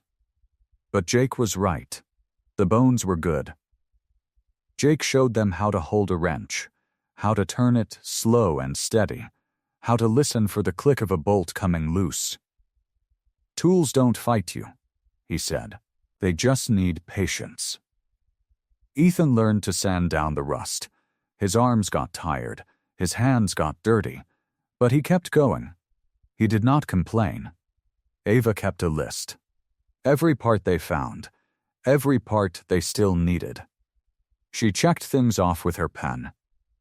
But Jake was right. The bones were good. Jake showed them how to hold a wrench, how to turn it slow and steady, how to listen for the click of a bolt coming loose. Tools don't fight you, he said. They just need patience. Ethan learned to sand down the rust. His arms got tired, his hands got dirty, but he kept going. He did not complain. Ava kept a list. Every part they found, every part they still needed. She checked things off with her pen.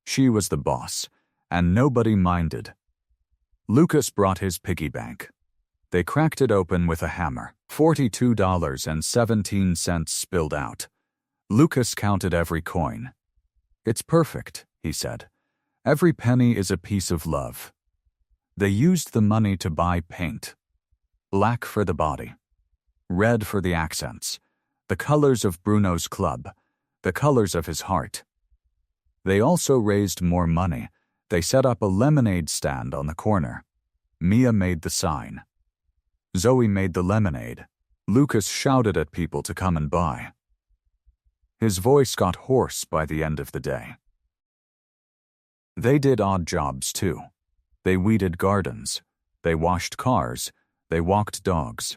She was the boss, and nobody minded. Lucas brought his piggy bank. They cracked it open with a hammer. $42.17 spilled out. Lucas counted every coin. It's perfect, he said. Every penny is a piece of love. They used the money to buy paint. Black for the body. Red for the accents. The colors of Bruno's club. The colors of his heart. They also raised more money. They set up a lemonade stand on the corner. Mia made the sign. Zoe made the lemonade. Lucas shouted at people to come and buy. His voice got hoarse by the end of the day. They did odd jobs too. They weeded gardens. They washed cars. They walked dogs.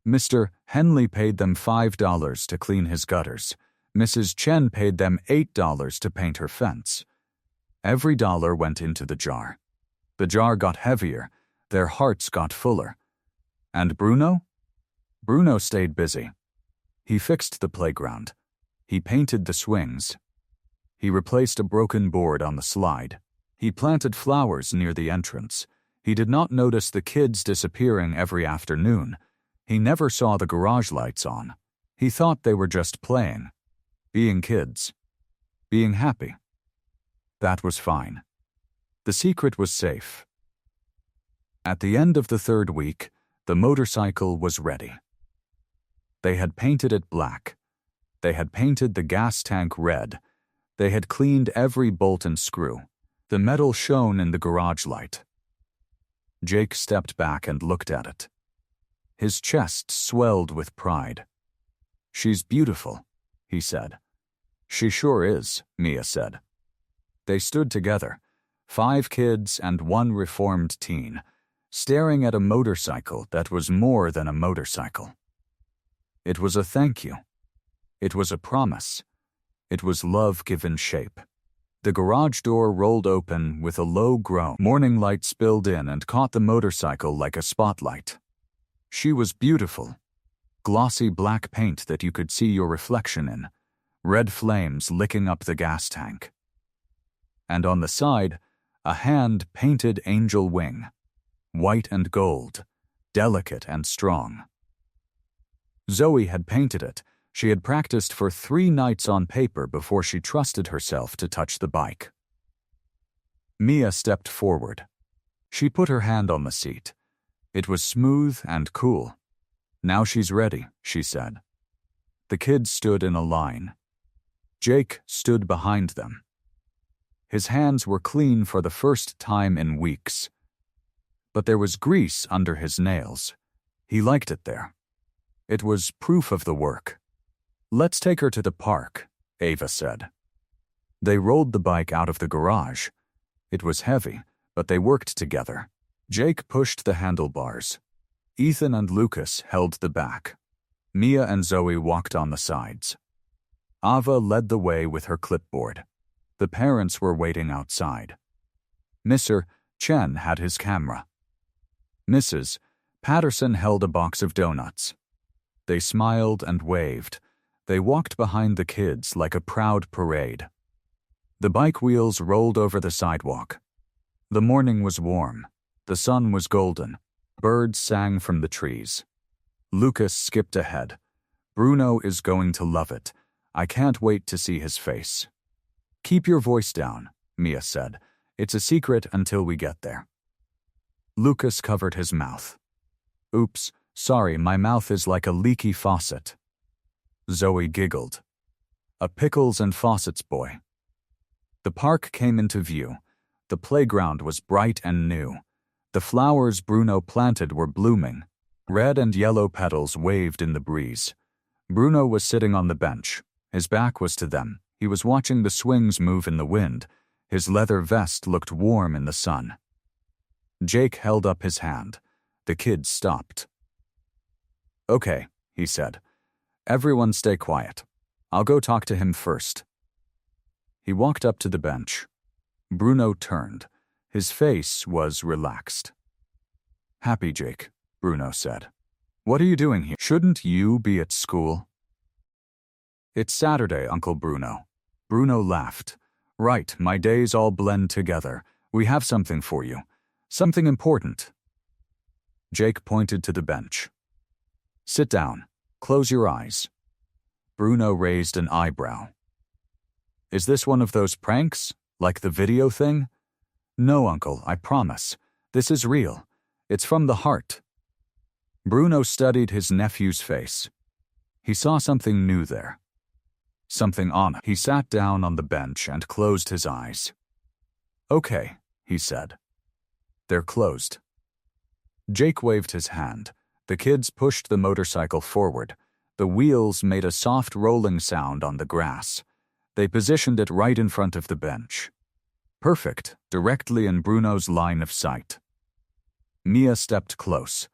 Mr. Henley paid them $5 to clean his gutters. Mrs. Chen paid them $8 to paint her fence. Every dollar went into the jar. The jar got heavier. Their hearts got fuller. And Bruno? Bruno stayed busy. He fixed the playground. He painted the swings. He replaced a broken board on the slide. He planted flowers near the entrance. He did not notice the kids disappearing every afternoon. He never saw the garage lights on. He thought they were just playing. Being kids. Being happy. That was fine. The secret was safe. At the end of the third week, the motorcycle was ready. They had painted it black. They had painted the gas tank red. They had cleaned every bolt and screw. The metal shone in the garage light. Jake stepped back and looked at it. His chest swelled with pride. She's beautiful, he said. She sure is, Mia said. They stood together, 5 kids and 1 reformed teen, staring at a motorcycle that was more than a motorcycle. It was a thank you. It was a promise. It was love given shape. The garage door rolled open with a low groan. Morning light spilled in and caught the motorcycle like a spotlight. She was beautiful. Glossy black paint that you could see your reflection in. Red flames licking up the gas tank. and on the side, a hand-painted angel wing, white and gold, delicate and strong. Zoe had painted it. She had practiced for 3 nights on paper before she trusted herself to touch the bike. Mia stepped forward. She put her hand on the seat. It was smooth and cool. "Now she's ready," she said. The kids stood in a line. Jake stood behind them. His hands were clean for the first time in weeks. But there was grease under his nails. He liked it there. It was proof of the work. "Let's take her to the park," Ava said. They rolled the bike out of the garage. It was heavy, but they worked together. Jake pushed the handlebars. Ethan and Lucas held the back. Mia and Zoe walked on the sides. Ava led the way with her clipboard. The parents were waiting outside. Mr. Chen had his camera. Mrs. Patterson held a box of donuts. They smiled and waved. They walked behind the kids like a proud parade. The bike wheels rolled over the sidewalk. The morning was warm. The sun was golden. Birds sang from the trees. Lucas skipped ahead. "Bruno is going to love it. I can't wait to see his face." "Keep your voice down," Mia said. "It's a secret until we get there." Lucas covered his mouth. "Oops, sorry, my mouth is like a leaky faucet." Zoe giggled. A pickles and faucets boy. The park came into view. The playground was bright and new. The flowers Bruno planted were blooming. Red and yellow petals waved in the breeze. Bruno was sitting on the bench. His back was to them. He was watching the swings move in the wind. His leather vest looked warm in the sun. Jake held up his hand. The kids stopped. "Okay," he said. "Everyone stay quiet. I'll go talk to him first." He walked up to the bench. Bruno turned. His face was relaxed. "Happy Jake," Bruno said. "What are you doing here? Shouldn't you be at school?" "It's Saturday, Uncle Bruno." Bruno laughed. "Right, my days all blend together. We have something for you. Something important." Jake pointed to the bench. "Sit down. Close your eyes." Bruno raised an eyebrow. "Is this one of those pranks? Like the video thing?" "No, Uncle, I promise. This is real. It's from the heart." Bruno studied his nephew's face. He saw something new there. Something on it. He sat down on the bench and closed his eyes. "Okay," he said. "They're closed." Jake waved his hand. The kids pushed the motorcycle forward. The wheels made a soft rolling sound on the grass. They positioned it right in front of the bench. Perfect, directly in Bruno's line of sight. Mia stepped close.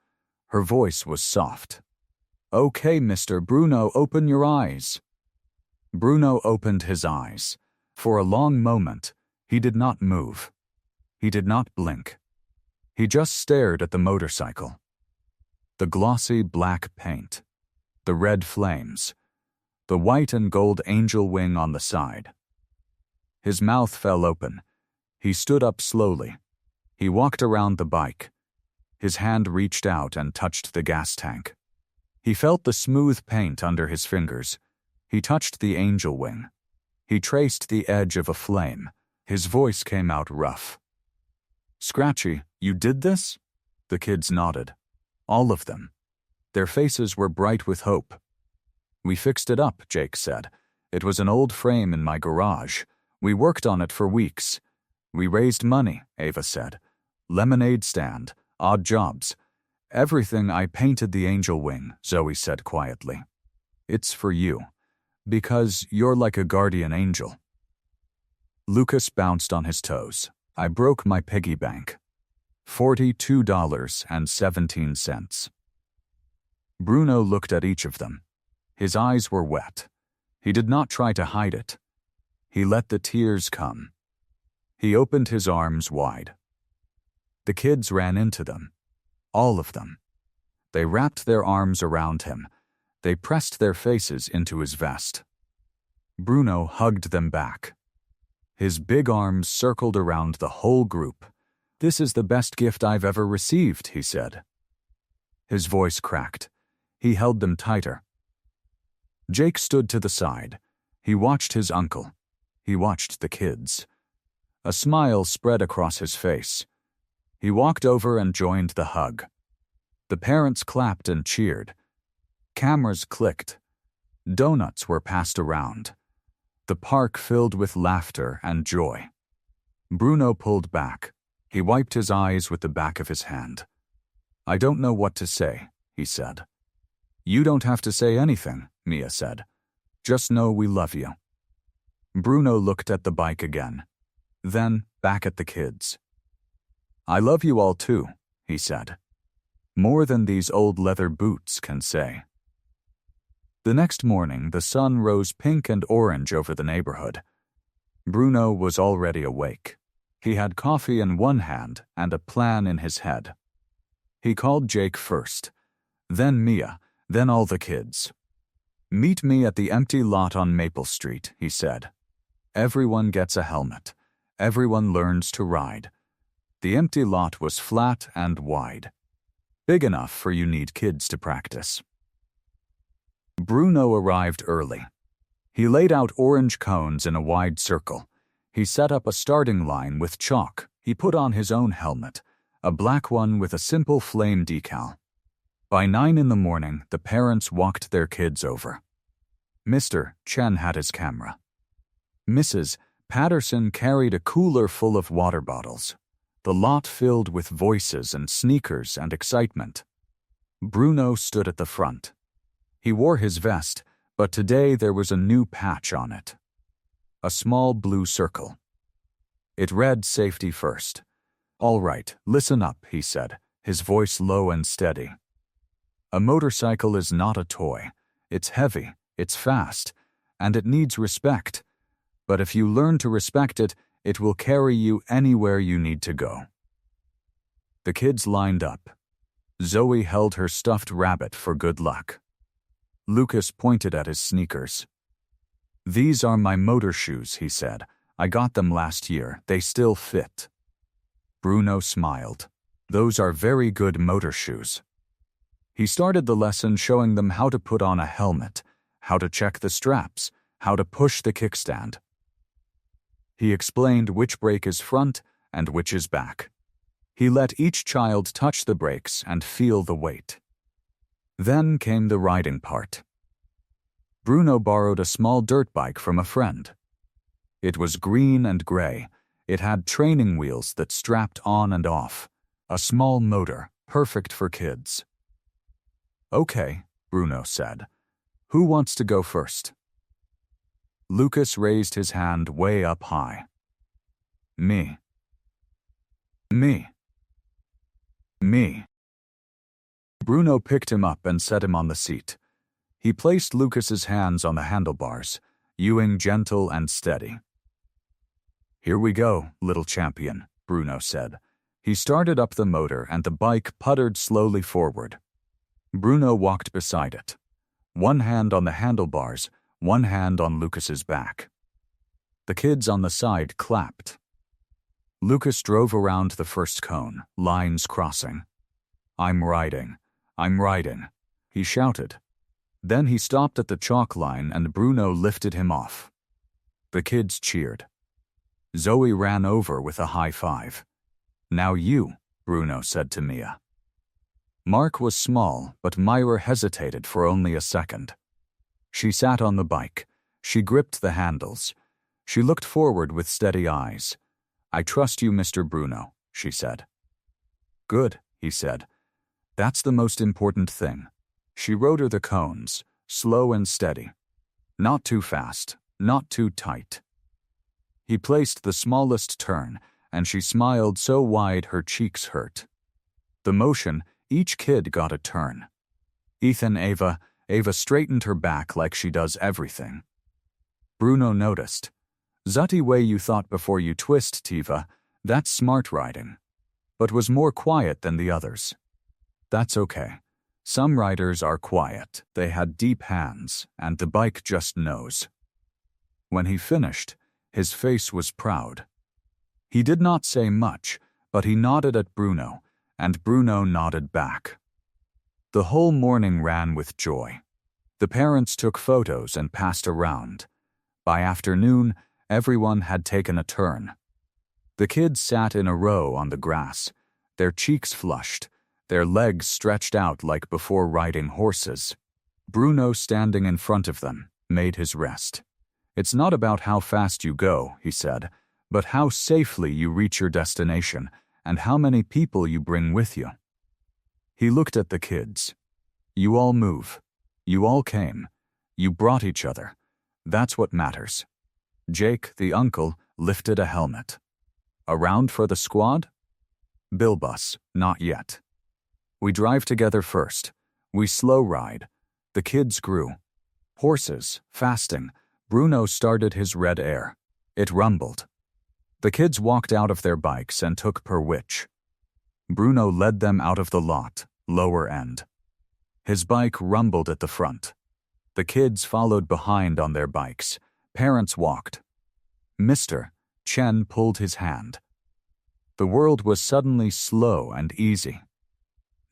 Her voice was soft. "Okay, Mr. Bruno, open your eyes." Bruno opened his eyes. For a long moment, he did not move. He did not blink. He just stared at the motorcycle. The glossy black paint. The red flames. The white and gold angel wing on the side. His mouth fell open. He stood up slowly. He walked around the bike. His hand reached out and touched the gas tank. He felt the smooth paint under his fingers. He touched the angel wing. He traced the edge of a flame. His voice came out rough. "Scratchy, you did this?" The kids nodded. All of them. Their faces were bright with hope. "We fixed it up," Jake said. "It was an old frame in my garage. We worked on it for weeks. We raised money," Ava said. "Lemonade stand, odd jobs. Everything. I painted the angel wing," Zoe said quietly. "It's for you. Because you're like a guardian angel." Lucas bounced on his toes. "I broke my piggy bank. $42.17. Bruno looked at each of them. His eyes were wet. He did not try to hide it. He let the tears come. He opened his arms wide. The kids ran into them. All of them. They wrapped their arms around him. They pressed their faces into his vest. Bruno hugged them back. His big arms circled around the whole group. "This is the best gift I've ever received," he said. His voice cracked. He held them tighter. Jake stood to the side. He watched his uncle. He watched the kids. A smile spread across his face. He walked over and joined the hug. The parents clapped and cheered. Cameras clicked. Donuts were passed around. The park filled with laughter and joy. Bruno pulled back. He wiped his eyes with the back of his hand. "I don't know what to say," he said. "You don't have to say anything," Mia said. "Just know we love you." Bruno looked at the bike again, then back at the kids. "I love you all too," he said. "More than these old leather boots can say." The next morning, the sun rose pink and orange over the neighborhood. Bruno was already awake. He had coffee in one hand and a plan in his head. He called Jake first, then Mia, then all the kids. "Meet me at the empty lot on Maple Street," he said. "Everyone gets a helmet. Everyone learns to ride." The empty lot was flat and wide. Big enough for you need kids to practice. Bruno arrived early. He laid out orange cones in a wide circle. He set up a starting line with chalk. He put on his own helmet, a black one with a simple flame decal. By 9 in the morning, the parents walked their kids over. Mr. Chen had his camera. Mrs. Patterson carried a cooler full of water bottles. The lot filled with voices and sneakers and excitement. Bruno stood at the front. He wore his vest, but today there was a new patch on it. A small blue circle. It read "Safety First." "All right, listen up," he said, his voice low and steady. "A motorcycle is not a toy. It's heavy, it's fast, and it needs respect. But if you learn to respect it, it will carry you anywhere you need to go." The kids lined up. Zoe held her stuffed rabbit for good luck. Lucas pointed at his sneakers. "These are my motor shoes," he said. "I got them last year. They still fit." Bruno smiled. "Those are very good motor shoes." He started the lesson showing them how to put on a helmet, how to check the straps, how to push the kickstand. He explained which brake is front and which is back. He let each child touch the brakes and feel the weight. Then came the riding part. Bruno borrowed a small dirt bike from a friend. It was green and gray. It had training wheels that strapped on and off. A small motor, perfect for kids. "Okay," Bruno said. "Who wants to go first?" Lucas raised his hand way up high. "Me. Me. Me." Bruno picked him up and set him on the seat. He placed Lucas's hands on the handlebars, hewing gentle and steady. "Here we go, little champion," Bruno said. He started up the motor and the bike puttered slowly forward. Bruno walked beside it, one hand on the handlebars, one hand on Lucas's back. The kids on the side clapped. Lucas drove around the first cone, lines crossing. "I'm riding. I'm riding," he shouted. Then he stopped at the chalk line and Bruno lifted him off. The kids cheered. Zoe ran over with a high five. "Now you," Bruno said to Mia. Mark was small, but Myra hesitated for only a second. She sat on the bike. She gripped the handles. She looked forward with steady eyes. "I trust you, Mr. Bruno," she said. "Good," he said. "That's the most important thing." She rode her the cones, slow and steady. Not too fast, not too tight. He placed the smallest turn, and she smiled so wide her cheeks hurt. The motion, each kid got a turn. Ethan, Ava straightened her back like she does everything. Bruno noticed. "Zutty way you thought before you twist, Tiva. That's smart riding." But was more quiet than the others. That's okay. Some riders are quiet, they had deep hands, and the bike just knows. When he finished, His face was proud. He did not say much, but he nodded at Bruno, and Bruno nodded back. The whole morning ran with joy. The parents took photos and passed around. By afternoon, everyone had taken a turn. The kids sat in a row on the grass, their cheeks flushed, their legs stretched out like before riding horses. Bruno, standing in front of them, made his rest. "It's not about how fast you go," he said, "but how safely you reach your destination and how many people you bring with you." He looked at the kids. "You all move. You all came. You brought each other. That's what matters." Jake, the uncle, lifted a helmet. "Around for the squad?" "Bilbus, not yet. We drive together first. We slow ride." The kids grew. Horses, fasting. Bruno started his red air. It rumbled. The kids walked out of their bikes and took per witch. Bruno led them out of the lot, lower end. His bike rumbled at the front. The kids followed behind on their bikes. Parents walked. "Mister," Chen pulled his hand. The world was suddenly slow and easy.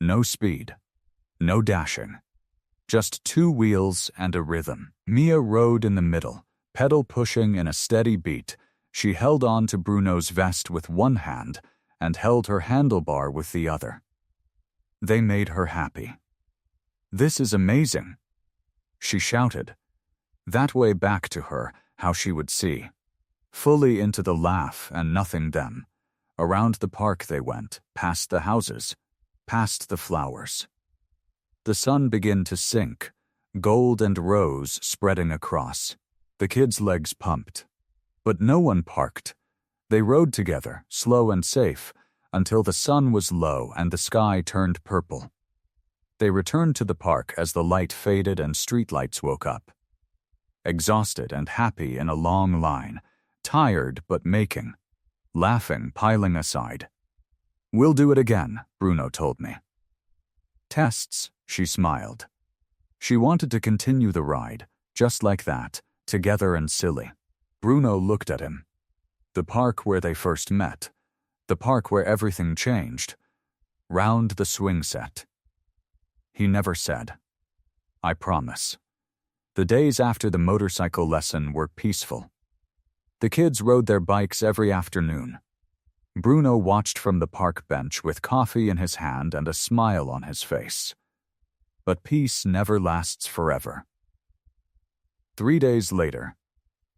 No speed. No dashing. Just two wheels and a rhythm. Mia rode in the middle, pedal pushing in a steady beat. She held on to Bruno's vest with one hand and held her handlebar with the other. They made her happy. "This is amazing," she shouted. That way back to her, how she would see. Fully into the laugh and nothing them. Around the park they went, past the houses, past the flowers. The sun began to sink, gold and rose spreading across. The kids' legs pumped. But no one parked. They rode together, slow and safe, until the sun was low and the sky turned purple. They returned to the park as the light faded and streetlights woke up. Exhausted and happy in a long line, tired but making, laughing, piling aside. "We'll do it again," Bruno told me. "Tests," she smiled. She wanted to continue the ride, just like that, together and silly. Bruno looked at him. The park where they first met. The park where everything changed. Round the swing set. He never said, "I promise." The days after the motorcycle lesson were peaceful. The kids rode their bikes every afternoon. Bruno watched from the park bench with coffee in his hand and a smile on his face. But peace never lasts forever. 3 days later,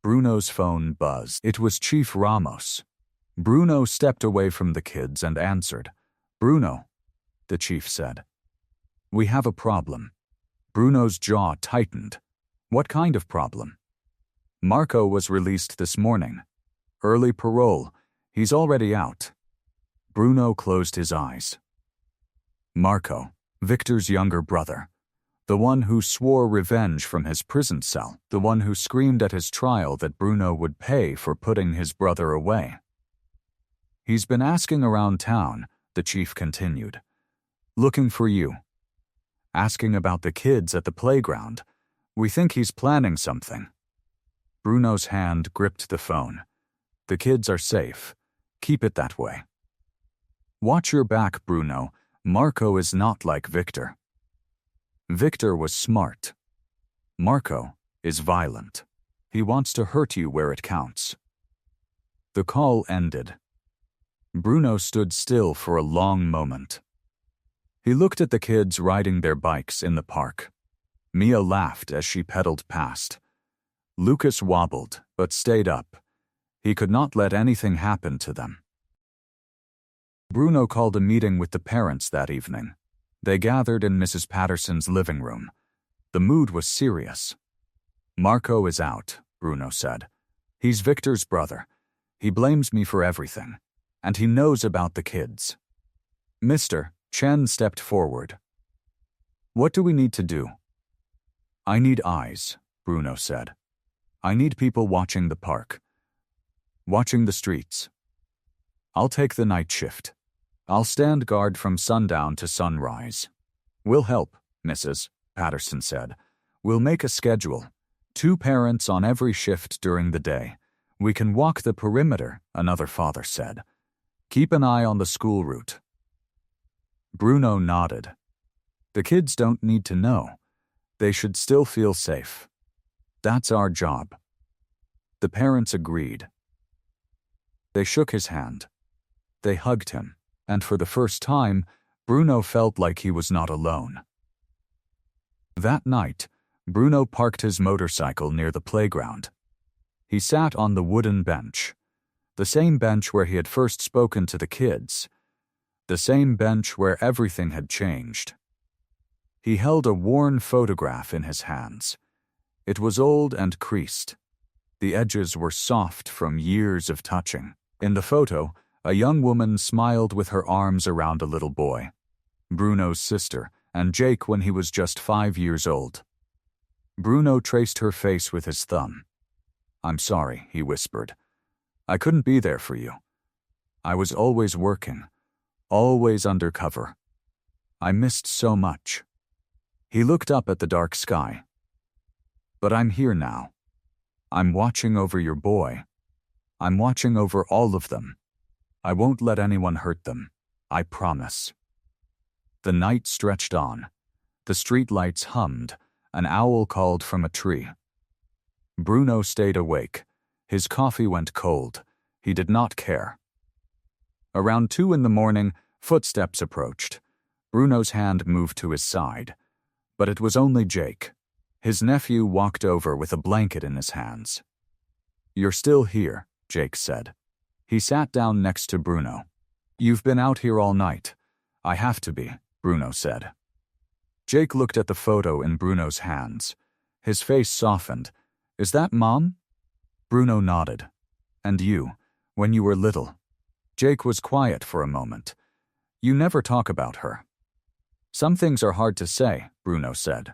Bruno's phone buzzed. It was Chief Ramos. Bruno stepped away from the kids and answered. "Bruno," the chief said. "We have a problem." Bruno's jaw tightened. "What kind of problem?" "Marco was released this morning. Early parole. He's already out." Bruno closed his eyes. Marco, Victor's younger brother. The one who swore revenge from his prison cell. The one who screamed at his trial that Bruno would pay for putting his brother away. "He's been asking around town," the chief continued. "Looking for you. Asking about the kids at the playground. We think he's planning something." Bruno's hand gripped the phone. "The kids are safe. Keep it that way." "Watch your back, Bruno. Marco is not like Victor." Victor was smart. Marco is violent. He wants to hurt you where it counts. The call ended. Bruno stood still for a long moment. He looked at the kids riding their bikes in the park. Mia laughed as she pedaled past. Lucas wobbled, but stayed up. He could not let anything happen to them. Bruno called a meeting with the parents that evening. They gathered in Mrs. Patterson's living room. The mood was serious. "Marco is out," Bruno said. "He's Victor's brother. He blames me for everything. And he knows about the kids." "Mister," Chen stepped forward. "What do we need to do?" "I need eyes," Bruno said. "I need people watching the park. Watching the streets. I'll take the night shift. I'll stand guard from sundown to sunrise." "We'll help," Mrs. Patterson said. "We'll make a schedule. 2 parents on every shift during the day. We can walk the perimeter, another father said. Keep an eye on the school route. Bruno nodded. The kids don't need to know. They should still feel safe. That's our job. The parents agreed. They shook his hand. They hugged him, and for the first time, Bruno felt like he was not alone. That night, Bruno parked his motorcycle near the playground. He sat on the wooden bench, the same bench where he had first spoken to the kids, the same bench where everything had changed. He held a worn photograph in his hands. It was old and creased. The edges were soft from years of touching. In the photo, a young woman smiled with her arms around a little boy, Bruno's sister, and Jake when he was just 5 years old. Bruno traced her face with his thumb. "I'm sorry," he whispered. "I couldn't be there for you. I was always working, always undercover. I missed so much." He looked up at the dark sky. "But I'm here now. I'm watching over your boy. I'm watching over all of them. I won't let anyone hurt them. I promise." The night stretched on. The street lights hummed. An owl called from a tree. Bruno stayed awake. His coffee went cold. He did not care. Around 2 in the morning, footsteps approached. Bruno's hand moved to his side. But it was only Jake. His nephew walked over with a blanket in his hands. "You're still here," Jake said. He sat down next to Bruno. "You've been out here all night." "I have to be," Bruno said. Jake looked at the photo in Bruno's hands. His face softened. "Is that Mom?" Bruno nodded. "And you, when you were little?" Jake was quiet for a moment. "You never talk about her." "Some things are hard to say," Bruno said.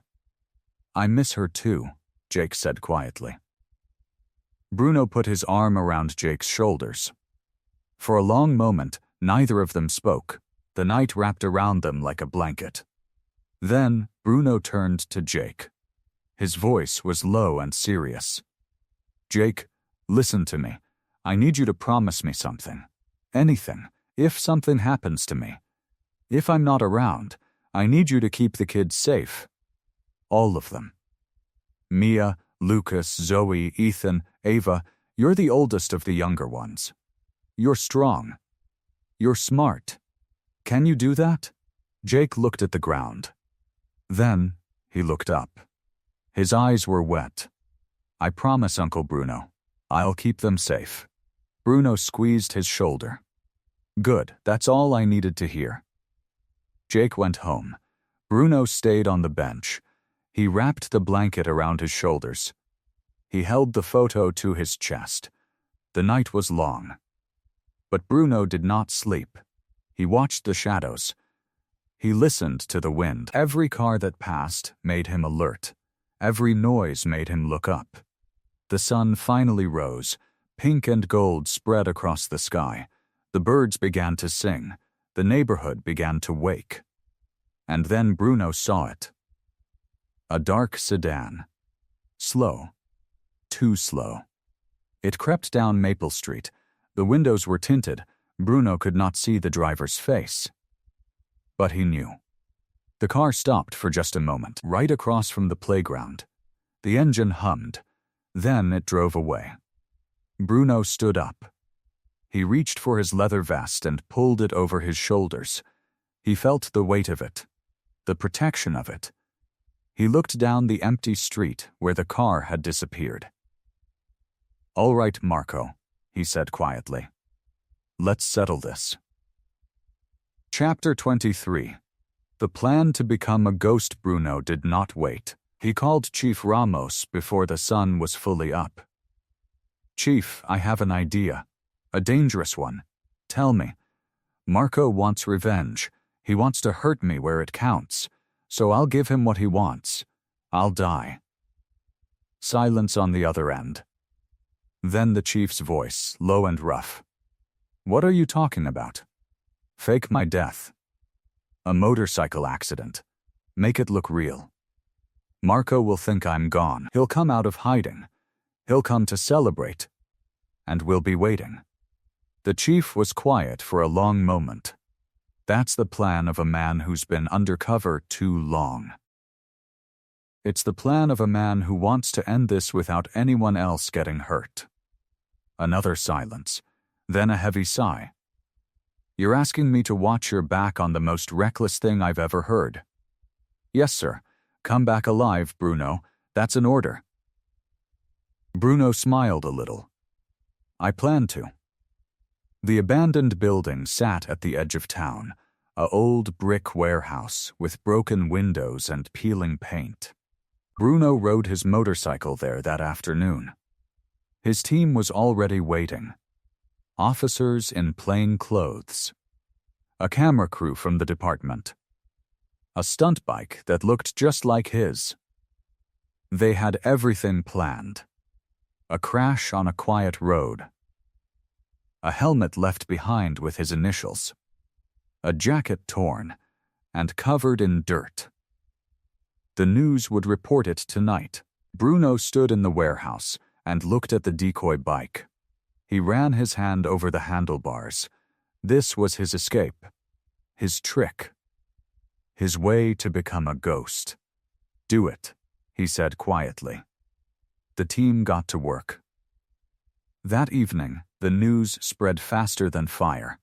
"I miss her too," Jake said quietly. Bruno put his arm around Jake's shoulders. For a long moment, neither of them spoke. The night wrapped around them like a blanket. Then, Bruno turned to Jake. His voice was low and serious. "Jake, listen to me. I need you to promise me something. Anything, if something happens to me. If I'm not around, I need you to keep the kids safe. All of them. Mia, Lucas, Zoe, Ethan, Ava, you're the oldest of the younger ones. You're strong. You're smart. Can you do that?" Jake looked at the ground. Then, he looked up. His eyes were wet. "I promise, Uncle Bruno. I'll keep them safe." Bruno squeezed his shoulder. "Good, that's all I needed to hear." Jake went home. Bruno stayed on the bench. He wrapped the blanket around his shoulders. He held the photo to his chest. The night was long. But Bruno did not sleep. He watched the shadows. He listened to the wind. Every car that passed made him alert. Every noise made him look up. The sun finally rose. Pink and gold spread across the sky. The birds began to sing. The neighborhood began to wake. And then Bruno saw it. A dark sedan. Slow. Too slow. It crept down Maple Street. The windows were tinted. Bruno could not see the driver's face. But he knew. The car stopped for just a moment, right across from the playground. The engine hummed. Then it drove away. Bruno stood up. He reached for his leather vest and pulled it over his shoulders. He felt the weight of it, the protection of it. He looked down the empty street where the car had disappeared. "All right, Marco," he said quietly. "Let's settle this." Chapter 23. The plan to become a ghost. Bruno did not wait. He called Chief Ramos before the sun was fully up. "Chief, I have an idea. A dangerous one. Tell me." "Marco wants revenge. He wants to hurt me where it counts. So I'll give him what he wants. I'll die." Silence on the other end. Then the chief's voice, low and rough. "What are you talking about?" "Fake my death. A motorcycle accident. Make it look real. Marco will think I'm gone. He'll come out of hiding. He'll come to celebrate. and we'll be waiting." The chief was quiet for a long moment. That's the plan of a man who's been undercover too long. It's the plan of a man who wants to end this without anyone else getting hurt. Another silence, then a heavy sigh. "You're asking me to watch your back on the most reckless thing I've ever heard." "Yes, sir. Come back alive, Bruno. That's an order." Bruno smiled a little. "I plan to." The abandoned building sat at the edge of town, a old brick warehouse with broken windows and peeling paint. Bruno rode his motorcycle there that afternoon. His team was already waiting. Officers in plain clothes. A camera crew from the department. A stunt bike that looked just like his. They had everything planned. A crash on a quiet road. A helmet left behind with his initials. A jacket torn and covered in dirt. The news would report it tonight. Bruno stood in the warehouse and looked at the decoy bike. He ran his hand over the handlebars. This was his escape. His trick. His way to become a ghost. "Do it," he said quietly. The team got to work. That evening, the news spread faster than fire.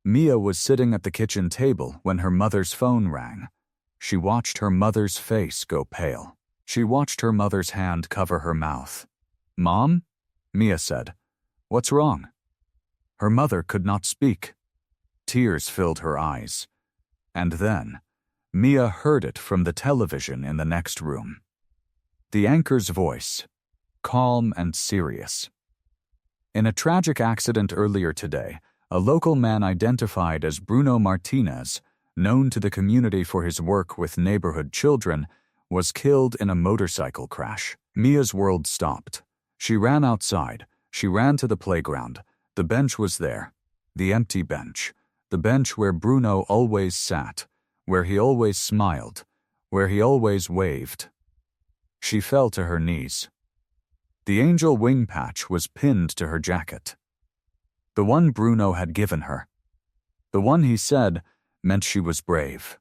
Mia was sitting at the kitchen table when her mother's phone rang. She watched her mother's face go pale. She watched her mother's hand cover her mouth. "Mom?" Mia said. "What's wrong?" Her mother could not speak. Tears filled her eyes. And then, Mia heard it from the television in the next room. The anchor's voice, calm and serious. In a tragic accident earlier today, a local man identified as Bruno Martinez, known to the community for his work with neighborhood children, was killed in a motorcycle crash. Mia's world stopped. She ran outside. She ran to the playground. The bench was there. The empty bench. The bench where Bruno always sat, where he always smiled, where he always waved. She fell to her knees. The angel wing patch was pinned to her jacket. The one Bruno had given her. The one he said meant she was brave.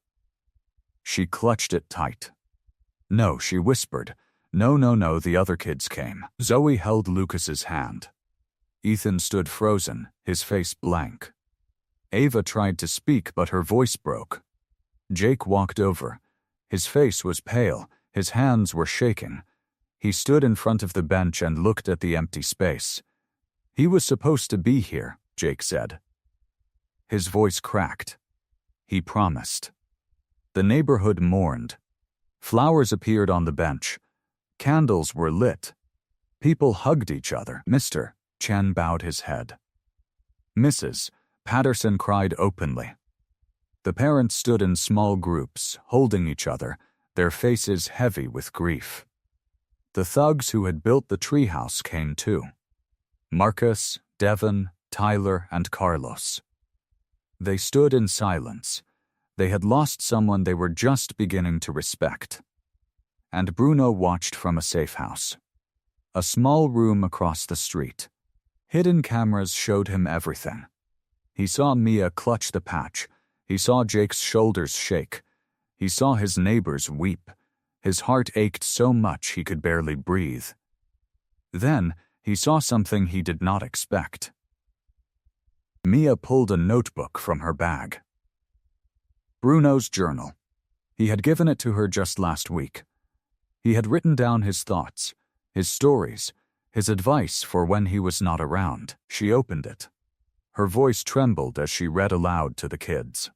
She clutched it tight. "No," she whispered. No, the other kids came. Zoe held Lucas's hand. Ethan stood frozen, his face blank. Ava tried to speak, but her voice broke. Jake walked over. His face was pale, his hands were shaking. He stood in front of the bench and looked at the empty space. "He was supposed to be here," Jake said. His voice cracked. He promised. The neighborhood mourned. Flowers appeared on the bench. Candles were lit. People hugged each other. "Mr." Chen bowed his head. "Mrs." Patterson cried openly. The parents stood in small groups, holding each other, their faces heavy with grief. The thugs who had built the treehouse came too. Marcus, Devon, Tyler, and Carlos. They stood in silence. They had lost someone they were just beginning to respect. And Bruno watched from a safe house. A small room across the street. Hidden cameras showed him everything. He saw Mia clutch the patch. He saw Jake's shoulders shake. He saw his neighbors weep. His heart ached so much he could barely breathe. Then he saw something he did not expect. Mia pulled a notebook from her bag. Bruno's journal. He had given it to her just last week. He had written down his thoughts, his stories, his advice for when he was not around. She opened it. Her voice trembled as she read aloud to the kids.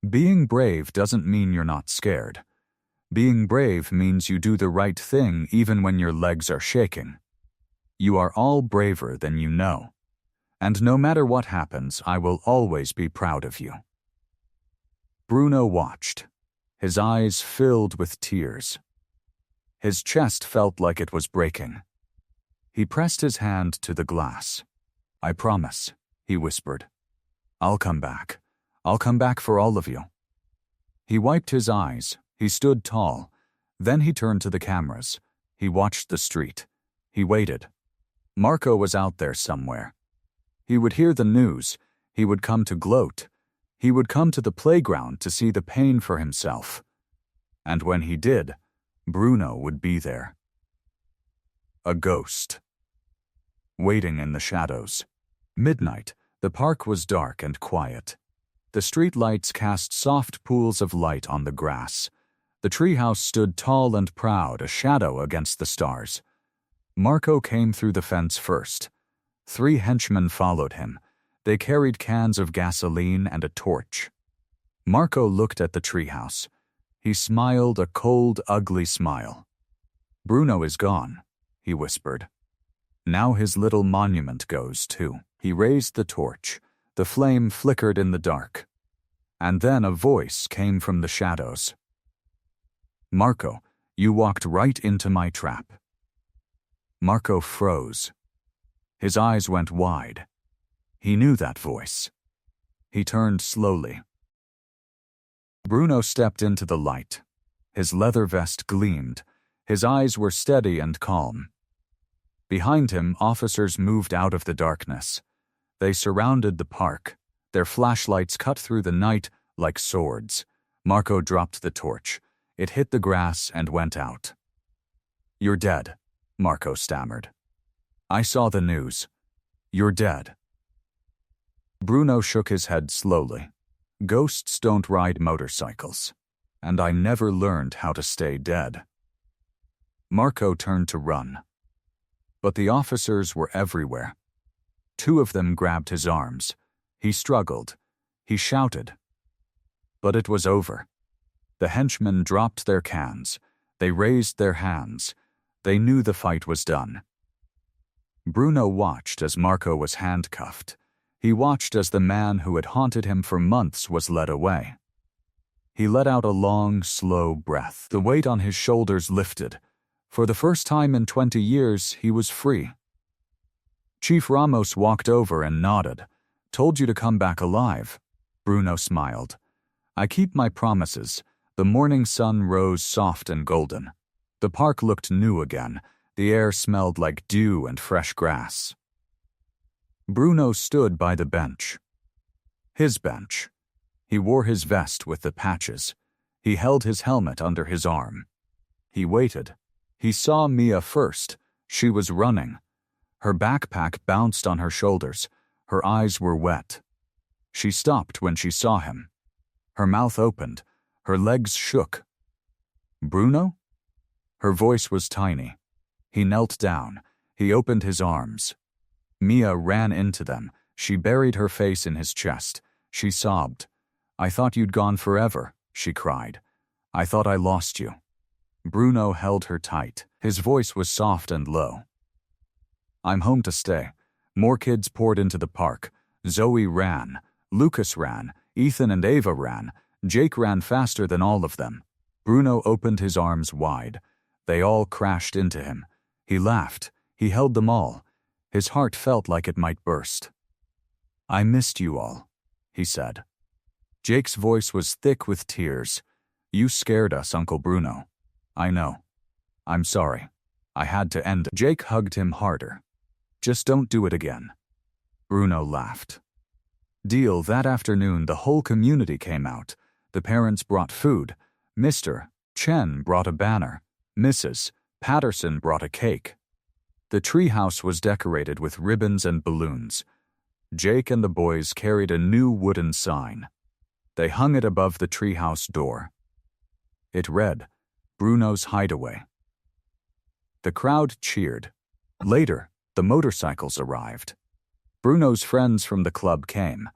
"Being brave doesn't mean you're not scared. Being brave means you do the right thing even when your legs are shaking. You are all braver than you know. And no matter what happens, I will always be proud of you." Bruno watched, his eyes filled with tears. His chest felt like it was breaking. He pressed his hand to the glass. "I promise," he whispered. "I'll come back. I'll come back for all of you." He wiped his eyes. He stood tall. Then he turned to the cameras. He watched the street. He waited. Marco was out there somewhere. He would hear the news. He would come to gloat. He would come to the playground to see the pain for himself. And when he did, Bruno would be there. A ghost. Waiting in the shadows. Midnight, the park was dark and quiet. The street lights cast soft pools of light on the grass. The treehouse stood tall and proud, a shadow against the stars. Marco came through the fence first. 3 henchmen followed him. They carried cans of gasoline and a torch. Marco looked at the treehouse. He smiled a cold, ugly smile. "Bruno is gone," he whispered. "Now his little monument goes, too." He raised the torch. The flame flickered in the dark. And then a voice came from the shadows. "Marco, you walked right into my trap." Marco froze. His eyes went wide. He knew that voice. He turned slowly. Bruno stepped into the light. His leather vest gleamed. His eyes were steady and calm. Behind him, officers moved out of the darkness. They surrounded the park. Their flashlights cut through the night like swords. Marco dropped the torch. It hit the grass and went out. "You're dead," Marco stammered. "I saw the news. You're dead." Bruno shook his head slowly. "Ghosts don't ride motorcycles. And I never learned how to stay dead." Marco turned to run. But the officers were everywhere. 2 of them grabbed his arms. He struggled. He shouted. But it was over. The henchmen dropped their cans. They raised their hands. They knew the fight was done. Bruno watched as Marco was handcuffed. He watched as the man who had haunted him for months was led away. He let out a long, slow breath. The weight on his shoulders lifted. For the first time in 20 years, he was free. Chief Ramos walked over and nodded. "Told you to come back alive." Bruno smiled. "I keep my promises." The morning sun rose soft and golden. The park looked new again. The air smelled like dew and fresh grass. Bruno stood by the bench. His bench. He wore his vest with the patches. He held his helmet under his arm. He waited. He saw Mia first. She was running. Her backpack bounced on her shoulders. Her eyes were wet. She stopped when she saw him. Her mouth opened. Her legs shook. "Bruno?" Her voice was tiny. He knelt down. He opened his arms. Mia ran into them. She buried her face in his chest. She sobbed. "I thought you'd gone forever," she cried. "I thought I lost you." Bruno held her tight. His voice was soft and low. "I'm home to stay." More kids poured into the park. Zoe ran. Lucas ran. Ethan and Ava ran. Jake ran faster than all of them. Bruno opened his arms wide. They all crashed into him. He laughed. He held them all. His heart felt like it might burst. "I missed you all," he said. Jake's voice was thick with tears. "You scared us, Uncle Bruno." "I know. I'm sorry. I had to end it." Jake hugged him harder. "Just don't do it again." Bruno laughed. Deal. That afternoon, the whole community came out. The parents brought food. Mr. Chen brought a banner. Mrs. Patterson brought a cake. The treehouse was decorated with ribbons and balloons. Jake and the boys carried a new wooden sign. They hung it above the treehouse door. It read, "Bruno's Hideaway." The crowd cheered. Later, the motorcycles arrived. Bruno's friends from the club came.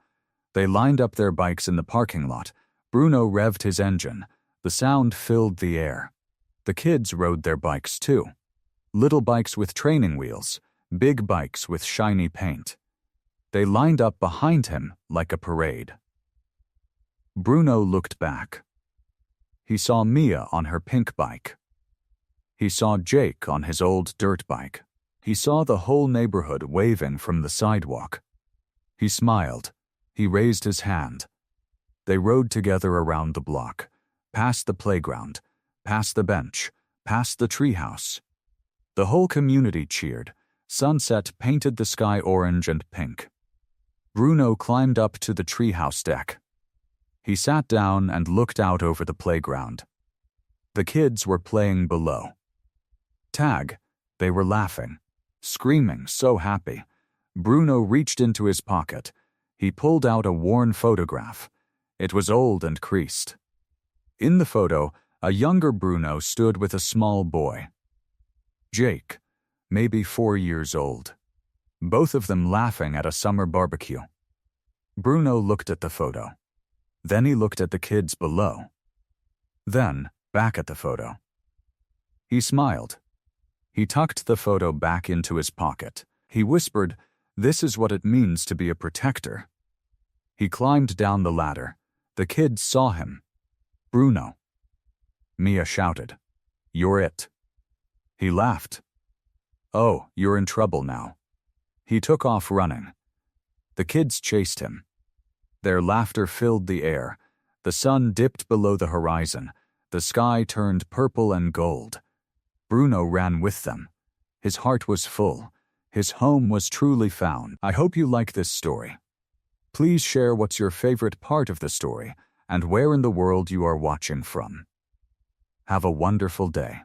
They lined up their bikes in the parking lot. Bruno revved his engine. The sound filled the air. The kids rode their bikes too. Little bikes with training wheels, big bikes with shiny paint. They lined up behind him like a parade. Bruno looked back. He saw Mia on her pink bike. He saw Jake on his old dirt bike. He saw the whole neighborhood waving from the sidewalk. He smiled. He raised his hand. They rode together around the block, past the playground, past the bench, past the treehouse. The whole community cheered. Sunset painted the sky orange and pink. Bruno climbed up to the treehouse deck. He sat down and looked out over the playground. The kids were playing below. Tag, they were laughing, screaming, so happy. Bruno reached into his pocket. He pulled out a worn photograph. It was old and creased. In the photo, a younger Bruno stood with a small boy. Jake, maybe 4 years old. Both of them laughing at a summer barbecue. Bruno looked at the photo. Then he looked at the kids below. Then, back at the photo. He smiled. He tucked the photo back into his pocket. He whispered, "This is what it means to be a protector." He climbed down the ladder. The kids saw him. "Bruno." Mia shouted, "You're it." He laughed. "Oh, you're in trouble now." He took off running. The kids chased him. Their laughter filled the air. The sun dipped below the horizon. The sky turned purple and gold. Bruno ran with them. His heart was full. His home was truly found. I hope you like this story. Please share what's your favorite part of the story and where in the world you are watching from. Have a wonderful day.